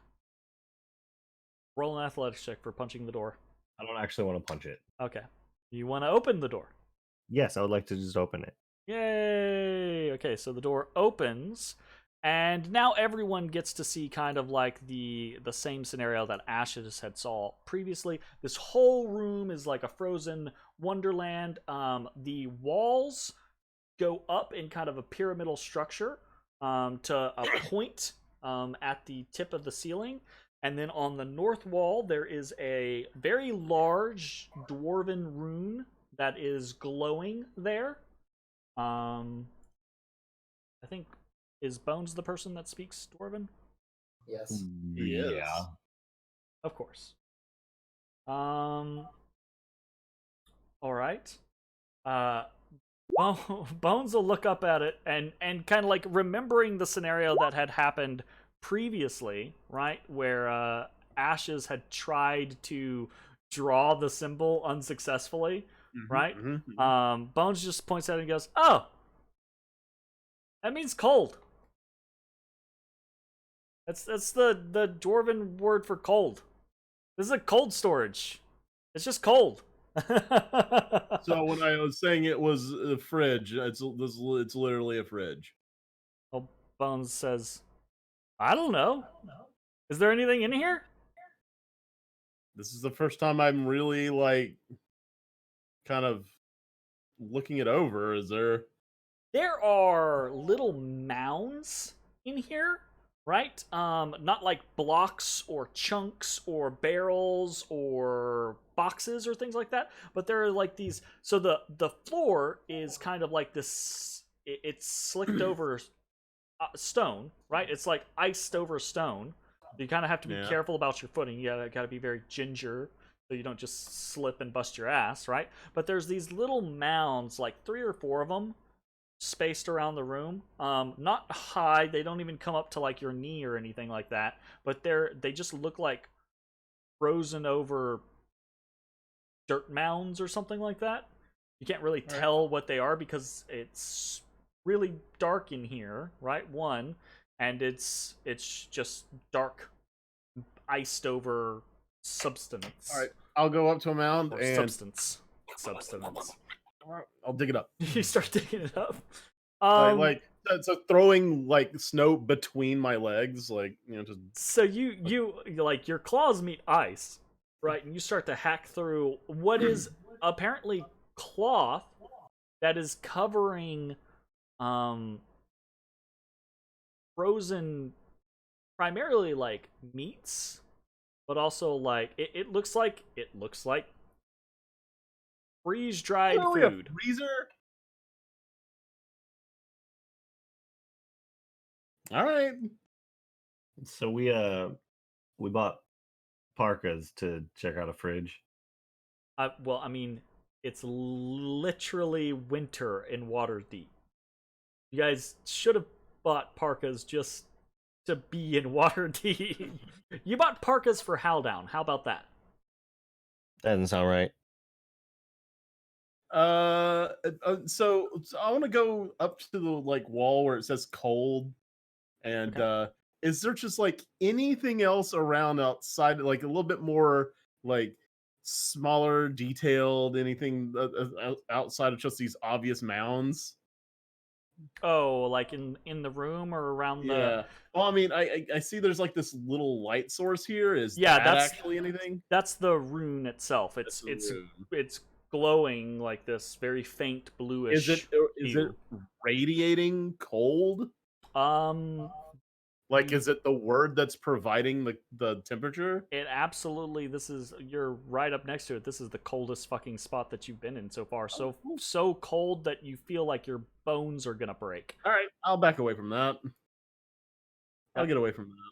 Roll an athletics check for punching the door. I don't actually want to punch it. Okay. You want to open the door. Yes, I would like to just open it. Yay! Okay, so the door opens, and now everyone gets to see kind of like the same scenario that Ashes had saw previously. This whole room is like a frozen wonderland. The walls go up in kind of a pyramidal structure to a point at the tip of the ceiling. And then on the north wall, there is a very large dwarven rune that is glowing there. I think, is Bones the person that speaks Dwarven? Yes. Yeah. Of course. All right. Bones will look up at it and kind of like remembering the scenario that had happened previously, right, where Ashes had tried to draw the symbol unsuccessful, right? Bones just points at it and goes, "Oh, that means cold. That's the dwarven word for cold. This is a cold storage. It's just cold." So when I was saying it was a fridge, it's literally a fridge. Well, Bones says, "I don't know. Is there anything in here?" This is the first time I'm really like kind of looking it over. Is there? There are little mounds in here, right? Not like blocks or chunks or barrels or boxes or things like that, but there are like these. So the floor is kind of like this. It's slicked over stone, right? It's like iced over stone. You kind of have to be careful about your footing. You gotta be very ginger so you don't just slip and bust your ass, right? But there's these little mounds, like 3 or 4 of them, spaced around the room. Not high. They don't even come up to like your knee or anything like that. But they just look like frozen over dirt mounds or something like that. You can't really tell what they are because it's really dark in here, right? One, and it's just dark, iced over substance. All right, I'll go up to a mound Or and substance. I'll dig it up. You start digging it up. So throwing like snow between my legs, like just. So you like your claws meet ice, right? And you start to hack through what is apparently cloth that is covering frozen, primarily like meats, but also like it looks like freeze dried food. A freezer. All right. So we bought parkas to check out a fridge. Well, I mean, it's literally winter in Waterdeep. You guys should have bought parkas just to be in Waterdeep. You bought parkas for Howdown. How about that? That doesn't sound right. So I want to go up to the like wall where it says cold, and is there just like anything else around outside, like a little bit more like smaller, detailed, anything outside of just these obvious mounds? Oh, like in the room or around the? Yeah. Well, I mean, I see there's like this little light source here. Is that's actually anything? That's the rune itself. It's glowing like this very faint bluish. Is it radiating cold? Like, is it the word that's providing the temperature? It absolutely. You're right up next to it. This is the coldest fucking spot that you've been in so far. So cold that you feel like your bones are gonna break. All right, I'll back away from that. I'll get away from that.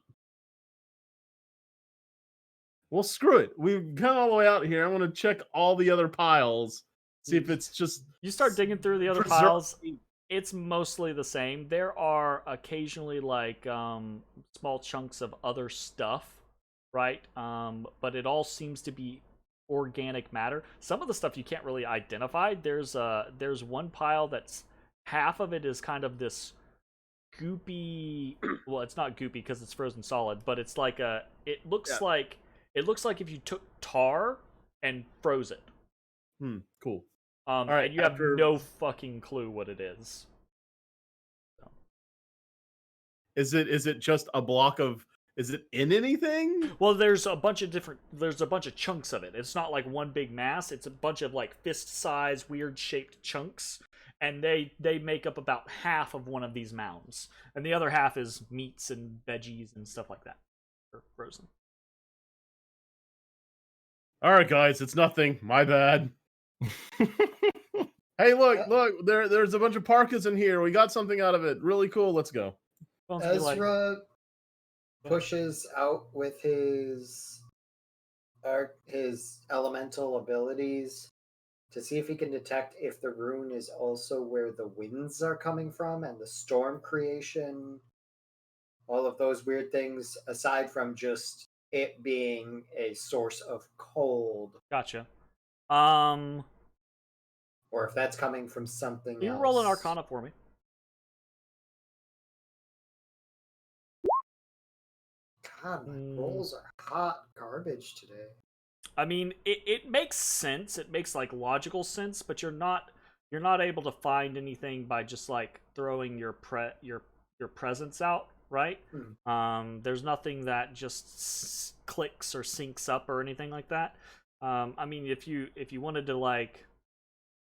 Well, screw it. We've come all the way out here. I want to check all the other piles. See if it's just. You start digging through the other piles. It's mostly the same. There are occasionally like small chunks of other stuff, right? But it all seems to be organic matter. Some of the stuff you can't really identify. There's one pile that's half of it is kind of this goopy. Well, it's not goopy because it's frozen solid, but it's like it looks like if you took tar and froze it. Cool. All right, and you have no fucking clue what it is. So. Is it just a block of? Is it in anything? Well, there's a bunch of chunks of it. It's not like one big mass. It's a bunch of like fist-sized, weird-shaped chunks, and they make up about half of one of these mounds, and the other half is meats and veggies and stuff like that, or frozen. All right, guys, it's nothing. My bad. Hey, look! There's a bunch of parkas in here. We got something out of it. Really cool. Let's go. Ezra pushes out with his elemental abilities to see if he can detect if the rune is also where the winds are coming from and the storm creation, all of those weird things, aside from just it being a source of cold. Gotcha. Or if that's coming from something else. You roll an Arcana for me. God, my rolls are hot garbage today. I mean, it makes sense. It makes like logical sense, but you're not able to find anything by just like throwing your presence out, right? There's nothing that just clicks or syncs up or anything like that. I mean, if you wanted to like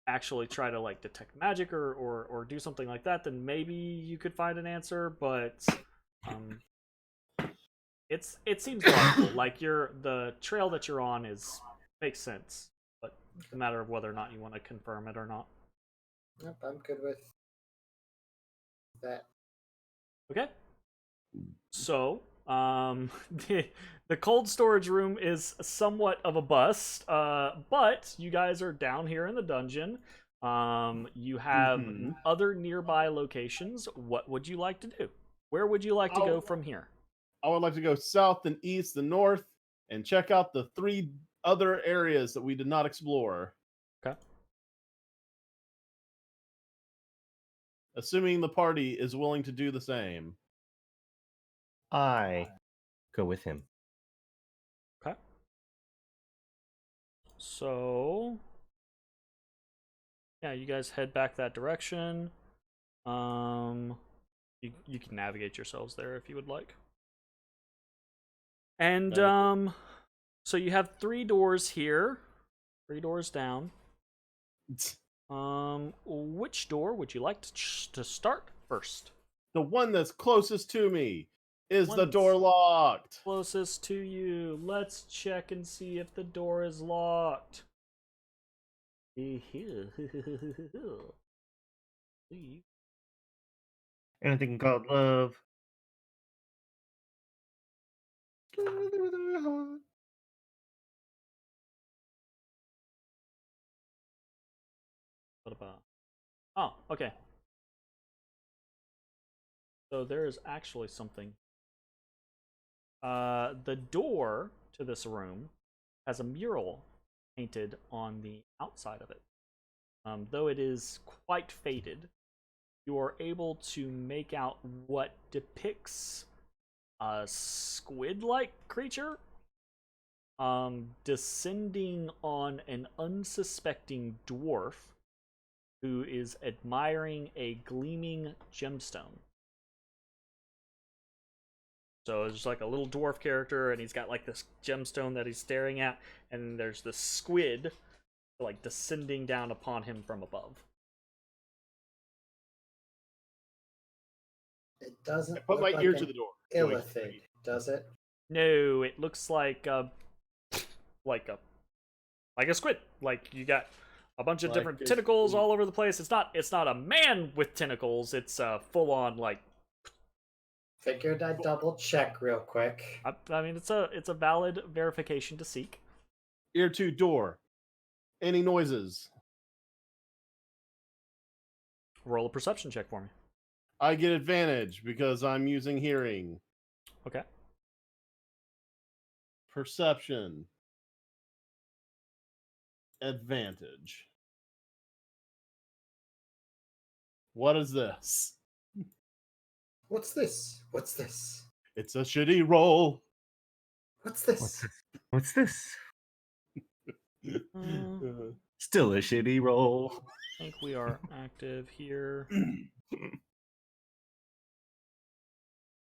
actually try to like detect magic or do something like that, then maybe you could find an answer, but it seems logical. Like the trail that you're on makes sense, but it's a matter of whether or not you want to confirm it or not. Yep, I'm good with that. Okay. So, the cold storage room is somewhat of a bust, but you guys are down here in the dungeon. You have other nearby locations. What would you like to do? Where would you like to go from here? I would like to go south and east and north and check out the 3 other areas that we did not explore. Okay. Assuming the party is willing to do the same. I go with him. Okay. So, yeah, you guys head back that direction. You can navigate yourselves there if you would like. And so you have 3 doors here, 3 doors down. Which door would you like to start first? The one that's closest to me. Is the door locked? Closest to you. Let's check and see if the door is locked. Anything called love. What about? Oh, okay. So there is actually something. The door to this room has a mural painted on the outside of it. Though it is quite faded, you are able to make out what depicts a squid-like creature descending on an unsuspecting dwarf who is admiring a gleaming gemstone. So it's just like a little dwarf character, and he's got like this gemstone that he's staring at, and there's this squid like descending down upon him from above. It doesn't Put my look ear like to the door. illithid, does it? No, it looks like a squid. Like you got a bunch of different tentacles all over the place. It's not a man with tentacles. It's full on like. Figured I'd double check real quick. I mean, it's a valid verification to seek. Ear to door. Any noises? Roll a perception check for me. I get advantage because I'm using hearing. Okay. Perception. advantage. What is this? What's this? What's this? It's a shitty roll. What's this? What's this? I Still a shitty roll. think we are active here.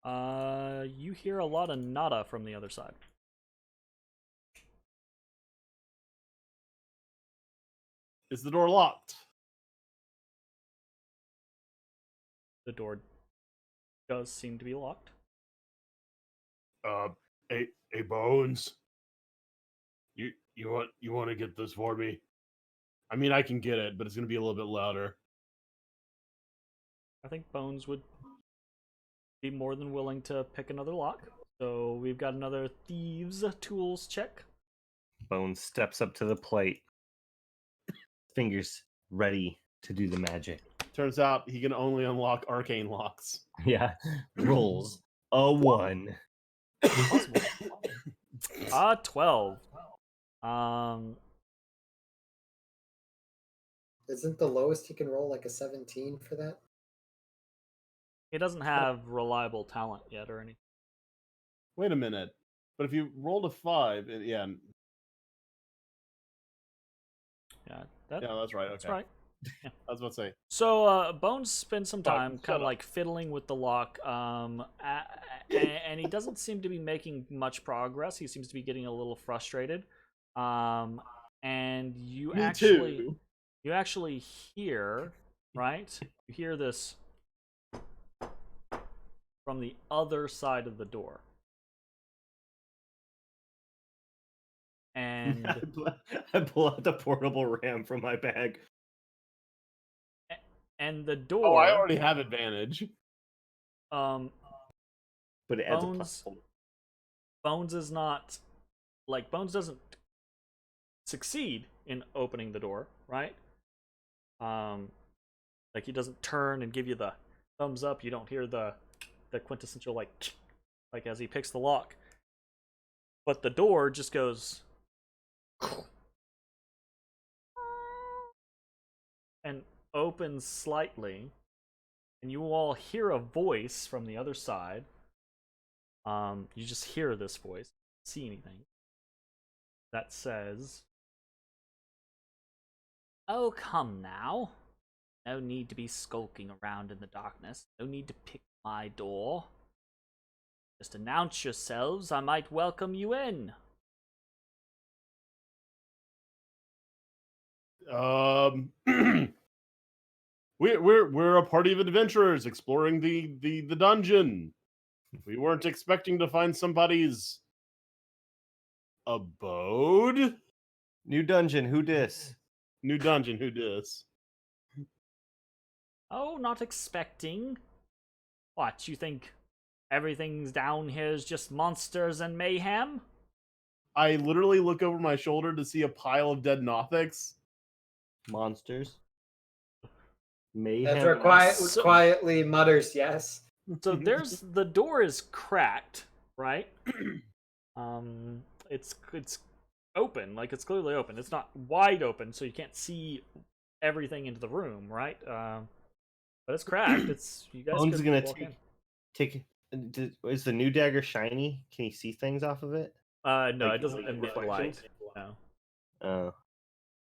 You hear a lot of nada from the other side. Is the door locked? The door does seem to be locked. Hey, Bones. You want to get this for me? I mean, I can get it, but it's gonna be a little bit louder. I think Bones would be more than willing to pick another lock. So we've got another thieves tools check. Bones steps up to the plate, fingers ready to do the magic. Turns out he can only unlock arcane locks. Yeah, rolls a 1. Possible. 12. Isn't the lowest he can roll like a 17 for that? He doesn't have reliable talent yet or anything. Wait a minute. But if you rolled a 5, yeah, Yeah, that's right. Okay, that's right. I was about to say. So Bones spends some time shut kind of up. like fiddling with the lock, and he doesn't seem to be making much progress. He seems to be getting a little frustrated. And you Me actually too. you actually hear, right? You hear this from the other side of the door. And I pull out the portable ram from my bag. the Oh, door I already have advantage. But it adds Bones- a +1. Bones is not like Bones doesn't succeed in opening the door, right? Like he doesn't turn and give you the thumbs up. You don't hear the quintessential like as he picks the lock. But the door just goes and opens slightly, and you all hear a voice from the other side. You just hear this voice, see anything that says, "Oh, come now. No need to be skulking around in the darkness. No need to pick my door. Just announce yourselves. I might welcome you in." We're a party of adventurers exploring the dungeon. We weren't expecting to find somebody's abode. New dungeon, who dis? New dungeon, who dis? Oh, not expecting. What, you think everything's down here is just monsters and mayhem? I literally look over my shoulder to see a pile of dead Nothics. Monsters. Ezra Mayhem. quietly mutters yes. So there's the door is cracked, right? It's open, like it's clearly open. It's not wide open, so you can't see everything into the room, right? But it's cracked. It's you guys. Bones could gonna walk in. take. Is the new dagger shiny? Can you see things off of it? No, like, it doesn't like emit light. reflections? No,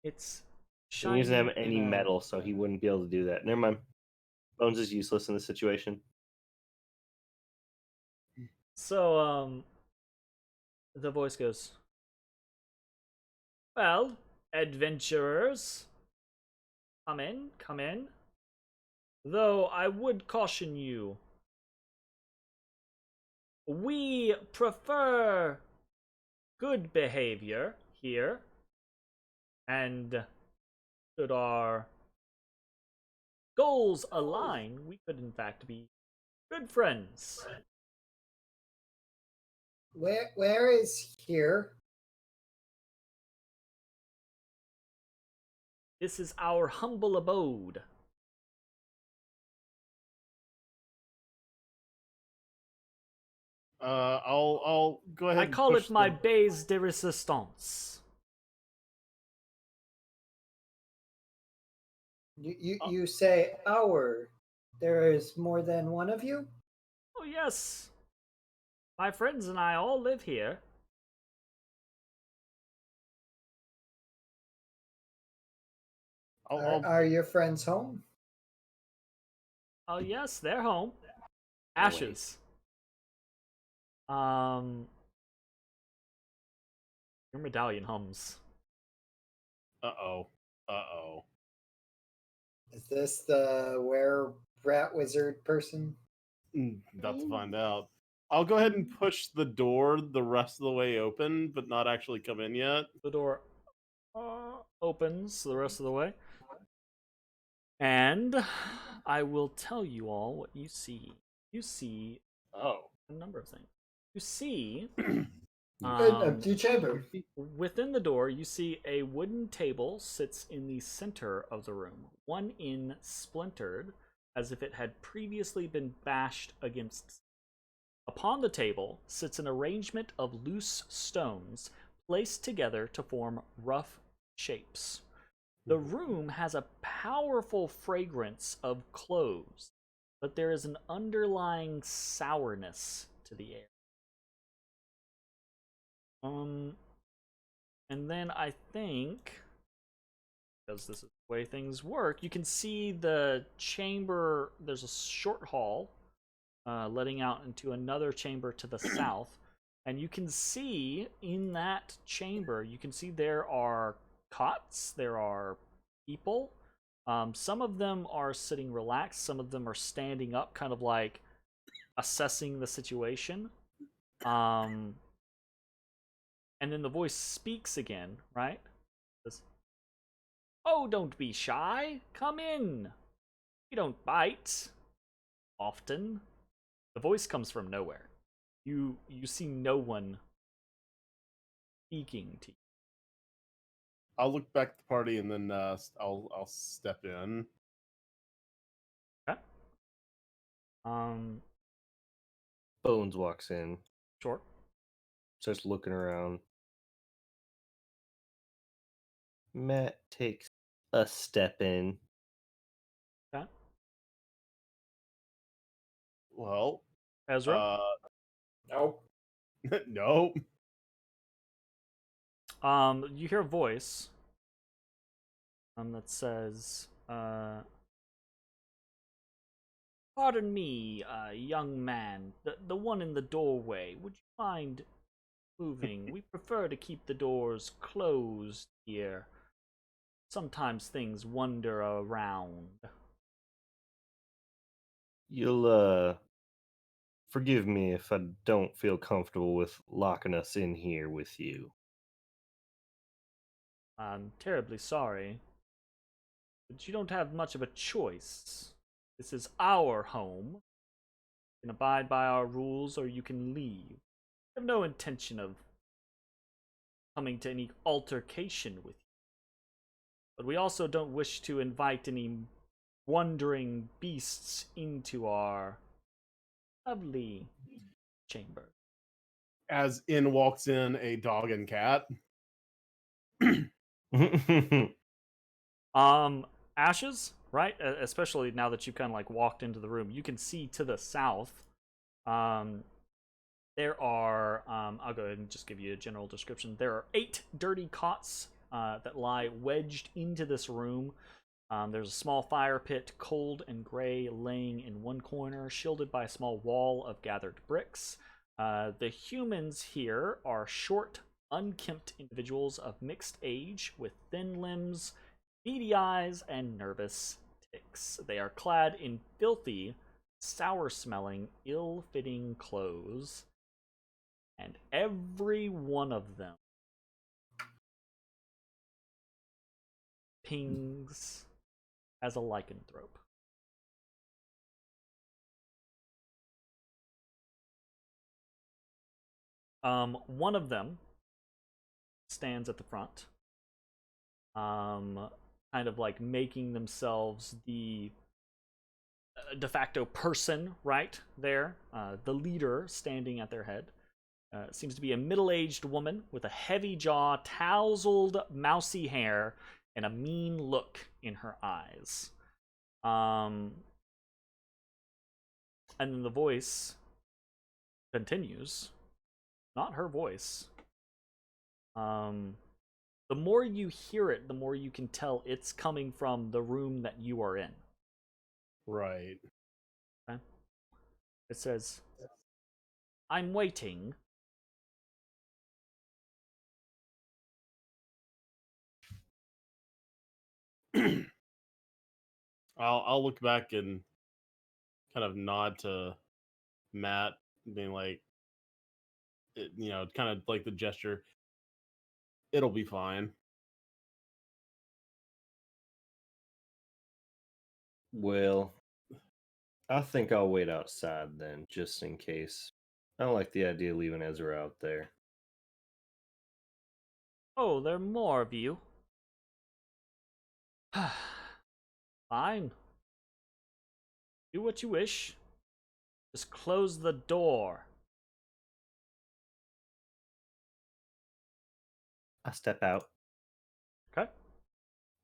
it's He shiny. doesn't have any in a- metal, so he wouldn't be able to do that. Never mind. Bones is useless in this situation. So, the voice goes, "Well, adventurers, come in, come in. Though I would caution you, we prefer good behavior here, and should our goals align, we could in fact be good friends." Where is here? This is our humble abode. I'll go ahead. I and call push it my the- base de resistance. You say our. There is more than one of you? Oh, yes. My friends and I all live here. Are your friends home? Oh, yes, they're home. Wait. Ashes. Your medallion hums. Uh-oh. Uh-oh. Is this the were rat wizard person? About to find out. I'll go ahead and push the door the rest of the way open, but not actually come in yet. The door opens the rest of the way. And I will tell you all what you see. You see Oh. a number of things. You see An empty chamber. within the door, you see a wooden table sits in the center of the room. One end splintered, as if it had previously been bashed against. Upon the table sits an arrangement of loose stones placed together to form rough shapes. The room has a powerful fragrance of cloves, but there is an underlying sourness to the air. And then I think, because this is the way things work, you can see the chamber. There's a short hall letting out into another chamber to the south. And you can see in that chamber, you can see there are cots, there are people. Some of them are sitting relaxed, some of them are standing up, kind of like assessing the situation. And then the voice speaks again, right? Says, "Oh, don't be shy. Come in. We don't bite often." The voice comes from nowhere. You see no one speaking to you. I'll look back at the party and then I'll step in. Okay. Bones walks in, Sure. starts looking around. Matt takes a step in. Okay. Well, Ezra. Nope. no. You hear a voice that says, "Pardon me, young man, the one in the doorway. Would you mind moving? We prefer to keep the doors closed here. Sometimes things wander around." You'll forgive me if I don't feel comfortable with locking us in here with you. "I'm terribly sorry, but you don't have much of a choice. This is our home. You can abide by our rules or you can leave. I have no intention of coming to any altercation with you. But we also don't wish to invite any wandering beasts into our lovely chamber." As in walks in a dog and cat. Ashes, right? Especially now that you've kind of like walked into the room, you can see to the south. There are, I'll go ahead and just give you a general description. There are 8 dirty cots that lie wedged into this room. There's a small fire pit, cold and gray, laying in one corner, shielded by a small wall of gathered bricks. The humans here are short, unkempt individuals of mixed age with thin limbs, beady eyes, and nervous tics. They are clad in filthy, sour-smelling, ill-fitting clothes, and every one of them pings as a lycanthrope. One of them stands at the front, kind of like making themselves the de facto person right there, the leader standing at their head. Seems to be a middle-aged woman with a heavy jaw, tousled, mousy hair, and a mean look in her eyes. And then the voice continues. Not her voice. The more you hear it, the more you can tell it's coming from the room that you are in. Right. Okay? It says, I'm waiting. I'll look back and kind of nod to Matt, being like, kind of like the gesture. It'll be fine. Well, I think I'll wait outside then, just in case. I don't like the idea of leaving Ezra out there. Oh, there are more of you. Fine. Do what you wish. Just close the door. I step out Okay?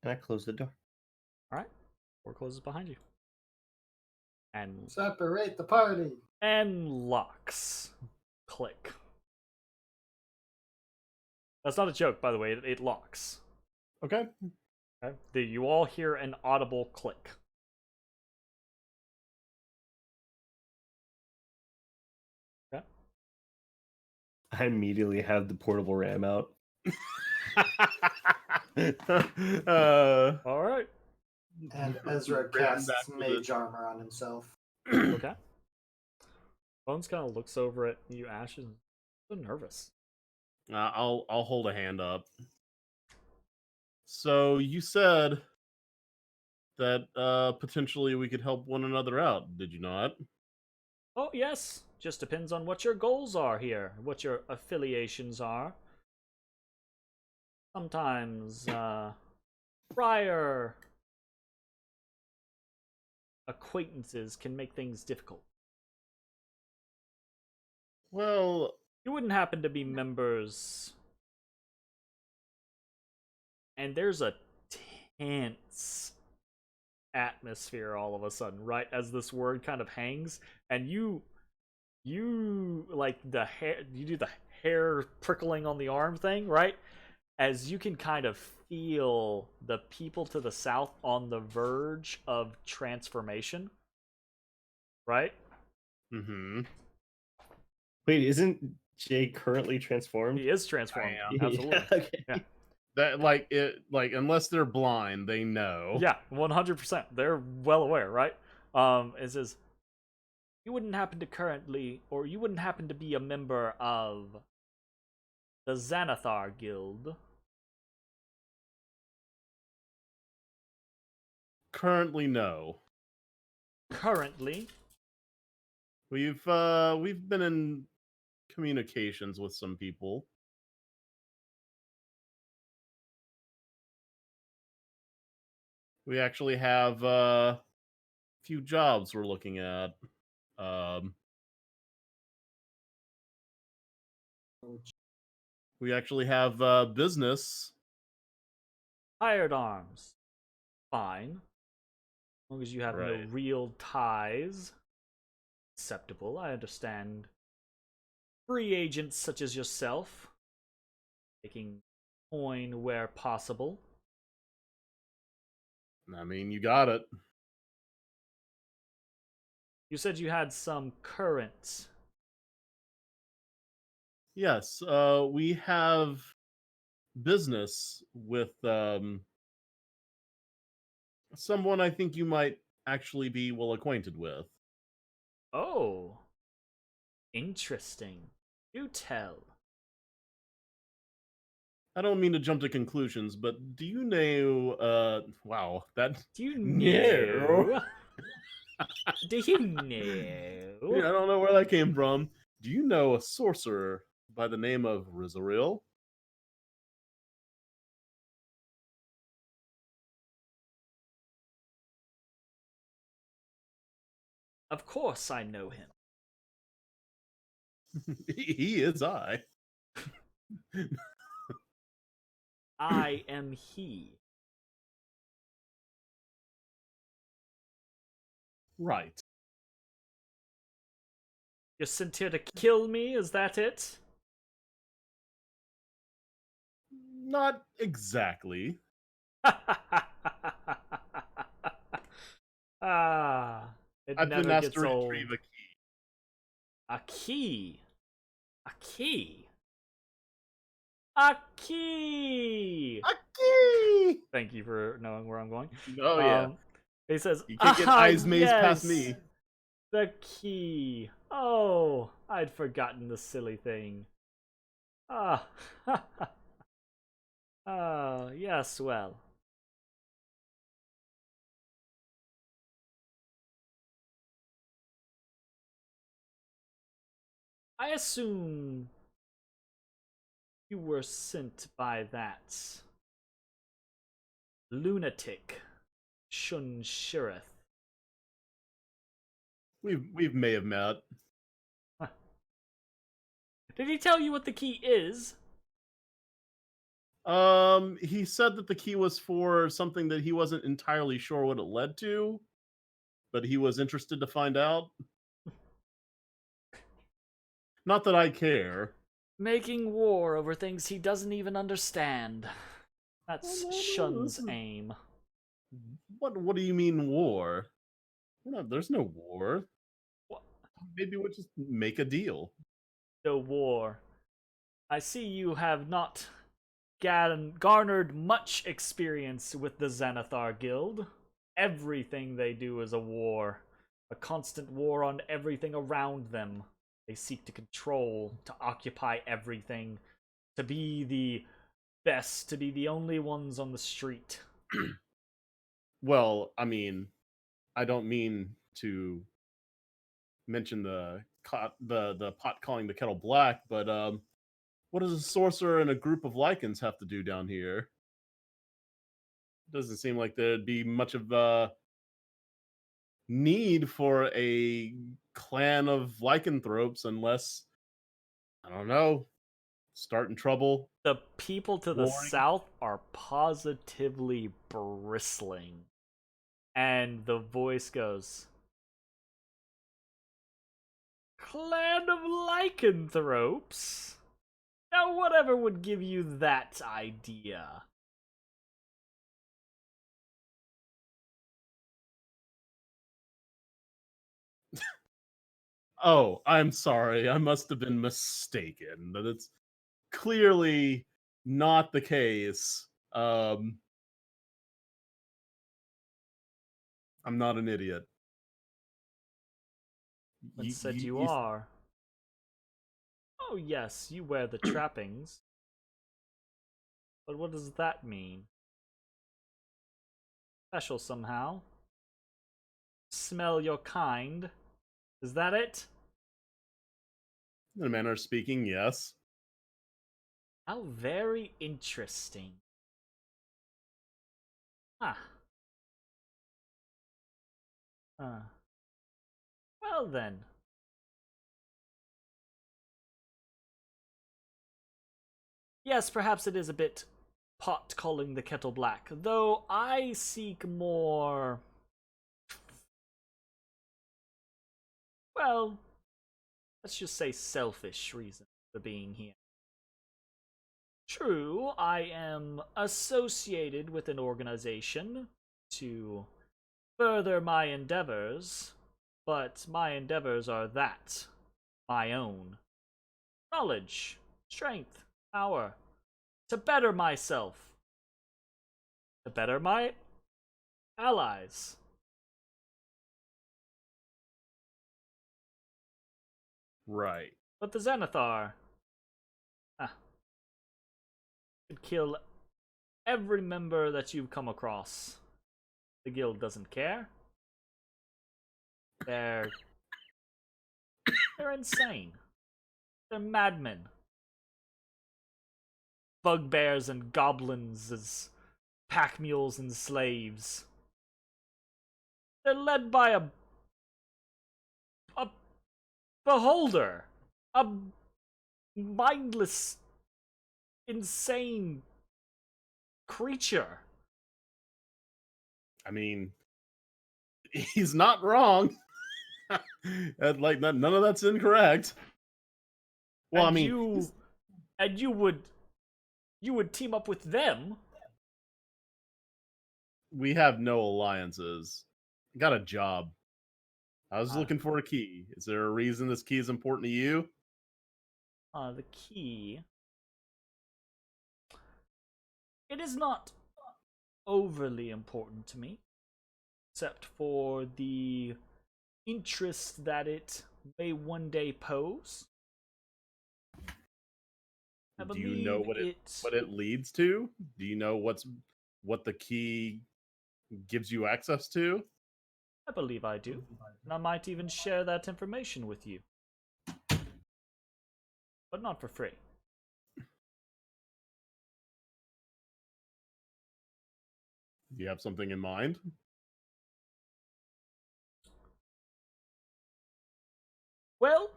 and I close the door. Alright. Door closes behind you. And Separate the party. locks. Click. That's not a joke, by the way. It locks. Okay. Okay? You all hear an audible click. Okay? I immediately have the portable ram out. Alright. And Ezra Ran casts back with mage it. armor on himself. Okay. Bones kind of looks over at you, Ash, and so nervous. I'll hold a hand up. So you said that potentially we could help one another out, did you not? Oh, yes. Just depends on what your goals are here, what your affiliations are. Sometimes, prior acquaintances can make things difficult. Well, You wouldn't happen to be members. And there's a tense atmosphere all of a sudden, right? As this word kind of hangs, and you like the hair, you do the hair prickling on the arm thing, right? As you can kind of feel the people to the south on the verge of transformation, right? mm-hmm. Wait, isn't Jay currently transformed? He is transformed. I am. Absolutely. Yeah, okay. Yeah. That unless they're blind, they know. Yeah, 100%. They're well aware, right? It says, you wouldn't happen to be a member of the Xanathar Guild. Currently, no. Currently, We've been in communications with some people. We actually have a few jobs we're looking at. We actually have business. hired arms. Fine. As long as you have no Right. real ties. Acceptable, I understand. Free agents such as yourself. Taking coin where possible. I mean, you got it. You said you had some current. Yes, we have business with someone I think you might actually be well acquainted with. Oh. Interesting. Do tell. I don't mean to jump to conclusions, but do you know wow, that Do you No. know? Do you I know? don't know where that came from. Do you know a sorcerer by the name of Rizaril? Of course I know him. He is I. I am he. Right. You're sent here to kill me, is that it? Not exactly. Ah, it I've been never asked gets to old. retrieve a key. A key. A key. A key. A key! Thank you for knowing where I'm going. Oh, yeah. He says, You can't get eyes maze past me. The key. Oh, I'd forgotten the silly thing. Ah. Ah, yes, well. I assume you were sent by that lunatic, Shun Shirith. We may have met. Did he tell you what the key is? He said that the key was for something that he wasn't entirely sure what it led to, but he was interested to find out. Not that I care. Making war over things he doesn't even understand. That's Oh, no, Shun's this is- aim. What do you mean war? There's no war. What? Maybe we'll just make a deal. No war. I see you have not garnered much experience with the Xanathar Guild. Everything they do is a war. A constant war on everything around them. They seek to control, to occupy everything, to be the best, to be the only ones on the street. Well, I mean, I don't mean to mention the pot calling the kettle black, but what does a sorcerer and a group of lichens have to do down here? Doesn't seem like there'd be much of a need for a clan of lycanthropes unless, I don't know, starting trouble. The people to the Warring. south are positively bristling. And the voice goes, Clan of lycanthropes? Now, whatever would give you that idea? Oh, I'm sorry. I must have been mistaken. That it's clearly not the case. I'm not an idiot. When said you are. Oh yes, you wear the trappings. But what does that mean? Special somehow? Smell your kind? Is that it? In a manner of speaking, yes. How very interesting. Ah. Well then. Yes, perhaps it is a bit pot calling the kettle black, though I seek more... Well, let's just say selfish reasons for being here. True, I am associated with an organization to further my endeavors, but my endeavors are that, my own. Knowledge, strength, power, to better myself, to better my allies. Right. But the Xanathar could kill every member that you've come across. The guild doesn't care. They're insane. They're madmen. Bugbears and goblins as pack mules and slaves. They're led by a beholder. A mindless, insane creature. I mean, he's not wrong. Like none of that's incorrect. Well, And I mean, you would team up with them. we have no alliances. I got a job. I was Ah. looking for a key. Is there a reason this key is important to you? The key. It is not overly important to me, except for the interest that it may one day pose. I Do you know believe what it leads to? Do you know what the key gives you access to? I believe I do. And I might even share that information with you. But not for free. Do you have something in mind? Well,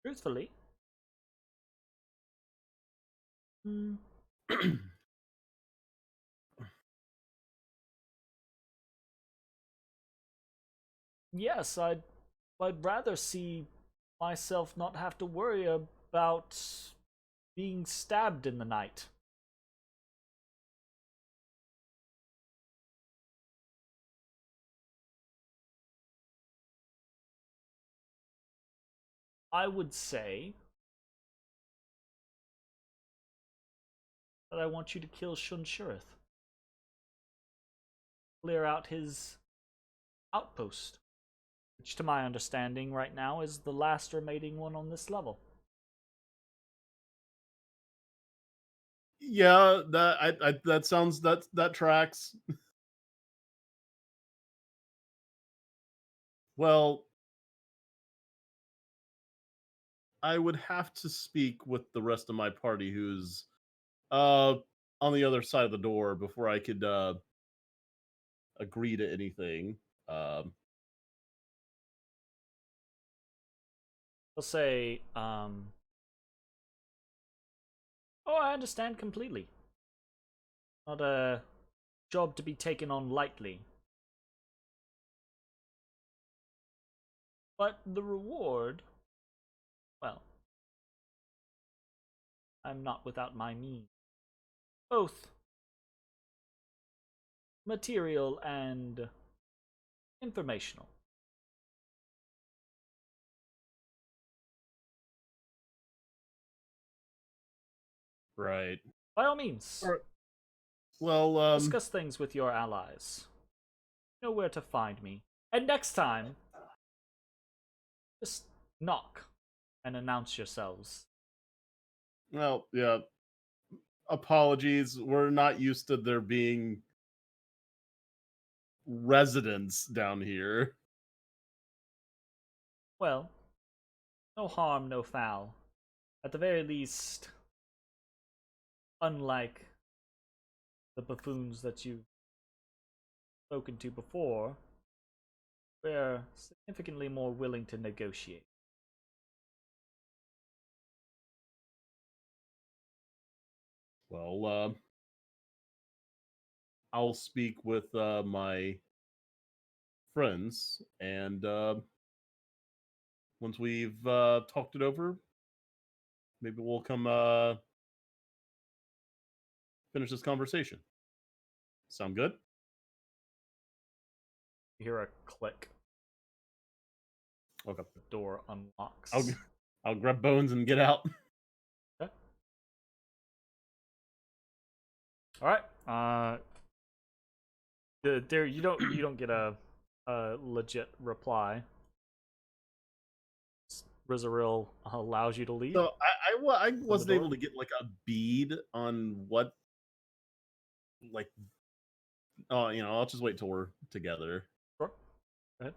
truthfully, yes, I'd rather see myself not have to worry about being stabbed in the night. I would say that I want you to kill Shunshurith. Clear out his outpost, which to my understanding right now is the last remaining one on this level. Yeah, that sounds that tracks. Well, I would have to speak with the rest of my party who's on the other side of the door before I could agree to anything. I'll say, oh, I understand completely. Not a job to be taken on lightly. But the reward, well, I'm not without my means. Both material and informational. Right. By all means, Well, discuss things with your allies. You know where to find me. And next time, just knock and announce yourselves. well, yeah. Apologies. We're not used to there being residents down here. Well, no harm, no foul. At the very least, unlike the buffoons that you've spoken to before, we're significantly more willing to negotiate. Well, I'll speak with my friends, and once we've talked it over, maybe we'll come finish this conversation. Sound good? You hear a click. Okay. The door unlocks. I'll grab Bones and get out. Okay. All right. There you don't get a legit reply. Rizaril allows you to leave. So I wasn't door? able to get like a bead on what, like, oh, I'll just wait till we're together. Sure. Go ahead.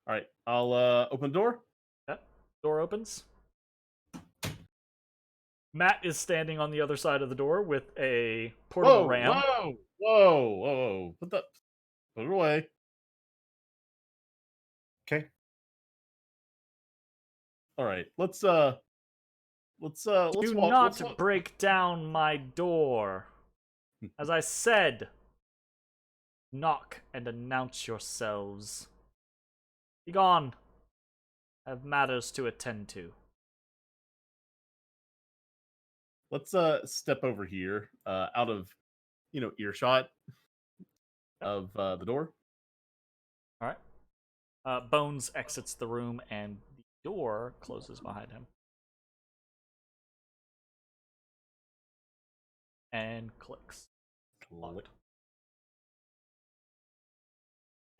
All right, I'll open the door. Okay. Door opens. Matt is standing on the other side of the door with a portable ram. Whoa! Put it away. Okay. All right, let's Do not walk. break down my door. As I said, knock and announce yourselves. Be gone. I have matters to attend to. Let's step over here, out of earshot of the door. All right. Bones exits the room and the door closes behind him. And clicks. Locked.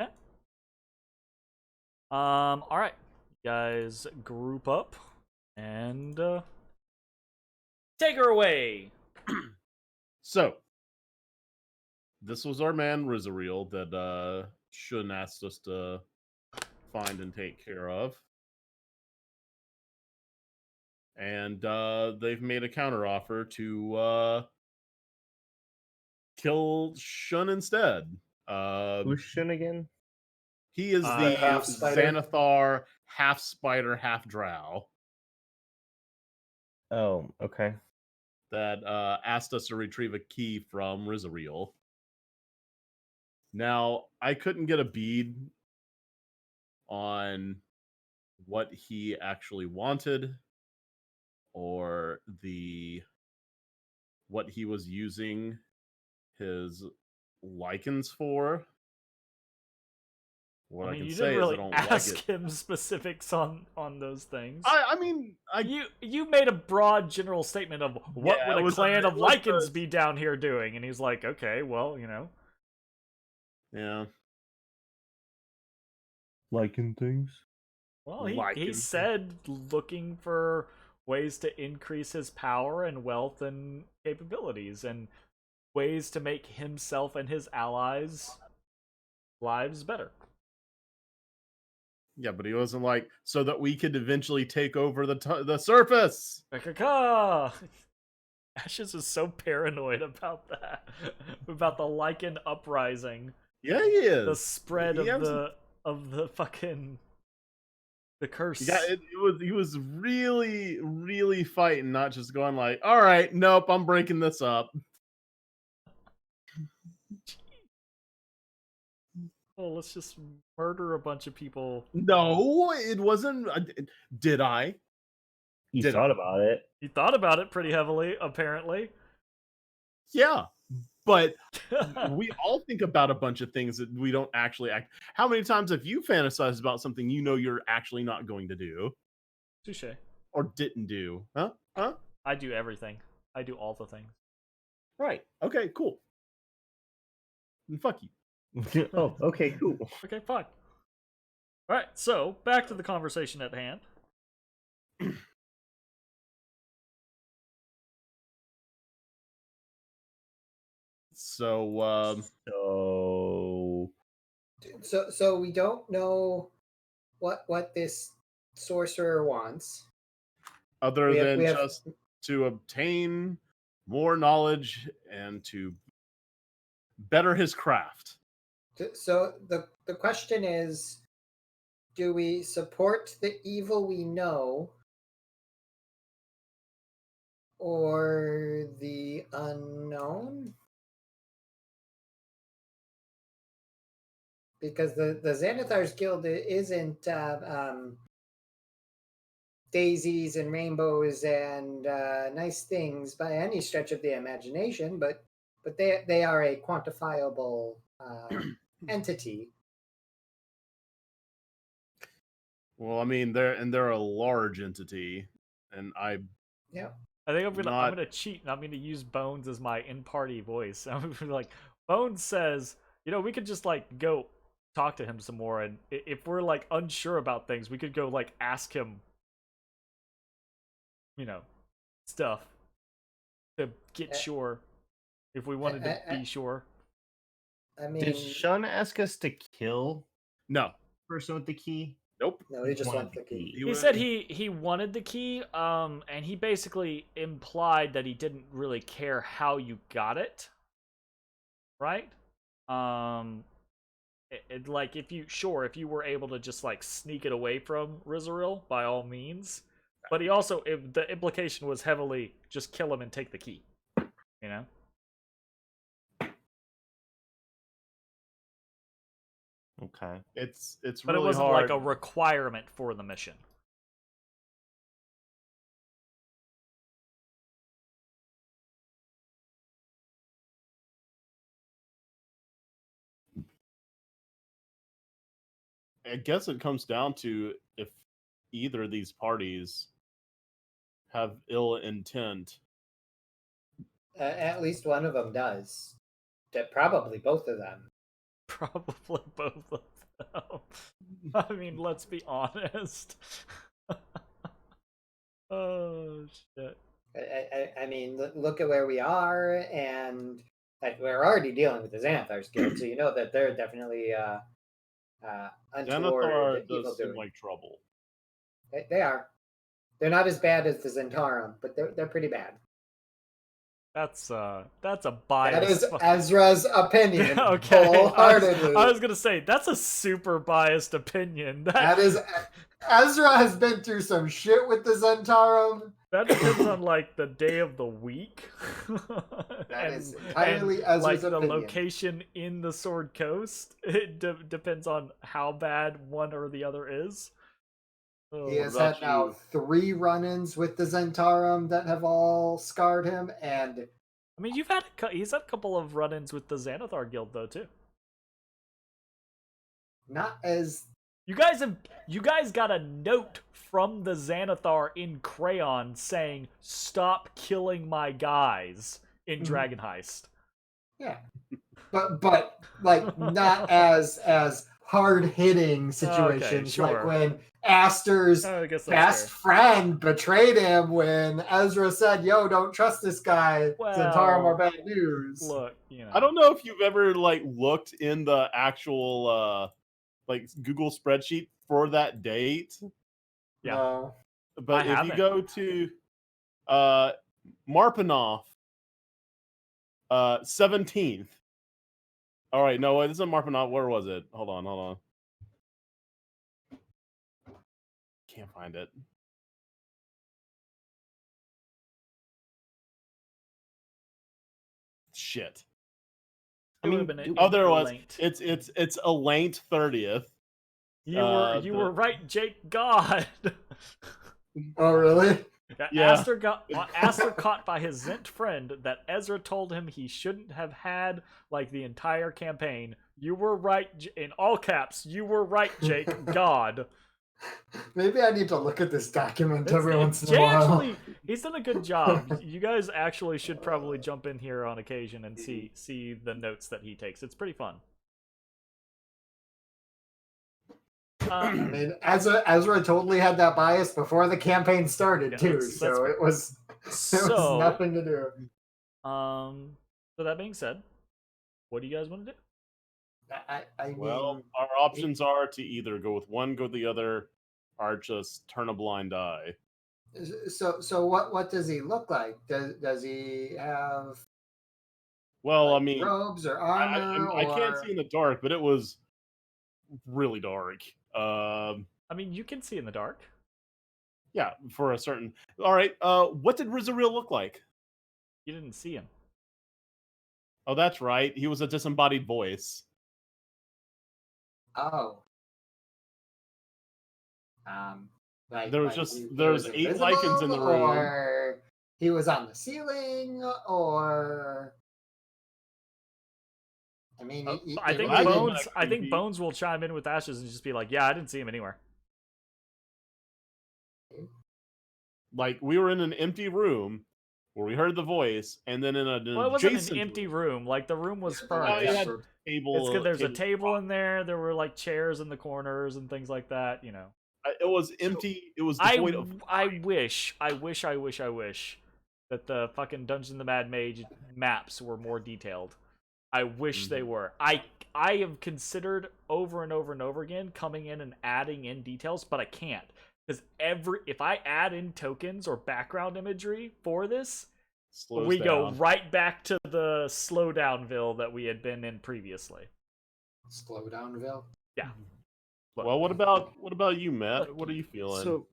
Okay. All right. You guys group up and take her away. So, this was our man Rizariel that Shun asked us to find and take care of. And they've made a counteroffer to kill Shun instead. Who's Shin again? He is The the half spider. Xanathar, half spider, half drow Oh, okay. that asked us to retrieve a key from Rizariel. Now, I couldn't get a bead on what he actually wanted or what he was using his lichens for. What I, I mean, can you say didn't really is I don't ask like it. him specifics on those things. I mean, You made a broad general statement of what Yeah, would it a was clan a- of it was lichens a- be down here doing, and he's like, okay, well, yeah. Liking things. Well, he Lichens. said looking for ways to increase his power and wealth and capabilities, and ways to make himself and his allies' lives better. Yeah, but he wasn't like so that we could eventually take over the surface. Ka-ka-ka! Ashes is so paranoid about that, about the lichen uprising, Yeah, he is. the spread He of has- the fucking the curse. Yeah, he was really, really fighting, not just going like, all right, nope, I'm breaking this up. Oh, let's just murder a bunch of people. No, it wasn't. Did I? You Did thought I? about it. He thought about it pretty heavily, apparently. Yeah, but we all think about a bunch of things that we don't actually act. How many times have you fantasized about something you know you're actually not going to do Touche. or didn't do? Huh? I do everything. I do all the things. Right. Okay. Cool. And fuck you. Oh, okay, cool. Okay, fine. Alright, so back to the conversation at hand. So, So we don't know what this sorcerer wants. other We have- than we have- just to obtain more knowledge and to better his craft. So the question is, do we support the evil we know or the unknown? Because the Xanathar's Guild isn't daisies and rainbows and nice things by any stretch of the imagination, but they are a quantifiable entity. Well, I mean, they're a large entity, and Yeah. I think I'm Not- gonna cheat and I'm gonna use Bones as my in-party voice. I'm gonna be like, Bones says, we could just like go talk to him some more, and if we're like unsure about things, we could go like ask him, stuff to get sure if we wanted to be sure. I mean, Did Shun ask us to kill no, the person with the key? nope. no, he just wants the key. He said he wanted the key, and he basically implied that he didn't really care how you got it, right? Like if you were able to just like sneak it away from Rizaril, by all means. But he also, the implication was heavily just kill him and take the key, Okay. It's But really it wasn't hard. like a requirement for the mission. I guess it comes down to if either of these parties have ill intent. At least one of them does. Probably both of them. Probably both of them. I mean, let's be honest. Oh shit. I mean, look at where we are, and like, we're already dealing with the Xanathar's Guild, so you know that they're definitely untoward Xanathar evil does seem doing. like trouble. They are. They're not as bad as the Zentarum, but they're pretty bad. That's a bias. That is Ezra's opinion. Okay. Wholeheartedly. I was gonna say that's a super biased opinion. That is. Ezra has been through some shit with the Zentarum. That depends on like the day of the week. That is entirely Ezra's like the opinion. location in the Sword Coast. It depends on how bad one or the other is. He has about had now you? 3 run-ins with the Zentarum that have all scarred him, and I mean, he's had a couple of run-ins with the Xanathar Guild though too. not as You guys got a note from the Xanathar in crayon saying, "Stop killing my guys" in Mhm. Dragon Heist. yeah, but like not as hard-hitting situations sure. like when Aster's I guess that's best friend betrayed him when Ezra said, "Yo, don't trust this guy. Zentarum are bad news." Look, you know. I don't know if you've ever like looked in the actual like Google spreadsheet for that date, Yeah. No. but I if you haven't. go to Marpanoff 17th. All right, no, this isn't Marpanoff. Where was it? Hold on. Can't find it. Shit. It would've been Oh, there it was. late. It's Elaine 30th. You were right, Jake. God. Oh, really? Yeah. Aster caught by his Zent friend that Ezra told him he shouldn't have had like the entire campaign. You were right, in all caps. You were right, Jake. God. Maybe I need to look at this document every once in Jay a while. he's done a good job. You guys actually should probably jump in here on occasion and see the notes that he takes. It's pretty fun. I mean, Ezra totally had that bias before the campaign started too, so it was nothing to do. So that being said, what do you guys want to do? I Well, mean, our options are to either go with one, go the other, or just turn a blind eye. so what does he look like? Does he have Well, I mean, robes or armor? I can't see in the dark, but it was really dark. I mean, you can see in the dark. Yeah, for a certain. All right. What did Rizaril look like? You didn't see him. Oh, that's right. He was a disembodied voice. Oh. There's 8 lichens in the room. Or he was on the ceiling, or I mean, I think I Bones. didn't- I think Bones will chime in with Ashes and just be like, "Yeah, I didn't see him anywhere." Like, we were in an empty room where we heard the voice, and then in an Well, it wasn't adjacent an empty room. room. Like the room was Yeah, furnished. it had table. It's good. There's a table- table in there. There were like chairs in the corners and things like that. You know. It was empty. It was I devoid of. wish that the fucking Dungeons of the Mad Mage maps were more detailed. I wish they were. I have considered over and over and over again coming in and adding in details, but I can't. Because if I add in tokens or background imagery for this, slows we go down. right back to the slowdownville that we had been in previously. Slowdownville. Yeah. Look, Well, what about you, Matt? What are you feeling? So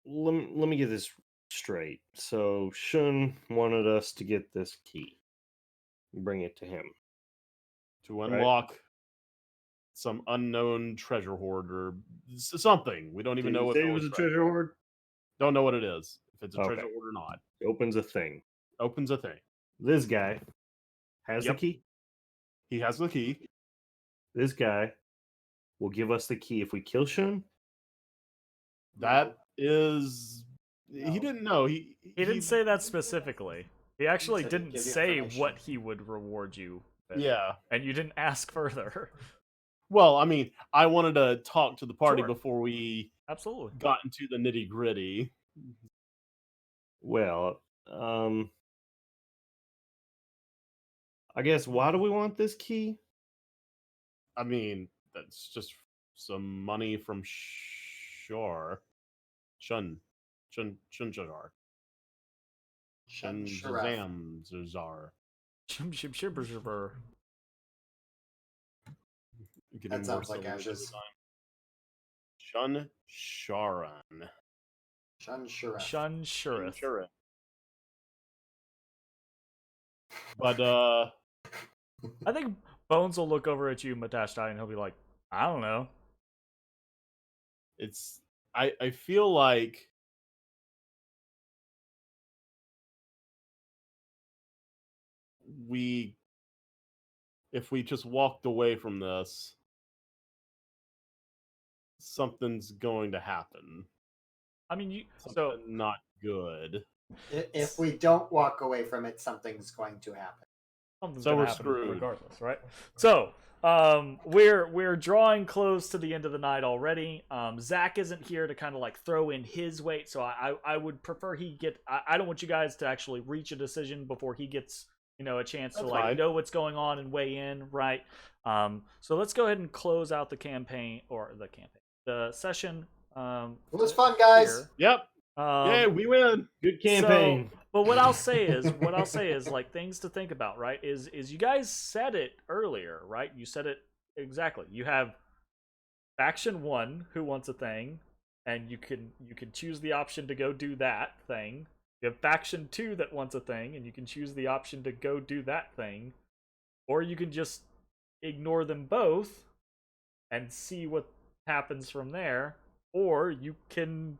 let me get this straight. So Shun wanted us to get this key, bring it to him. To unlock some unknown treasure hoard or something. We don't even know what Say it was a treasure hoard. Don't know what it is. If it's a Okay. treasure hoard or not. Opens a thing. Opens a thing. This guy has Yep. the key. He has the key. This guy will give us the key if we kill Shun. That is. No. He didn't know. He didn't say that specifically. He actually said he'd didn't give you say information. what he would reward you with. Yeah. And you didn't ask further. Well, I mean, I wanted to talk to the party Sure. before we Absolutely. got into the nitty gritty. Well, I guess why do we want this key? I mean, that's just some money from Shar. Shun Shar. Shun Sharaf. Zazar. Shim shim shibber shibber. Getting That more sounds like syllables every ashes. time. Shun Sharan. Shun Sharaf. Shun Shurith. Sharan. But I think Bones will look over at you, Matashtai, and he'll be like, I don't know. it's I feel like if we just walked away from this, something's going to happen. I mean, you Something not good. If we don't walk away from it, something's going to happen. something's So gonna we're happen screwed. regardless, right? So, we're drawing close to the end of the night already. Zach isn't here to kind of like throw in his weight, so I would prefer he get. I don't want you guys to actually reach a decision before he gets a chance to That's like fine. know what's going on and weigh in, right? So let's go ahead and close out the session. It was fun, guys. here. Yep. Yeah, we win. Good campaign. But what I'll say is like things to think about, right? Is you guys said it earlier, right? You said it exactly. You have faction 1 who wants a thing, and you can choose the option to go do that thing. You have faction 2 that wants a thing, and you can choose the option to go do that thing, or you can just ignore them both and see what happens from there, or you can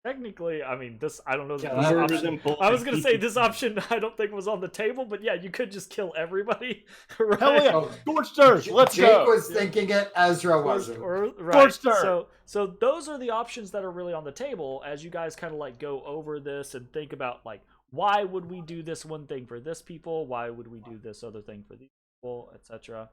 technically, I mean, I don't know. Yeah, This murder option, them both I was and gonna keep say the this key. option I don't think was on the table, but yeah, you could just kill everybody. Right? Hell yeah. Oh, Scorched Earth. Let's Jake go. was thinking it. Ezra wasn't. Right. Scorched So those are the options that are really on the table as you guys kind of like go over this and think about like why would we do this one thing for this people? Why would we do this other thing for these people, etc.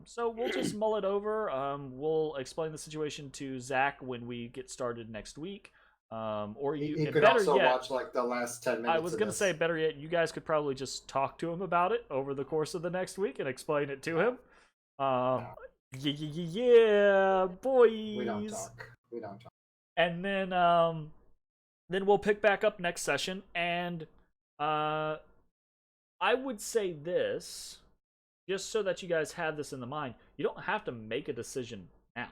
So we'll just mull it over. We'll explain the situation to Zach when we get started next week. Or He you could better also yet, watch like the last 10 minutes. I was gonna say better yet, you guys could probably just talk to him about it over the course of the next week and explain it to him. Yeah, boys. We don't talk. And then we'll pick back up next session. And I would say this, just so that you guys have this in the mind. You don't have to make a decision now,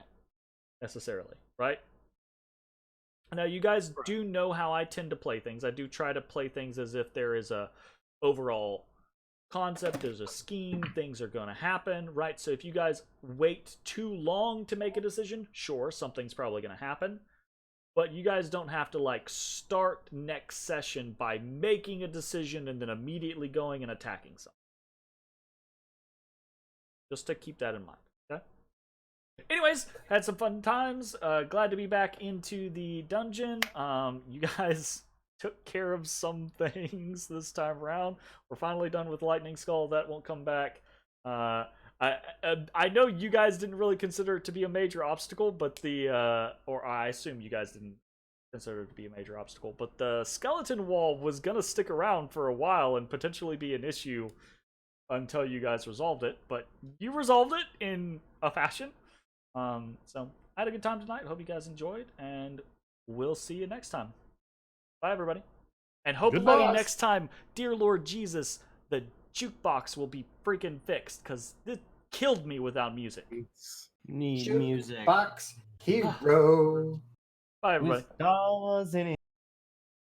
necessarily, right? Now, you guys do know how I tend to play things. I do try to play things as if there is a overall concept, there's a scheme, things are going to happen, right? So if you guys wait too long to make a decision, sure, something's probably going to happen. But you guys don't have to like start next session by making a decision and then immediately going and attacking something. Just to keep that in mind, okay? Anyways, had some fun times. Glad to be back into the dungeon. You guys took care of some things this time around. We're finally done with Lightning Skull. That won't come back. I know you guys didn't really consider it to be a major obstacle, but or I assume you guys didn't consider it to be a major obstacle, but the skeleton wall was gonna stick around for a while and potentially be an issue until you guys resolved it. But you resolved it in a fashion. So I had a good time tonight. Hope you guys enjoyed, and we'll see you next time. Bye, everybody. And hopefully Goodbye. next time, dear Lord Jesus, the jukebox will be freaking fixed, because it killed me without music. Need Shoot music. Box hero. Bye, everybody. With dollars in it.